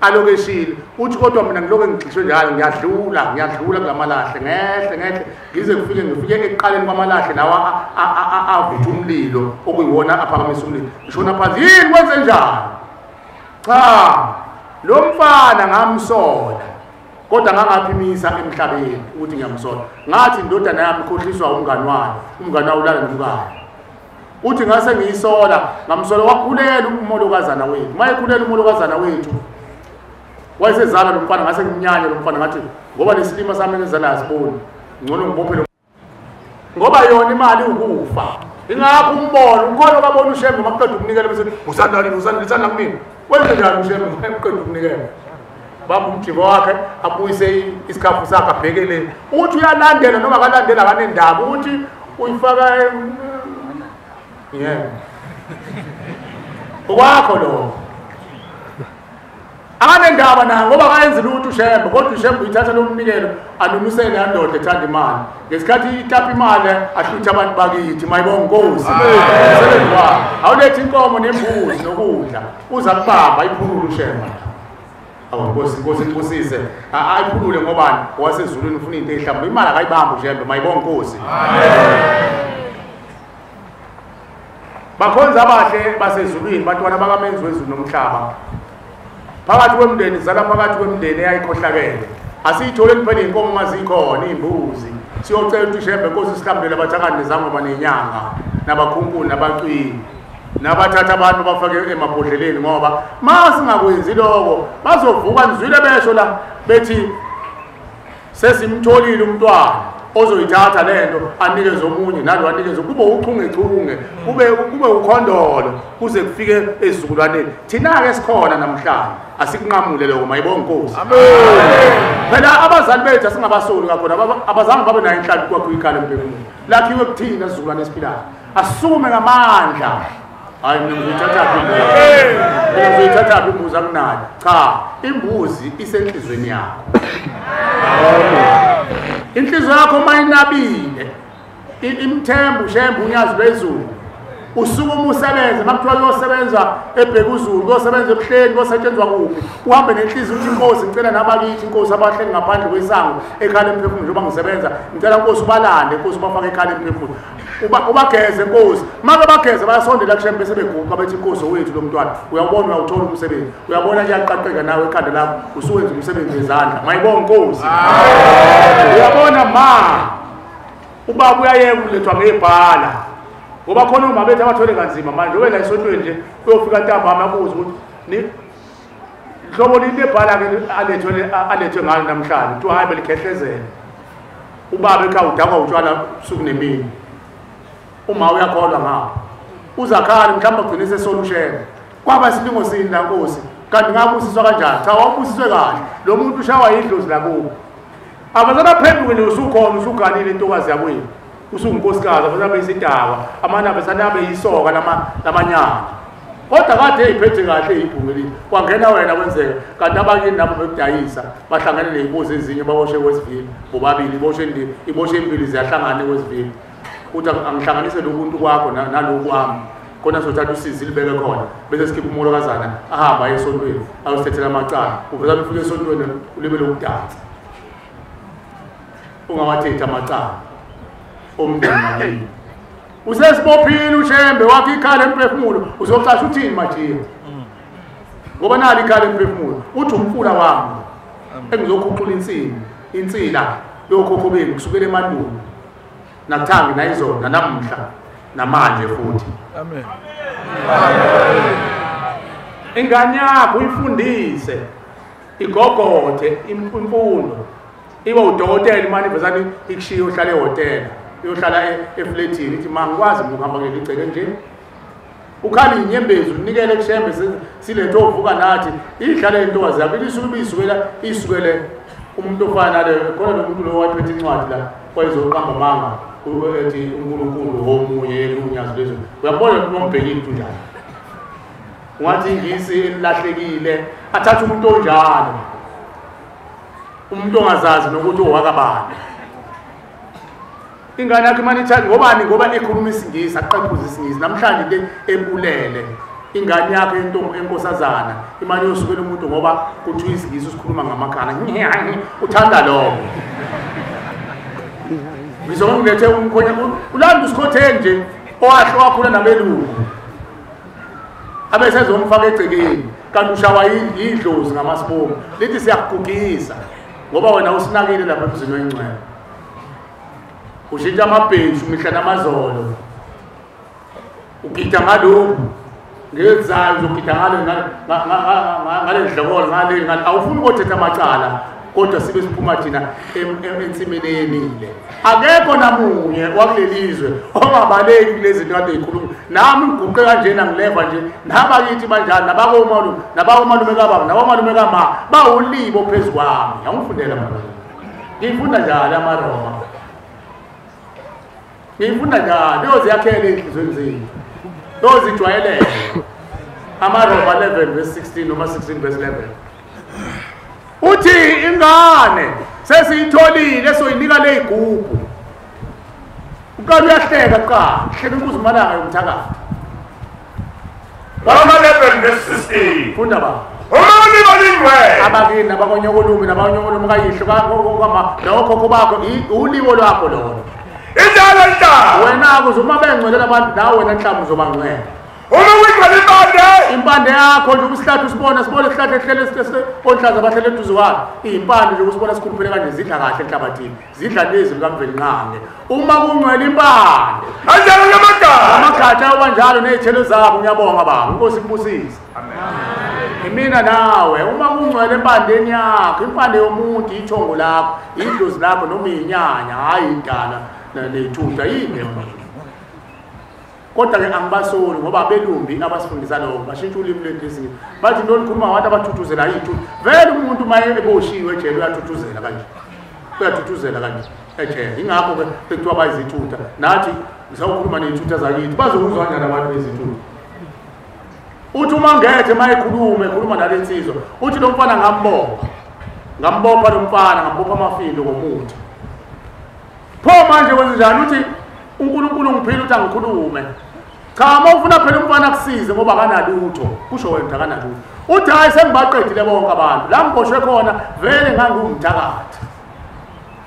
alokeshile uthi kodwa mina ngiloke ngixishwe njalo ngiyadlula kulamalahle ngehle ngifike ekuqaleni kwamalahle lawa avutha umlilo okuyiwona aphakamisa umlilo ngishona phansi yini kwenze njani cha lo mfana ngamsola kodwa ngangaphimisa emhlabeni ukuthi ngiyamsola ngathi indodana yami ikhohliswa umngani wayo ulala nomkayo uthi ngase ngiyisola ngamsola wakhulela umolokazana wethu mayekhulela umolokazana wethu wayesezala lo mfana ngase ngimnyanye lo mfana ngathi ngoba lesilima sami ngezala asiboni ngcono ngibophe ngoba yona imali ukufa ingakho umbono ukhona ukabona ushembe makuqeda ukunikela bese usandani kumina wenze njani ushembe makuqeda ukunikela bamba umjibo wakhe abuyise isikhafu sakhe abhekele uthi uyalandela noma akalandela kanendaba uthi uyifaka okwakho lo akanendaba na ngoba kayenza lutho ushembe kodwa ushembe uyithatha lo mnikelo anumisele yandoda ethanda imali ngesikhathi itapha imali ahlutha abantu bakithi mayibonga inkosi amen awulethi inkomo nembuzi nokudla uza kubamba iphululu ushembe Nkosi Nkosise ayikhulule ngobani wasezulwini ufuna into ehlamba imali akayibamba njembe mayibonga Nkosi. Bakhonza abahle basezulwini bantwana bakamenzi wezulu nomhlaba. Phakathi kwemndeni zala phakathi kwemndeni eyayikhohlakele. Asiyitholeni phela inkomo mazikhona imbuzi. Siyocela ukuthi shembe Nkosi sihlambele abathakani nezangoma nenyanga nabakhunkulu nabacwini. Nabathatha abantu bafake emabhodleleni ngoba masingakwenzi lokho bazovuka nizwile besho la bethi sesimtholile umntwana ozoyithatha lento anikeze omunye nalo anikeze kube uchungechunge kube ukhondolo kuze kufike ezizukulwaneni thina ke sikhona namhlanje asikunqamule lokho mayibonga Nkosi. Amen. Phela abazali bethu asingabasoli kakhona abazange babe nayo inhlanhla kwakho ikhala empilweni lakhiwe kuthina isizukulwane esiphilayo asisukume ngamandla. Hayi ngizothatha imbuzi akunayo cha imbuzi isenhlizweni yakho. Inhliziyo yakho mayinabile imthembu shembu unyazi lwezulu usuku umusebenze makuthiwa uyosebenza eBhekuzulu uyosebenza ebuhleni uyosetshenzwa kuphi uhambe nenhliziyo uthi Nkosi ngicela nabakithi Nkosi abahleli ngaphandle kwesango ekhala emphefumulo njengoba ngisebenza ngicela Nkosi ubalande Nkosi ubafake ekhala emphefumulo ubageze Nkosi manje bageze bayasondela kushembe bese beguqa bethi Nkosi owethu lo mntwana uyabona uyawuthola umsebenzi uyabona kuyaqaqeka nawe ekhanda lakho usuwenza umsebenzi wezandla mayibonga Nkosi. Uyabona ubaba uyayeka ulethwa ngebhala ngoba khona uma bethu abathole kanzima manje wena esontweni nje uyofika ntambama akuze ukuthi ni hlobo libebhala ke alethwe ngalo namhlanje kuthiwa hayi belikhehlezela ubaba ekhaya udakwa utshwala usuku nemini uma uyakholwa ngapha uzakhali mhlawumbe ugcine sesolution kwaba isilingo sini la Nkosi kanti ngabusiswa kanjani cha wabusiswe kahle lo muntu ushawa idlozi lakubo abazana phendukile usukhona usuganile intokazi yakwini usungunkosikazi abazana beyisidaba amana besana beyisoka lamanyana kodwa kade eyiphethe kahle ibhungeli kwangena wena kwenzeka kanti abanye nabo bekudayisa bahlangane nezimbuzi ezinye baboshe kwesivili bobabili iboshe impili ziyahlangana kwesivili uthi angihlanganise lokuntu kwakho naloku kwami khona sothatha usizi libeke khona bese sikhipha umolokazana ahamba esontweni ayosithethela amacala uvela befike esontweni ulibe lokudansa ungawathethi amacala omndeni usesibophile ushembe wakhe ikhala emphefumulo uzoxasha uthini majiya ngoba nali ikhala emphefumulo uthi umfula wami engizokhuqula insila yokhokho benu kusukela emandulo nakuthangi nayizona namhla namanje futhi. Amen. Ingane yakho uyifundise igogothe imfundo iba udokotela imali vezani ikushiya uhlala ehotela uyohlala eflatini ithi mangikwazi ukuhamba ngeliceke nje ukhala inyembezi unikele kushembe silethe ovuka nathi idlale intokazi yakho isukele umuntu ofana nale khona nomuntu lo waphethe incwadi la kwayizoqamba manga ethi uNkulunkulu omunye lunyazi lezo uyabona unombhekile into njalo ungathi ingisi elahlekile athatha umuntu onjalo umuntu ongazazi nokuthi owakabani ingane yakhe manje ithanda ngobani ngoba ekhuluma isingisi aqaqhuza isingisi namhlanje le ebulele ingane yakhe enkosazana imali yosukela umuntu ngoba kuthiwa isingisi usikhuluma ngamakhala uthanda lokho ngizongilethe umkhonya ulanda usikhothe nje owahle wakhula nabelungu abesezomfaka egcekeni kanti ushawa idlozi ngamasibongo lithi siyakugugisa ngoba wena usinakile lapha emzini wencwebe ushintsha amabhenji umihla namazolo ugida ngalokhu ngezayo uzogida ngale ndlokolo ngale awufuni ukuthetha amacala kodwa sibe siphuma thina ensimini yenile akekho namunye wakulelizwe ongabaleki kulezi zinto kade ikhuluma nami ngiguqe kanjena ngileva nje nabakithi banjani nabakomalume kababa nabomalume kama bawulibo phezu kwami angifundela manje ngifunda njalo amaroma ngifunda njalo yoziyakhele inhlizweni zethu yozijwayelele amaroma 11 verse 16 noma 16 verse 11 uthi ingane sesiyitholile soyinika le igubhu ukaba uyahleka qala hleka inkuzi malanga yomthakathi Roma 11 verse 16 funda ba umani olingcwele abakini nabakonyokolume nabakonyokolume kayihlo kwama nokhokho bakho uliwo lwakho lona injalo ntaba wena kuzuma bengcwelela abantu nawe wena nhlamvu zoba ngcwele uma uyigcwele impande yakho nje usihlahla sibona isihlahla ehlele onhlaza abahlele eduze kwalo impande nje usibona sikhuluphele kanje zidla kahle enhlabathini zidla lezi likamveli nqange uma kungcwele impande kanjalo amagatsha abanjalo nezithelo zabo ngiyabonga baba inkosi ikubusise mina nawe uma kungcwele empandeni yakho impande yomuntu ithongo lakho idlozi lakho noma inyanya hayi indala nethutha yini kodwa ke angibasoli ngoba belumbi abasifundisa lokho bashintsha ulimi lwethu bathi into likhuluma abantu abathuthuzela yithu vele umuntu maye eboshiwe ejele uyathuthuzela kanje ejele ingakho ke sekuthiwa bayizithutha nathi ngisawukhuluma ney'thutha zakithi bazokuzwa kanjani abantu bezithutha uthi uma ngethe ma ekhuluma nale nsizwa uthi lo mfana ngambopha lo mfana ngambopha amafindo ngomuthi pho manje kwenzenjani uthi uNkulunkulu ngiphila uthi angikhulume cha uma ufuna phela umfana akusize ngoba akanalutho kusho wena akanalutho uthi hayi sengibaqedile bonke abantu la ngiboshwe khona vele ngangumthakathi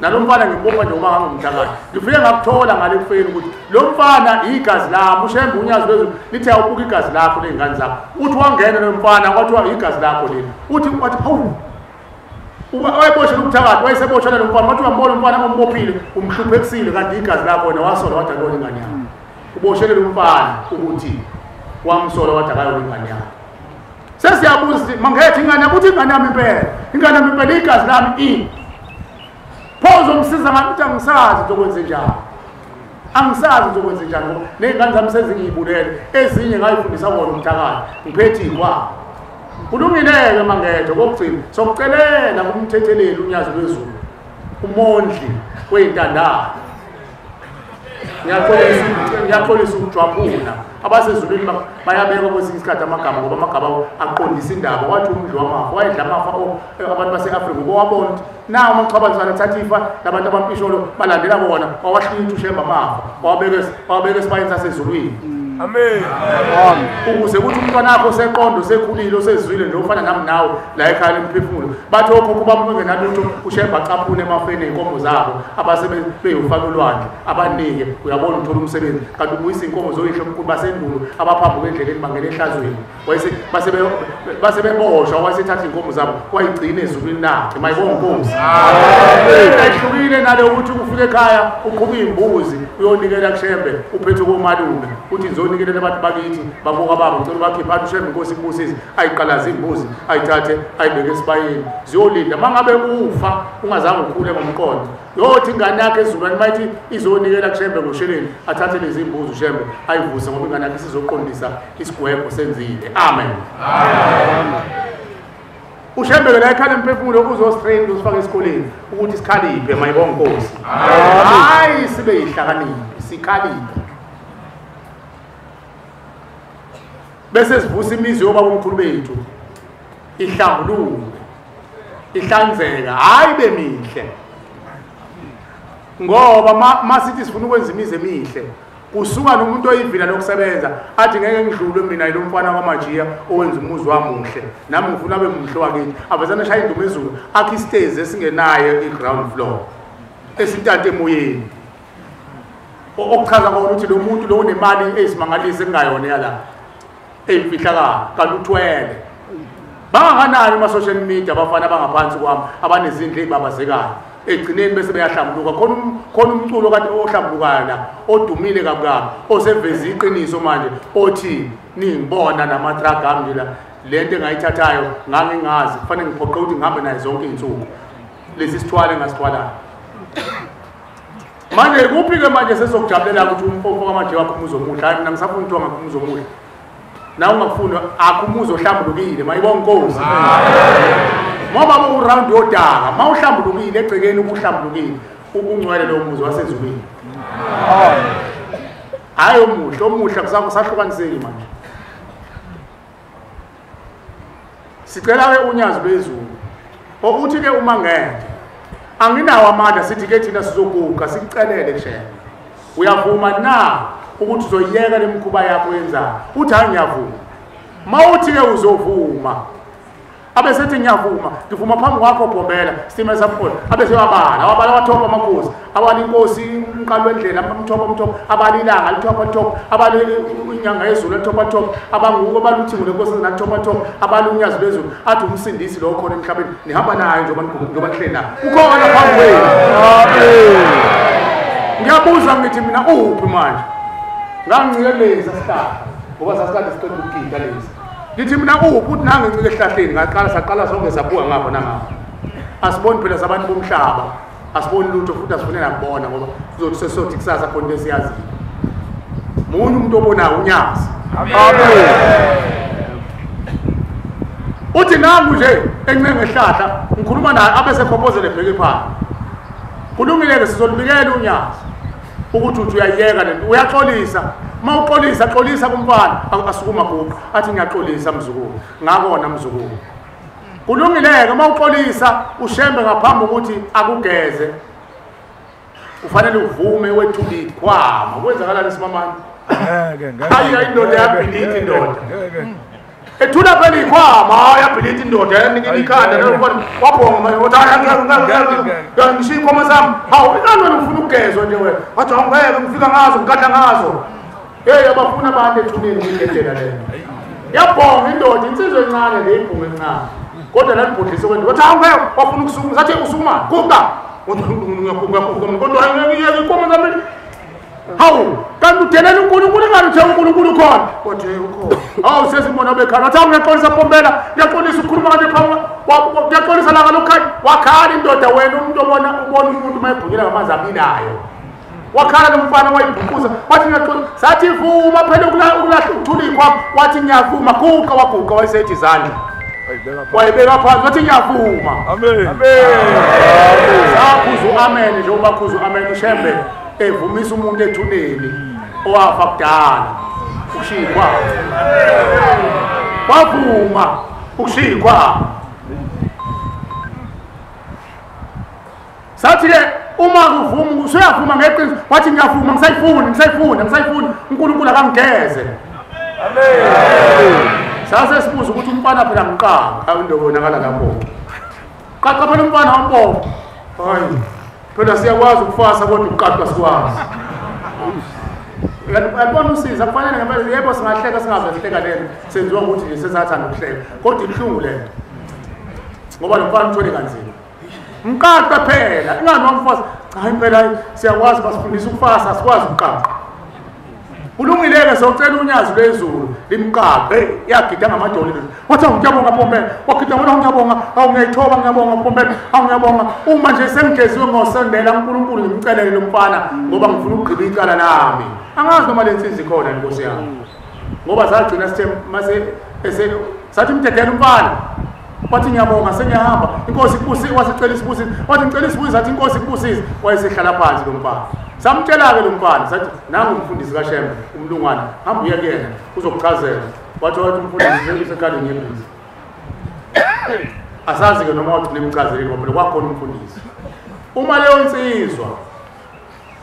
nalo mfana ngibopha nje uma ngangumthakathi ngifike ngakuthola ngale kufeni ukuthi lo mfana igazi lami ushembe unyazi lwezulu lithi awubuka igazi lakho nezingane zakho uthi wangena lo mfana kwathiwa igazi lakho leli uthi hawu wayeboshela umthakathi wayeseboshela lo mfana wathi uyambona umfana ombophile umhluphekisile kanti igazi lakho wena wasola wathi akuyona ingane yakho uboshele lo mfana ukuthi wamsola wathi akayona ingane yakho sesiyabuza mangethe ingane yakho uthi ingane yami impela igazi lami pho uzomsiza ngathi angisazi uzokwenza njani ngoba nezingane zami sezingiyibulele ezinye ngayifundisa wona umthakathi ngiphethe ikwabo kulungileke mangethe kokugcina sokucelela kumthetheleli unyazi lwezulu umondli wey'ntandane ngiyaxolisa ukujwabula abasezulwini bayabeka kwesinye isikhathi amagama ngoba amagama aqondisa indaba wathi umndlu wamafa wayedla amafa abantu base-Afrika ubowabona ukuthi nawo amaxhabanzana thatha ifa labantu abampisholo balandela bona wawahlintsha ushemba amafa wawabeka esibayeni sasezulwini amen ukuze kuthi umntwana wakho seqondo sekhulile osezwile nje ufana nami nawe la ekhaya lemphefumulo bathi okhokho bami bengenalutho ushemba caphune emafeni ey'nkomo zabo abasebeyofaka ulwandle abanike uyabona uthola umsebenzi kanti ubuyisa iy'nkomo zoyihlo omkhulu basendulo abaphambuka endleleni bangena ehlazweni basebeboshwa wayesethatha iy'nkomo zabo wayigcina ezulwini lakhe mayibonga Nkosi ayihlukile nale ukuthi ufike ekhaya uqhuba iy'mbuzi uyonikela kushembe uphethe komalume uthi nizonikelela abantu bakithi baboka babo ngicela bakhiphe athi ushembe Nkosi ikubusise ayiqalaze imbuzi ayithathe ayibeke esibayeni ziyolinda uma ngabe ufa ungazange ukhule ngomqondo yothi ingane yakhe ezulwini mayithi izonikela kushembe ngosheleni athathe lezi imbuzi ushembe ayivuse ngoba ingane yakhe isizoqondisa isigwebo senzile amen ushembe la ekhaya emphefumulo uzostrain uzifaka esikoleni ukuthi sikhaliphe mayibonga Nkosi hayi sibe yihlakaniphi sikhaliphe bese sivusa imizi yobaba omkhulu bethu ihlambuluke ihlanzeka hayi bemihle ngoba masithi sifuna ukwenza imizi emihle kusuka nomuntu oyivila lokusebenza athi ngeke ngidlulwe mina yilo mfana kaMajiya owenza umuzi wamuhle nami ngifuna abe muhle wakithi avezana eshaya indumo ezulu akhi stairs esingenayo i-ground floor esintante emoyeni okuchaza kona ukuthi lo muntu lo unemali ezimangalise engayona yala eyimfihlakala kanti uthwele bangakanani ama-social media abafana abangaphansi kwami abanezindlu ey'babazekayo egcineni bese beyahlambuluka khona umculo kanti ohlambulukayo la odumile kabukabi oseveza iqiniso manje othi ningibona namatraga ami nje la le nto engayithathayo ngangingazi kufanele ngiphoqe ukuthi ngihambe naye zonke iy'nsuku lesi sithwale engasithwalayo manje kuphi-ke manje sesokujabulela ukuthi umfo kamaje wakho umuzi omuhle hayi mina ngisafuna ukuthi wangakho umuzi omuhle na ungafuna akho umuzi ohlambulukile mayibonga Nkosi ngoba uround yodaka mawuhlambulukile egcekeni ubuhlambulukile ubungcwele lo muzi wasezulwini hayi omuhle kusahlukaniseki manje sicela-ke unyazi lwezulu ukuthi-ke uma ngede anginawo amandla sithi-ke thina sizoguga sikucelele kushela uyavuma na ukuthi uzoyiyeka lemkhuba yakho yenzayo uthi hayi ngiyavuma mawuthi-ke uzovuma abesethi ngiyavuma ngivuma phambi kwakho Bhombela Stimela Samphola abesewabala wathopa amakhosi abali inkosi umqalo wendlela umthopa abali ilanga lithopa abali inyanga yezulu lithopa abanguko abaluthingo lenkosi nathopa abali unyazi lwezulu athi umsindisi lo khona emhlabeni nihamba naye njengoba nihlena ukhona phambi kwenu. Amen. Ngiyabuza ngithi mina uphi manje ngangiceleza sihlahla ngoba sasikade siqeda ukugida lezi ngithi mina uphi uthi nange ncike ehlahleni saqala sonke sabuka ngapha nangapha asiboni phela sabantu bomhlaba asiboni lutho futhi asifune nakubona ngoba sizothi sesothi kusasa khona besiyazi munye umuntu obonayo unyazi. Amen. Uthi nangu nje encenge ehlahla ngikhuluma naye abesekhophozele ebheke phansi kulungile-ke sizolibikela unyazi ukuthi uthi uyayiyeka lento uyaxolisa xolisa kumfana asukuma kuqo athi ngiyaxolisa mzukulu ngakona mzukulu kulungile-ke mawuxolisa ushembe ngaphambi ukuthi akugeze ufanele uvume wethule ikhwama kwenzakalani simamani hayi indoda yabhilita indoda ethula phela ikhwama yabhilita indoda yanikinikhanda wabhonga ngishiya ikhwama sami hawu inani wena ufuna ukugezwa nje wena wathi angeke ngifika ngazo ngikadla ngazo abafuna abantu ethuneni ngiyedela leyo yabhonga indoda insizwe encane le ibhunga encane kodwa lalibhodlise kwento wathi angeke wafuna ukusukuma sathi usukuma kuka kodwa ngiyeke ikhwama sami hawu kanti udelela uNkulunkulu ngani uthe uNkulunkulu khona kodwa ukhona hawu sesibona bekhana wathi ngiyaxolisa Mpombela ngiyaxolisa ukukhuluma kanje phambi ngiyaxolisa langa lokhanya wakhala indoda wena umuntu ubona umuntu mayibhukela ngamanzi abilayo wakhala nomfana wayibhukuza wathi ngiyaxolisa sathi vuma phela ukulahla ukuthula ikhwama wathi ngiyavuma waguqa wayesethi izandla wayibeka phansi wathi ngiyavuma. Amen. Sakhuza amen nje ubakhuza amen ushembe evumisa umuntu ethuneni owafa kudala ukushikwa wavuma ukushikwa sathi-ke uma kuvuma usuyavuma ngeqiniso wathi ngiyavuma ngisayifuna uNkulunkulu akangigeze. Amen. Sase sibuza ukuthi umfana phela ngiqanga into bonakala lapho qaqa phela umfana wampofu hayi phela siyakwazi ukufasa kodwa ukuqaqwa sikwazi uyabona usiza kufanele ngempela yebo singahleka singahleka lento senziwa ukuthi nje sesathanda ukuhleka kodwa ibhlungu lento ngoba lo mfana uthole kanzima mqaqwa phela ingani wamfasa hayi phela siyakwazi basifundisa ukufasa asikwazi ukuqaqa kulungile-ke socela unyazi lwezulu limqaphe yagida ngamadolile wathi ngiyabonga Mpombela wagida wena ngiyabonga ngiyayithoba ngiyabonga Mpombela ngiyabonga uma nje sengigeziwe ngosondela uNkulunkulu ngimcelele lo mfana ngoba ngifuna ukugqiba icala lami angazi noma lensizi ikhona inkosi yami ngoba sagcina sithe sathi mdedela umfana wathi ngiyabonga sengiyahamba inkosi ikubusile wasicela isibusise wathi ngicela isibusise athi inkosi ikubusise wayesehlala phansi lo mfana samtshela-ke lo mfana sathi nangu umfundisi kaShembe umlungwana hamba uye kuyena uzokuchazela wathi umfundisi usekhaleni yebhizi asazi-ke noma wathi kunemchazeli ngoba kwakhona umfundisi uma leyo nsizwa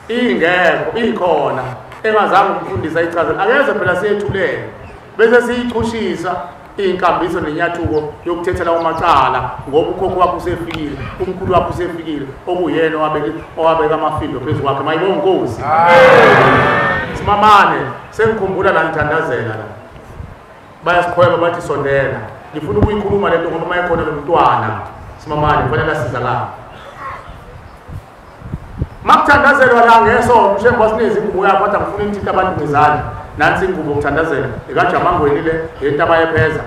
ingekho ikhona engazange umfundisi ayichazele akeze phela siyethulele bese siyichushisa inkambiso nenyathuko yokuthethela umacala ngoba ukhokho wakho usefikile umkhulu wakho usefikile okuyena owabeka amafindo phezu kwakhe mayibonga inkosi. Simamane sengikhumbula la ngithandazela la bayasikhweba bathi sondela ngifuna ukuyikhuluma lento ngoba mayekhona lo mntwana simamane kufanele asizakala makuthandazelwa la ngeso mshemba sinezi ingubo yakho wathi ngifuna ukuthi abantu ngezandla nansi ingubo ukuthandazela ekajamangweni le into abayepheza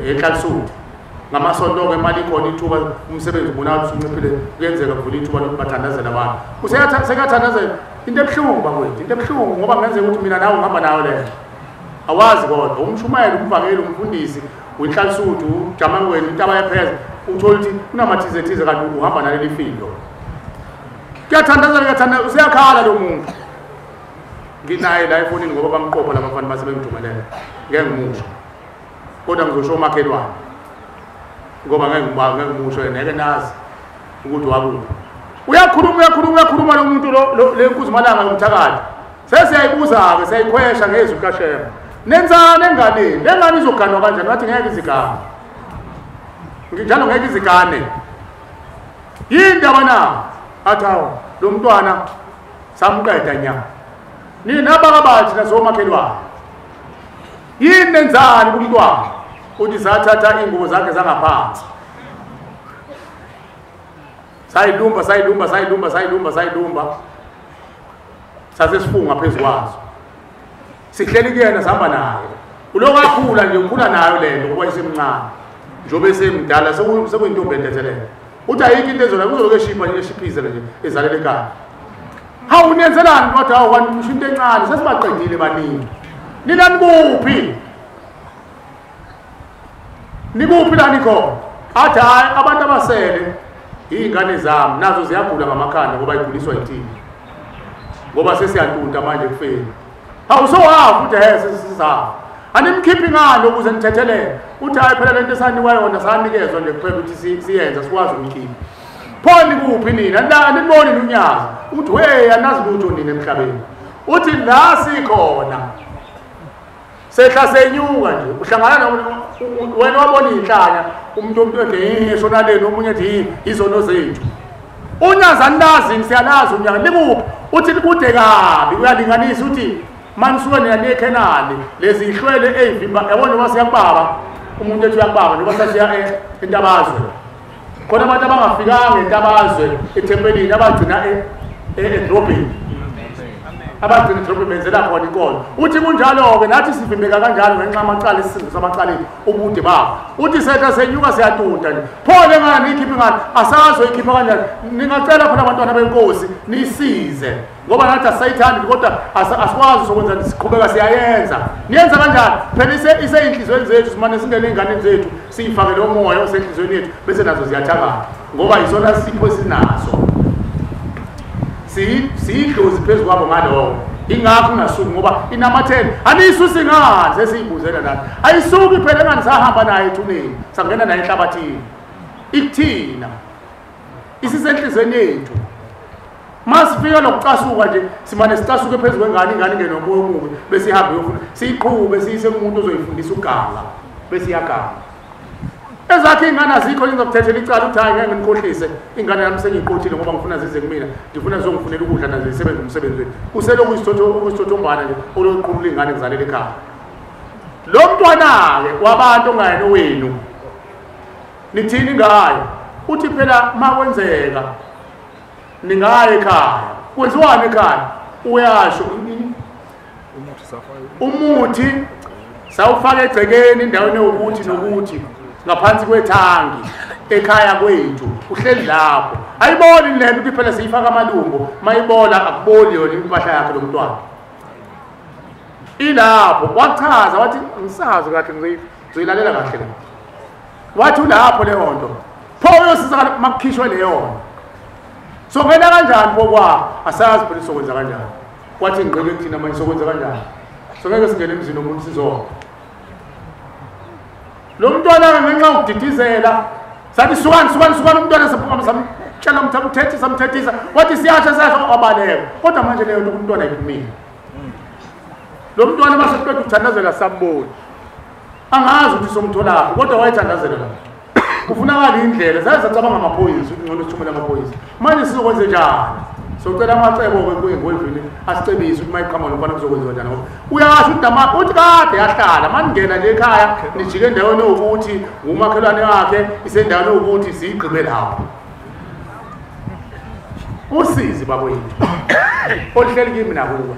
eNhlansuthi ngamasonto-ke imali ikhona ithuba umsebenzi ubona ukuthi unciphile kuyenzeka kuvula ithuba lokuthi bathandazela abantu sekathandazela into ebuhlungu bakwethu into ebuhlungu ngoba kungenzeka ukuthi mina nawe ngihamba nayo leyo awazi kodwa umshumayeli umvangeli umfundisi weNhlansuthi ujamangweni into abayepheza uthola ukuthi kunamathizethize kanti uhamba naleli findo kuyathandazela useyakhala lo muntu nginaye la efonini ngoba bamqopha labafana base bengithumelela ngeke ngimusho kodwa ngizosho umakhelwane ngoba ngeke ngimusho ngeke nazi ukuthi wakuphi uyakhuluma lo muntu le nkuzimalanga yomthakathi sesiyayibuza-ke siyayikhwesha ngezwi kaShembe nenzane enganeni le ngane izoganwa kanjani wathi ngeke izigama njalo ngeke izigane yindaba na athawo lo mntwana samqeda nya nina bakabathi nasomakhelwane yini nenzani kumntwana uthi sathatha ingubo zakhe zangaphansi sayidumba sase sifunga phezukwazo sihleli kuyena sihamba naye uloku akhula nje ukhula nayo lento ngoba isemncane njobe semdala sekuyintombi entethelele uthi ayikho into ezona kuzoloku eshiphizela nje ezalele ekhaya hawu nenzelani kodwa hawu kanti usho into encane sesibaqedile baningi nina nikuphi la nikhona athi hayi abantu abasele iy'ngane zami nazo ziyagula ngamakhanda ngoba iguliswa yithini ngoba sesiyantunta manje kufeni hawu sowafa uthi he sesizafa animkhiphi ngalo ukuze nithethelele uthi hayi phela lento esanikwa yona sanikezwa nje kuphela ukuthi siyenza sikwazi ukuyikhipha pho nikuphi nina aniboni nunyaza uthi we anazi lutho nina emhlabeni uthi la sikhona sehla senyuka nje uhlangana wena wabona inhlanya umuntu ethi shona leni omunye ethi izono zethu unyaza ninazi siyalazi unyaka nikuphi uthi kude kabi uyalinganisa uthi manisuke nina nekhenali lezi ihlwele ezivimba yabona wasiyakubaba umuntu ethi uyakubaba njengoba sasiya entabazwe khona abantu abangafikanga entabazwe ethempelini abagcina edrobheni abagcina edrobheni benzela khona inkolo uthi kunjalo-ke nathi sivimbeka kanjalo ngenxa amacala isisindo samacaleni ubude babo uthi setha senyuka siyatunta nje pho le ngane niyikhiphe ngani asazoyikhipha kanjani ningacela khona abantwana benkosi nisize ngoba nathi asisayithandi kodwa asikwazi sokwenza siqhubeka siyayenza niyenza kanjani phela iseyinhliziyweni zethu simane singene ey'nganeni zethu siyifake lo moya osenhliziyweni yethu bese nazo ziyathakala ngoba yisona sipho esinaso siyidlozi phezu kwabo ngaloko ingakho ingasuki ngoba inamathele aniyisusi ngani sesiyibuzela nathi ayisuki phela engani sahamba naye ethuneni sangena naye enhlabathini ikuthina isisenhliziyweni yethu masifika lokucasuka nje simane sicasuke phezu kwengane ingane ngenomoya omubi bese ihambe yofuna siyiqhube siyise kumuntu ozoyifundisa ugala bese iyagala ezakhe iy'ngane azikho ngizokuthethela icala uthi hayi ngeke ngikhohlise ingane yami sengiyiqothile ngoba ngifuna zize kumina ngifuna zizongifunela ukudla nazo zisebenze umsebenzi wethu uselokhu isithothongwana nje oloqhubula iy'ngane kuzalela ekhaya lo mntwana-ke wabantu ongayena wenu nithini ngayo uthi phela ma kwenzeka ningaya ekhaya kwenziwani ekhaya uyasho umuthi sawufaka egcekeni endaweni yokuthi nokuthi ngaphansi kwethangi ekhaya kwethu uhleli lapho ayiboni lento ukuthi phela siyifaka amalungu mayibola akuboli yona impahla yakhe lo mntwana ilapho wachaza wathi ngisazi kahle ngizoyilalela kahle wathi ulapho leyo nto pho uyosizakala makukhishwe leyo nto sokwenza kanjani pokwabo asazi phela sokwenza kanjani wathi ngqeke kuthina manje sokwenza kanjani songeke singene emzini omuntu sizonke lo mntwana ngenxa ukudidizela sathi sukani umntwana samtshela samthethisa wathi siyasha wabaleka kodwa manje leyo nto umntwana ayiphumile lo mntwana masekuqeda ukuthandazela samboni angazi ukuthi somtholaphi kodwa wayethandazela la kufunakala indlela zacabanga amaphoyisa ukuthi ngcono sithumele amaphoyisa manje sizokwenza njani socela amacebo-ke kuyengwevini asicebise ukuthi mayiqhamuka lomfana kuzokwenziwa njani ngoba uyasho udamaphi uthi kade yahlala maningena nje ekhaya nijike endaweni yokuthi umakhelwane wakhe isendaweni yokuthi siyigqibe lapho usizi bakwethu oluhleli kimi nakuwe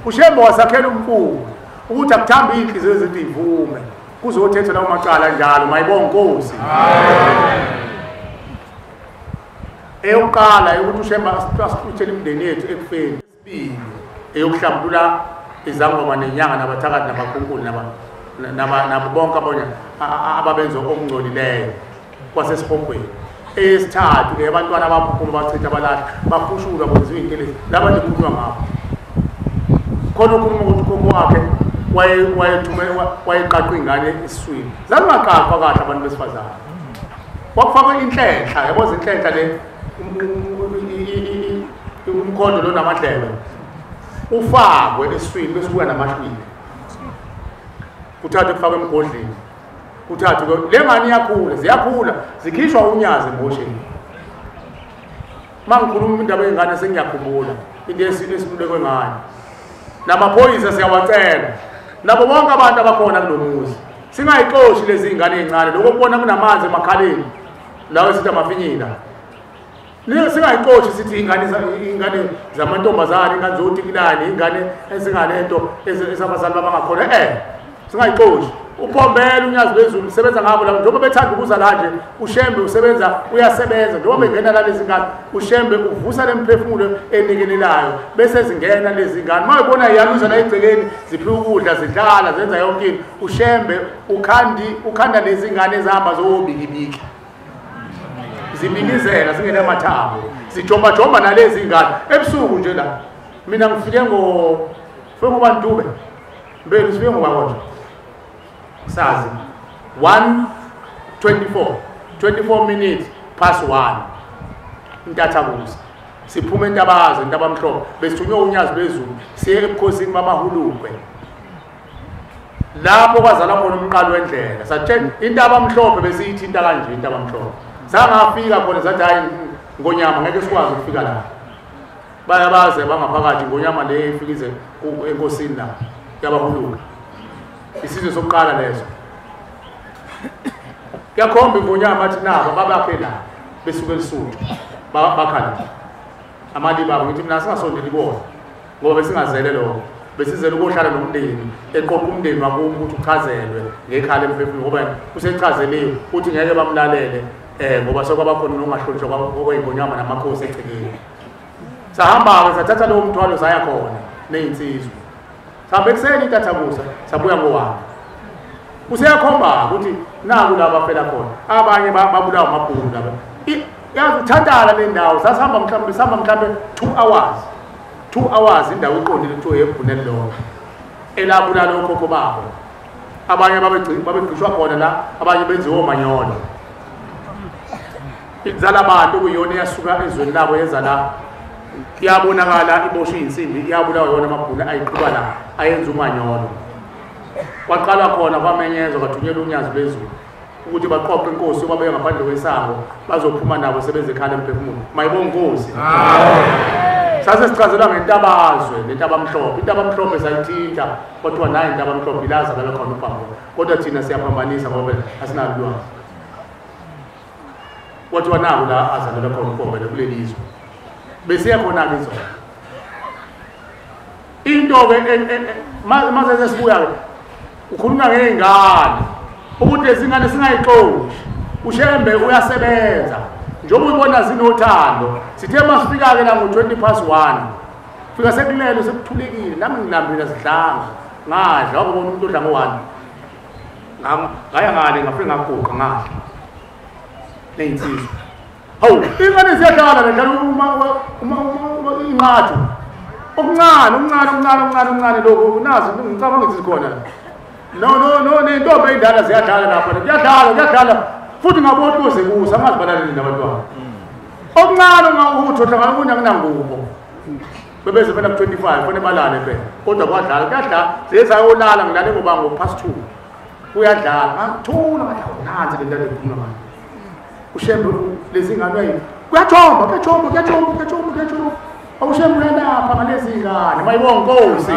ushembe wasakhela umkulu ukuthi akuthambe iy'nhliziyo zethu ivume kuzothethwa lawo macala njalo mayibonga Nkosi. Eyokuqala ukuthi ushemba asithuthele imindeni yethu ekufeni. Sibili eyokuhlambulula izangoma nenyanga nabathakathi nabakhunkulu nabo bonke ababenza okungcolileyo kwasesihogweni. Esithathu abantwana abaphuma bachitha abalahla bakhushulwa kwenziwa inkelezi laba likhulunywa ngabo. Khona ukhuluma ukuthi ukhokho wakhe wayeqaqwa ingane esiswini. Zangaqaqwa kahle abantu besifazane. Wakufakwa inhlenhla, yabo zinhlenhla le umkhondo lo namadlebe. Ufakwe esiswini bese kuya namahlwili. Kuthathwe kufakwe emgodleni. uthathe le ngane iyakhula ziyakhula zikhishwa unyazi emosheni mangikhuluma indaba yengane sengiyakhumbula into esimulekwe ngane namaphoyisa siyawacela nabo bonke abantu abakhona kulomuzi singayixoshi lezi ingane ezincane lokho kubona kunamanzi emakhaleni lawo sithi amafinyila singayixoshi sithi ingane zamantombazane ingane zotikilani ingane ezingalento esabazali babangakhona singayixoshi uphombela unyazi bezulu usebenza ngabo labo njengoba bethanda ukuza la nje ushembe usebenza uyasebenza njengoba bengena la lezi ngane ushembe uvusa lemphefumulo enikelelayo bese zingena lezi ngane mayibona iyaluza la egcekeni ziphiwa ukudla zidlala zenza yonke into ushembe ukhanda lezi ngane ezihamba zobikibiki zibikizela zingena amathambo sijomba nalezi ngane ebusuku nje la mina ngifike ngoba Ntube mbele sifike ngoba kodwa sazi 24 minutes past 1 intathakusa siphume intabazo intabamhlophe besithunywe unyazi bezulu siye ebukhosini bamahulukwe lapho kwazala khona umqalo wendlela sathe intabamhlophe besiyithinta kanje intabamhlophe sangafika khona sathi hayi ngonyama ngeke sikwazi ukufika la bayabaze bangaphakathi ngonyama le ifikize enkosini la yabahulukwe isizwe sokuqala leso yakhomba ingonyama athi nabo babaphela besuke elisuthu bakhala amali babo ngithi mina singasondeli bona ngoba besingazele lokho besizele ukuhlala nomndeni eqoqa umndeni wakubo ukuthi uchazelwe ngekhala emphefumulo ngoba usechazeliwe uthi ngeke bamlalele ngoba sokwabakhona nongahlonishwa kwengonyama namakhosi egcekeni sahamba sathatha lo mthwalo saya khona nezinsizwa sabe kuseni intathakusa sabuya ngowami useyakhomba ukuthi naku laba phela khona abanye babulawa amabhulu laba yazi uthandala le ndawo sasihamba mhlawumbe 2 hours indawo iqondile kuthiwa yebhuneli lokho elabula lokho khokho babo abanye babegcishwa khona la abanye benziwe omanyolo izala abantu kuyona yasuka ezweni labo yeza la iyabonakala iboshwe insimbi iyabulawa yona amabhulu ayiqhuba la ayenza umanyolo kwaqala khona kwamenyezwa kwathunyelwa unyazi bezulu ukuthi baqoqe inkosi babeye ngaphandle kwesango bazophuma nabo sebenze ekhala emphefumulo mayibonga inkosi sase sichazelwa ngentabazwe lentabamhlophe intabamhlophe sayithinta kodwa nayo intabamhlophe ilaza la khona uphambo kodwa thina siyaphambanisa ngoba asinalwazi kodwa naku la azalela khona uphambo kulelizwe bese yakhona ke izona into ke mase sibuya ukhuluma ngezingane ukuthi izingane singayixoshi ushembe uyasebenza njengoba ubona zinothando sithe masifika ke la ngo20 past 1 fika sekulelo sekuthulekile nami ngilambile sidlanga ngadla wabona umuntu odla ngo1 ngaya ngale ngafika ngaguqa ngadla nezinsizwa hawu ingane ziyadlala nedlala inqathu okuncane lokho nazi ngicabanga ukuthi sikhona no nentombi endala ziyadlala lapha kuyadlala futhi ngabona kuze kusa angazibanani nabantwana okuncane ngawuthola ngakuna nginangubo bebeze phela 25 fone balale phela kodwa kuyadlala sezayolala ngilale ngoba ngo-2 kuyadlala ngathula nanzi le nto ephuma manje ushembe lezi ngane kuyathomba awushembe lapha ngalezi ngane mayibonga inkosi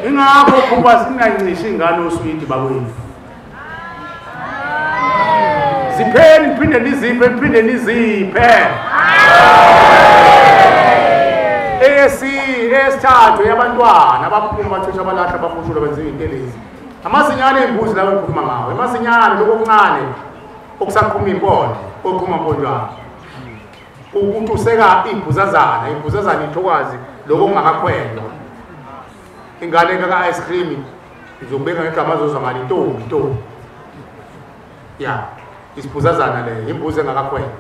ingakho kuba singayincishi ingane oswiti bakwethu zipheni niphinde niziphe esithathu yabantwana abaphuma bathesha abalahla bafushula benza izinto lezi amasinyane embuzi lawo engikhuluma ngawo amasinyane lokuncane okusakhuma impolo okhuma mpondwana ukuthi useka ibhuzazana ithokazi lokho kungakakhwelwa ingane ka-ice cream izobeka ngegama azozwa ngani intombi ya isibhuzazana leyo imbuzi engakakhwela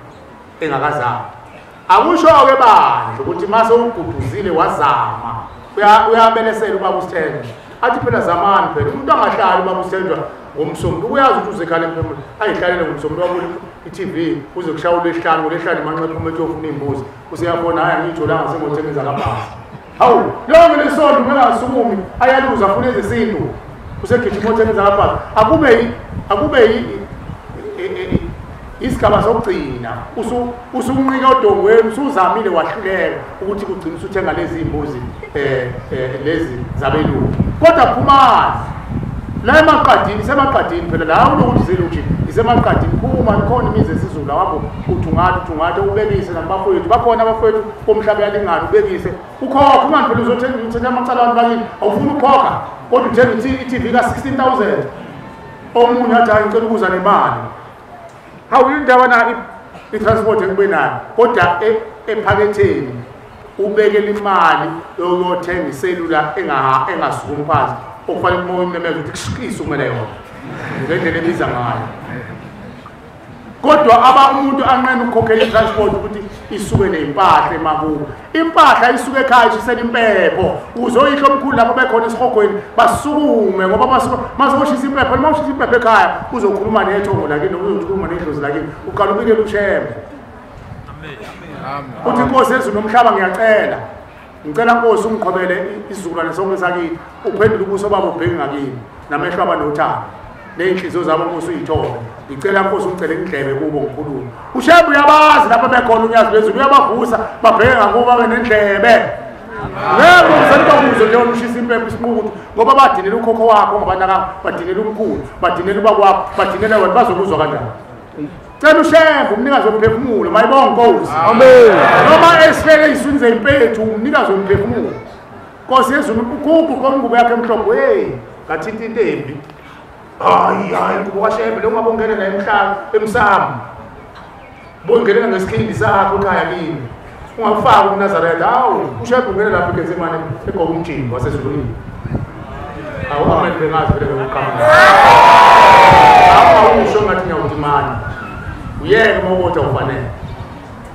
engakazama akusho-ke bandla ukuthi mase uguduzile wazama uyabelesela ubaba usithenjwa athi phela zamani phela umuntu angahlali ubaba usithenjwa ngomsombuluko uyazi ukuthi uzekhala emphefumulo ayihlalele ngomsombuluko wabona i-TV uze kushaya uLwesihlanu ngoLwesihlanu manxepha umuntu ofuna imbuzi useyabona hayi angiyitholanga sengothengeza kabhasi hawu lonke lesonto bengasukumi ayaluza afuna ezesintu usegijima othengiza ngapha akube isigaba sokugcina usunqika odongweni usuzamile wahluleka ukuthi kugcina usuthenga lezi imbuzi lezi zabelungu kodwa phumani la emaqadini semaqadini phela la unokuthi ziluthi isemaqadini phuma ikhona imizi esizulu wabo uthungathe ubekise nabafowethu bakhona abafowethu bomhlaba yalingana ubekise ukhokha manje phela uzothenga amacala abantu bakini awufuna ukhokha kodwa uthenga i-TV ka 16,000 omunye athi ngicela ukuza nemali hawuyindawo na i-transport ekube nayo kodwa ephaketheni ubekela imali yokuthenga iselula engasukumi phansi okufanele uma umemeza ukuthi kushikise kumele yona ngendlela ebiza ngayo kodwa umuntu anqena ukukhokhela i-transport ukuthi isuke nempahla emakubo impahla isuke ekhaya ishisela impepho uzoyihlo omkhulu lapho bekhona esihogweni basukume ngoba masoshisa impepho noma ushisa impepho ekhaya uzokhuluma nethongo lakini uzokhuluma nedlozi lakini uqala ubikele ushembe uthi inkosi ezulu nomhlaba ngiyacela Nkosi ungiqhobele isizukulwane sonke sakithi uphendule ubuso babo ubheke ngakini namehlo abanothando neyinhliziyo zabo usuyithola ngicela Nkosi ungicele indlebe kubo ngikhuluma ushembe uyabazi lapha bekhona unyazi bezulu uyabavusa babheke ngakubo babe nendlebe yebo usentokuzo nje ushisa impepho isinqukuthi ngoba badinela ukhokho wakho ngobanaka badinela umkhulu badinela ubakwakho badinela wena bazokuzwa kanjani Cela ushembe umnikazi womphefumulo mayibonga Nkosi amen noma esifele isunze impethu umnikazi womphefumulo Nkosi yezulu ukukhupha kongubo yakhe emhlophe hey ngathintha intembi hayi kubo kwashembe lo ngabongene la emhlaba emsamo bongelela ngesikhindi sakho ekhaya kini ungafaka uNazaretha hawu ushembe ungene lapha eGetsemane egoba umjingo wasezulwini awamele bengazi vele ngokukhamba awusho ngathi ngiyawudimana uyeke mawuthi ufanele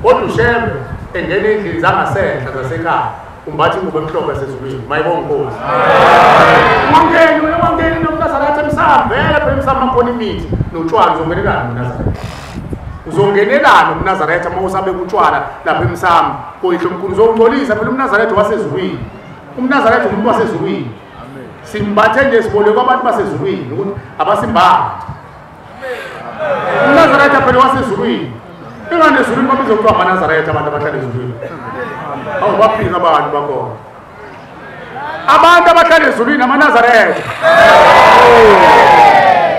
kodwa ushembe engene endlini zangasehla zasekhaya umbathi ingubo emhlophe esezulwini mayibonga Nkosi ungangeni noNazaretha emsamo vele phela emsamo akhona imithi notshwala uzongenelana noNazaretha uzongenelana noNazaretha mawusabe kutshwala lapha emsamo koyihlo omkhulu uzongcolisa phela uNazaretha wasezulwini uNazaretha umuntu wasezulwini simbathe nje sibole kwabantu basezulwini ukuthi abasimbathe uNazaretha phela wasezulwini ingane ezulwini babiza ukuthi amaNazaretha abantu abahlala ezulwini awubaphika abantu bakhona abantu abahlala ezulwini amaNazaretha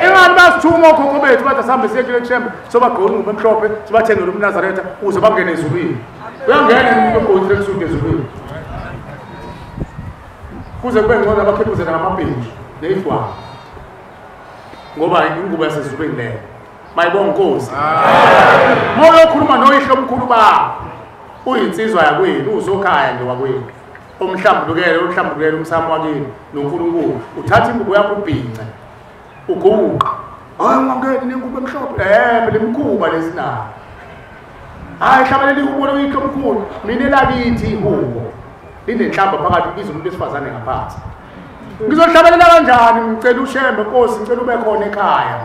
ingane basithuma okhokho bethu bathi asambe siye kule kushembe sobagqoka ingubo emhlophe sibathengele uNazaretha uze bangene ezulwini uyangena umuntu ogqokile kusuka ezulwini kuze kube ngcono abakhephuzela ngamabhinji neyifwana ngoba ingubo yasezulwini leyo mayibonga Nkosi moyokhuluma noyihlo omkhulu ba uyinsizwa yakwini uzokhaya nje wakwini umhlambulukele umsamo wakini noNkulunkulu uthatha ingubo yakho ubhince uguqa hayi ngangeni nengubo emhlophe phela imkhuba lesinayo hayi hlabelela ihubolo uyihlo omkhulu mina lakithi ihubo linenhlamba phakathi biza umuntu esifazane ngaphansi ngizohlabelela kanjani ngicela ushembe Nkosi ngicela ube khona ekhaya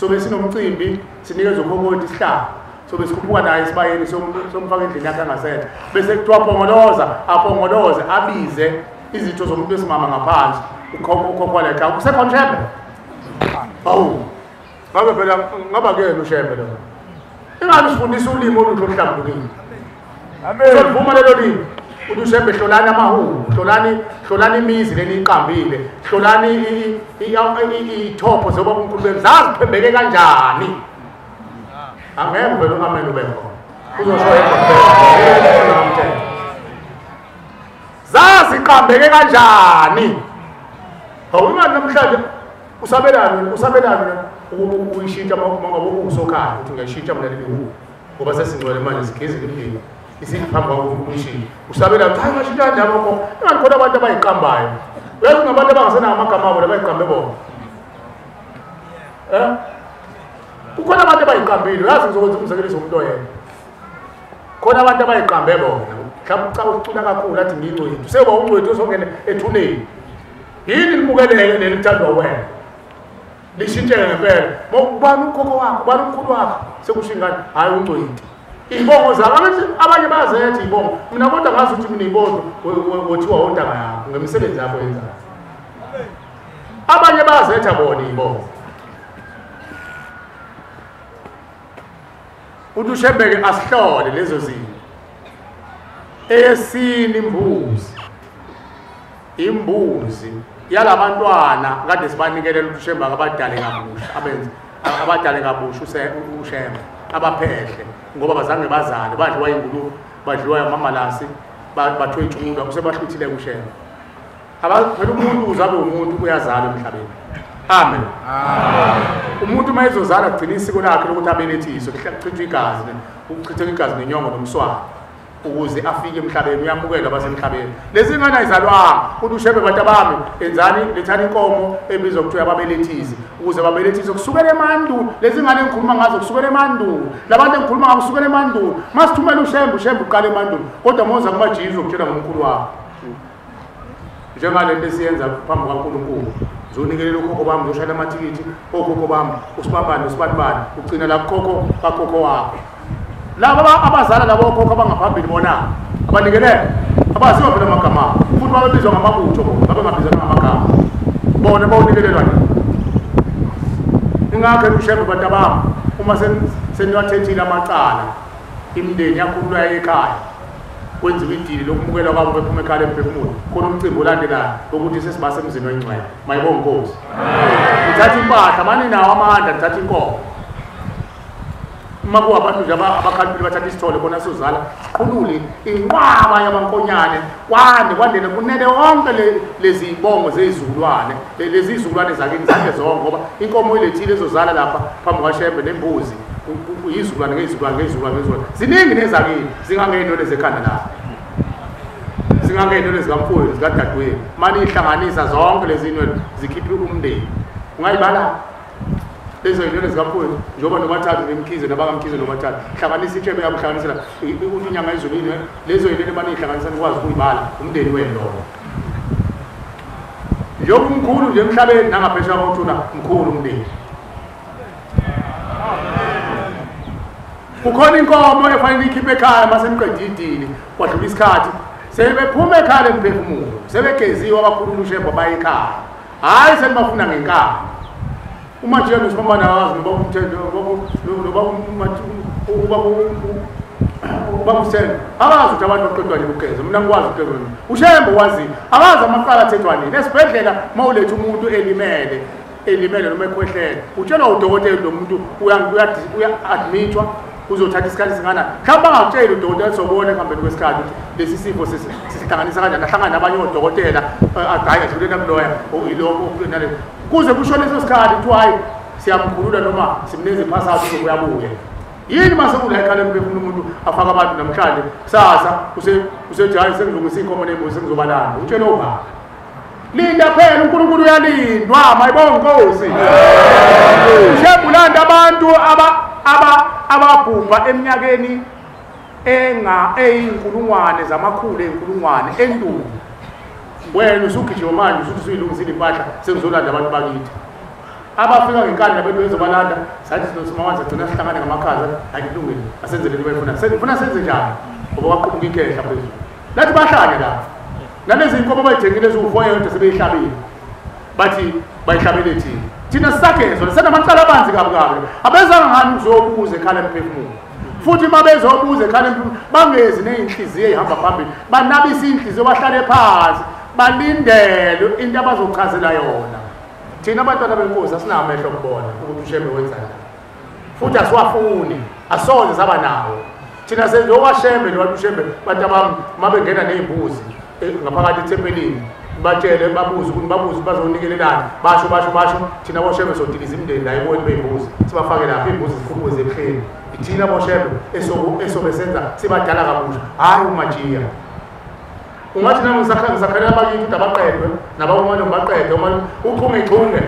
sobe sinomcimbi sinikeza ukhokoti isihlaba sobe sikhuphuka naye isibayeni somfaka endlini yakhe angasetha bese kuthiwa apongoloze abize izitho zomuntu esimama ngaphansi ukhokho letha kusekhona ushembe awu ngabe phela ngaba kuyena ushembe lo ingani sifundisa ulimi oluhle oluhlambulukile amen sivuma lelo limi ushembe hlolani amahubo hlolani imizi leniqambile hlolani ithopho zoba uNkulunkulu bezazi phembeke kanjani angeke vele ungamele ube khona uzosho yedwa zazi iqambeke kanjani awungani namhlanje usabelana uyishintsha mangabe usokhaya uthi ngiyishintsha mina lebihu ngoba sesingcwele manje sigezile impilo isiphambi kwakho ukuyishintsha usabela ukuthi hayi mashintsha ndaboko ingakhona abantu abayiqambayo uyazi ngabantu abangasenayo amagama abo labayiqambe bona kukhona abantu abayiqambile uyazi ngizokwenza umzekeliso umuntu oyedwa khona abantu abayiqambe bona mhlawumbe ucaba ukucula kakhulu athi ngiyingcwethu sekuba ungcwethu uzongena ethuneni yini limukeleke leli lithandwa wena lishintsheke ngempela ubani ukhokho wakho ubani umkhulu wakho sekushingani hayi ungcwethu ibongo zabo abanye bayazetha ibongo mina kodwa ngazi ukuthi mina ibongo wothiwa ontanga yakho ngemisebenzi yakho yenzayo abanye bazetha bona ibo uDushembeke asihlole lezo zinto esini imbuzi yalabantwana kade sibanikelela uDushembeke abadale kabusha abenza abadale kabusha uShembe abaphehle ngoba bazange bazale badliwa ingulu badliwa amamalasi bathwe icunga kusebahluthile kuShembe phela umuntu uzabe umuntu uyazala emhlabeni. Amen. Umuntu mayezozala kugcina isiko lakhe lokuthi abelethiswe kuchithwa igazi ukuchithwa igazi nenyongo nomswana ukuze afike emhlabeni uyamukela basemhlabeni. Lezi ngane izalwanga uDushembeke bantu bami enzani lethani inkomo ebizwa kuthiwa ababelethisi ukuze babelethise kusukela emandulo. Lezi ngane engikhuluma ngazo kusukela emandulo labantu engikhuluma ngabo kusukela emandulo masithumela uShembe uqala emandulo kodwa moza kumaJesu ukutshela ngomkhulu wakho njengalento esiyenza phambi kwaNkulunkulu zonikelela ukhokho bami uzoshaya amathikithi okhokho bami usibambane usibambane ugcina la kukhokho kakhokho wakho laba abazala labo okhokho abangaphambili bona abanikelela abaziwa phela amagama futhi babizwa ngamabutho babengabizwa ngamagama bona bawunikelelwa ingakho uShembe bantu bami uma seniwathethile amacala imindeni yakhululwa ekhaya kwenziwa idili lokumukela kwabo bephuma ekhaya emphefumulo khona umcimbi olandelayo ukuthi sesibase emzini wencwele mayibonge Nkosi ngithatha impahla manje nawo amandla ngithatha inkomo uma kuwabantu nje abakhaliphi bathatha isithole khona sizozala sikhulule inqwaba yabankonyane kwandena kunele wonke lezi ibongo zezizulwane lezi izulwane zakini zonke zonke ngoba inkomo ilethile ezozala lapha phambi kwaShembe nembuzi izulwane ngezulwane ziningi nezakini zingangeno lezekhanda la zingangeno lezikamfuyo zikadadweni manje ihlanganisa zonke lezi zinto zikhiphe umndeni ungayibala lezo zinto zikamfuyo njengoba nomathathu nemkhize nabakamkhize nomathathu hlanganisa itshebe yamhlanganisela ukuthi inyanga izulile lezo zinto manje ihlanganisa nikwazi ukuyibala umndeni wendolo njengoba umkhulu nje emhlabeni nangaphesheya kothuna mkhulu umndeni. Kukhona inkomo efanele ikhiphe ekhaya maseniqedile idili kwadlula isikhathi sebephuma ekhaya emphefumulo sebegeziwe abakhulula uShembe baye ekhaya hayi senibafuna ngenkani uma nje uSibambana akazi ngoba umthetho ngoba umthetho akazi ukuthi abantu baqedwa nje ukugeza mina ngikwazi ukugeza uShembe wazi akazi amaqala athethwa nini esibhedlela mawuletha umuntu elimele noma ekhwehlela utshelwa udokotela lo muntu uya-admitwa uzothatha isikhathi singana mhlawumbe bangakutsheli udokotela sobona ekuhambeni kwesikhathi lesi sifo sisihlanganisa kanjani ahlangane nabanye odokotela hayi adlulele nakuloya nale kuze kusho leso sikhathi kuthiwa hayi siyamkhulula noma simnikeze iphasawuthi uzobuyabuye yini mase kula ekhaya emphefumulo umuntu afaka abantu namhlanje kusasa usethi hayi sengizungisa inkomo nembuzi sengizobalanda utshele ubaba linda phela uNkulunkulu uyalindwa mayibonge Nkosi Shembe ulanda abantu ababhubha eminyakeni eyinkulungwane zamakhulu eyinkulungwane endulo wena usugijima manje usuthi usuyilungisile impahla sengizolanda abantu bakithi abafika ngenkani nabantu bezobalanda sathi simawanza gcina sihlangane ngamakhaza ayikulungile asenzele into bayifuna senze njani ngoba waqhubeka ikhehla phezulu lathi bahlanye la nalezi inkomo bayithengile eziwufoya yonke sebeyihlabile bathi bayihlabele thina sisagezwa senamacala abanzi kabi abezanga ngani uzobuza ekhala emphefumulo futhi mabezobuza ekhala emphefumulo bangezi neyinhliziyo ezihamba phambili banabisa inhliziyo bahlale phansi balindele into abazochazela yona. Thina abantwana benkosi asinamehlo okubona ukuthi uShembe wenzani futhi asiwafuni asoze saba nawo thina senze owaShembe lo uShembe bantu abami mabengena nezimbuzi ngaphakathi ethempelini batshele babuze bazonikelelana basho thina boShembe sodiliza imndeni la iboni beyimbuzi sibafake lapha imbuzi zikhuphuze ebuhleni thina boShembe esobesenza sibadala kabusha hayi umajiya ungathi nami ngisakhalela abakithi abaqedwe nabawumane baqedwe uma uchungechunge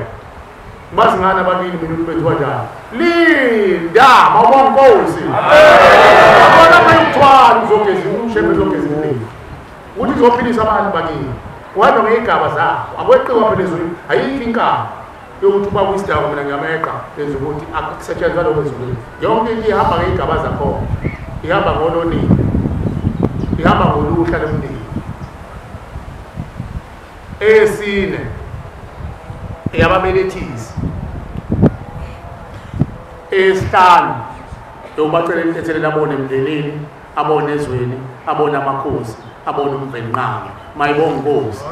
bazingana ababili mina bethu kanjani linda mawonke Nkosi abona bayithwala uzogeza uShembe uzogeza imndeni uthi uzophilisa abantu bakini wado ngegaba zakho akweqiwa phela ezweni ayikho inkani yokuthi uba kwisidaba mina ngiyameqa lenza ukuthi akusetshenzwa lokho ezweni yonke into ihamba ngegaba zakho ihamba ngoloni ihamba ngoluhla lemndeni esine eyababelethisi esihlanu yobacela intethelelo abone emndenini abone ezweni abone amakhosi abone umvenqama mayibonge Nkosi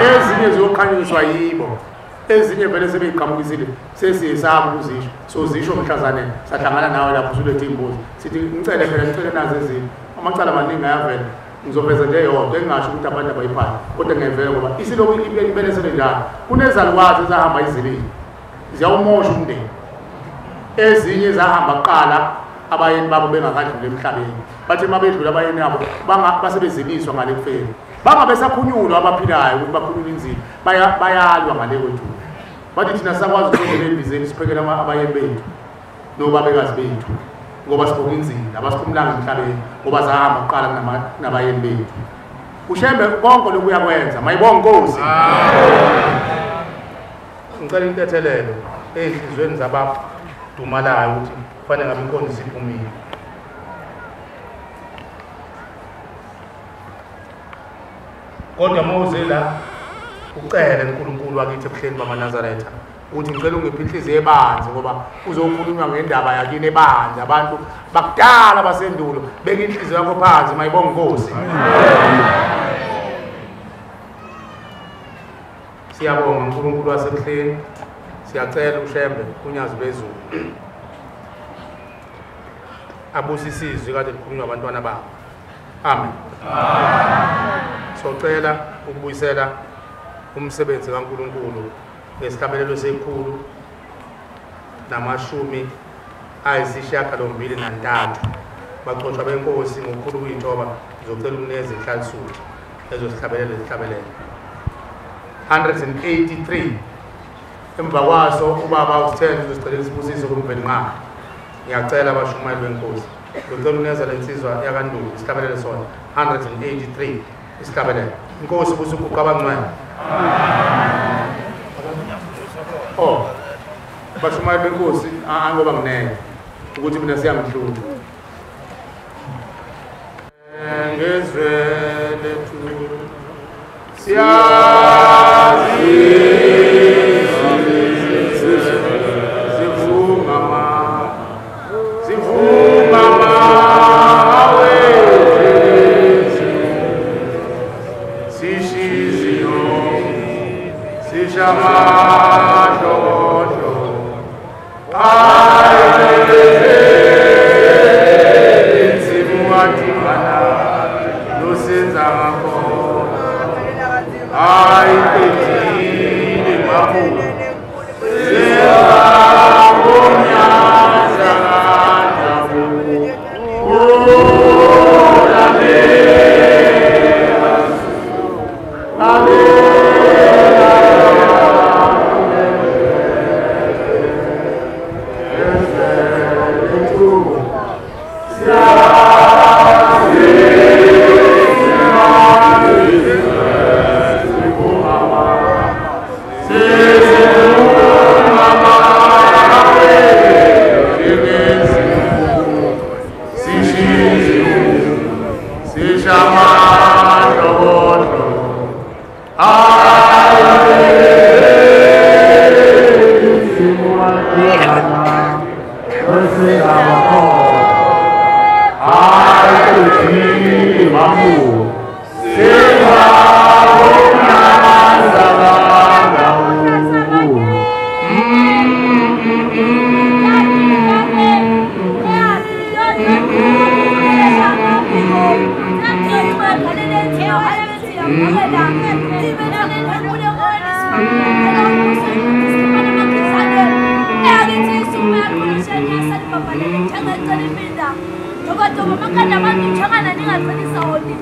ezinye ziyokhanyiswa yibo ezinye vele sebeyiqhamukisile sesiyesaba ukuzisho sozisho mhlazane sahlangana nawe lapho usulethe imbuzi sithi ngicele phela ngicele nazo ezinye amacala amaningi ayavela ngizoveza nje yodwa engasho ukuthi abantu abayiphatha kodwa ngevela ngoba isiloku ibelesele njalo kunezalukwazi ezahamba izilini ziyawumosha umndeni ezinye zahamba kuqala abayeni babo bengakadluli emhlabeni bathi mabedlula abayeni abo basebeziliswa ngale kufeni bangabe sakhunyulwa abaphilayo ukuthi bakhulule inzima bayalwa ngale kwethu bathi thina sakwazi ukubona endizeni siphekela abayeni bethu nobabekazi bethu ngoba sibonga inzima abasikhumulanga emhlabeni ngoba zahamba kuqala nabayeni bethu ushembe konke lokhu uyakwenza mayibonge Nkosi ngicela intethelelo ezinhlizweni zabadumalayo ukuthi kufanele ngabe inkonzo isiphumile kodwa mawuze la ucele uNkulunkulu wakithi ebuhleni bamaNazaretha uthi ngicela ungiphe inhliziyo ebanzi ngoba uzokhulunywa ngendaba yakini ebanzi abantu bakudala basendulo beka inhliziyo yakho phansi mayibonge Nkosi siyabonga uNkulunkulu wasebuhleni siyacela ushembe kunyazi bezulu abusisizwe kade likhulunywa abantwana babo amen socela ukubuyisela umsebenzi kaNkulunkulu ngesihlabelelo sekhulu namashumi ayisishiyagalombili nantathu baxoshwa benkosi ngokukhulu kuyithoba zocela umnikeze inhlalisuku ezosihlabelela isihlabelelo 183 emva kwaso ubaba usithende uzosicela isibusiso kumvenqama ngiyacela abashumayeli benkosi ngicela unikeza lensizwa yakandulo isihlabelelo sona 183 isihlabelelo inkosi busuku abangcwele bashumayeli benkosi angoba nginene ukuthi mina siyamhlula ngezwele tu siyazi Toba makana bantu changana ninga tsanisa hodi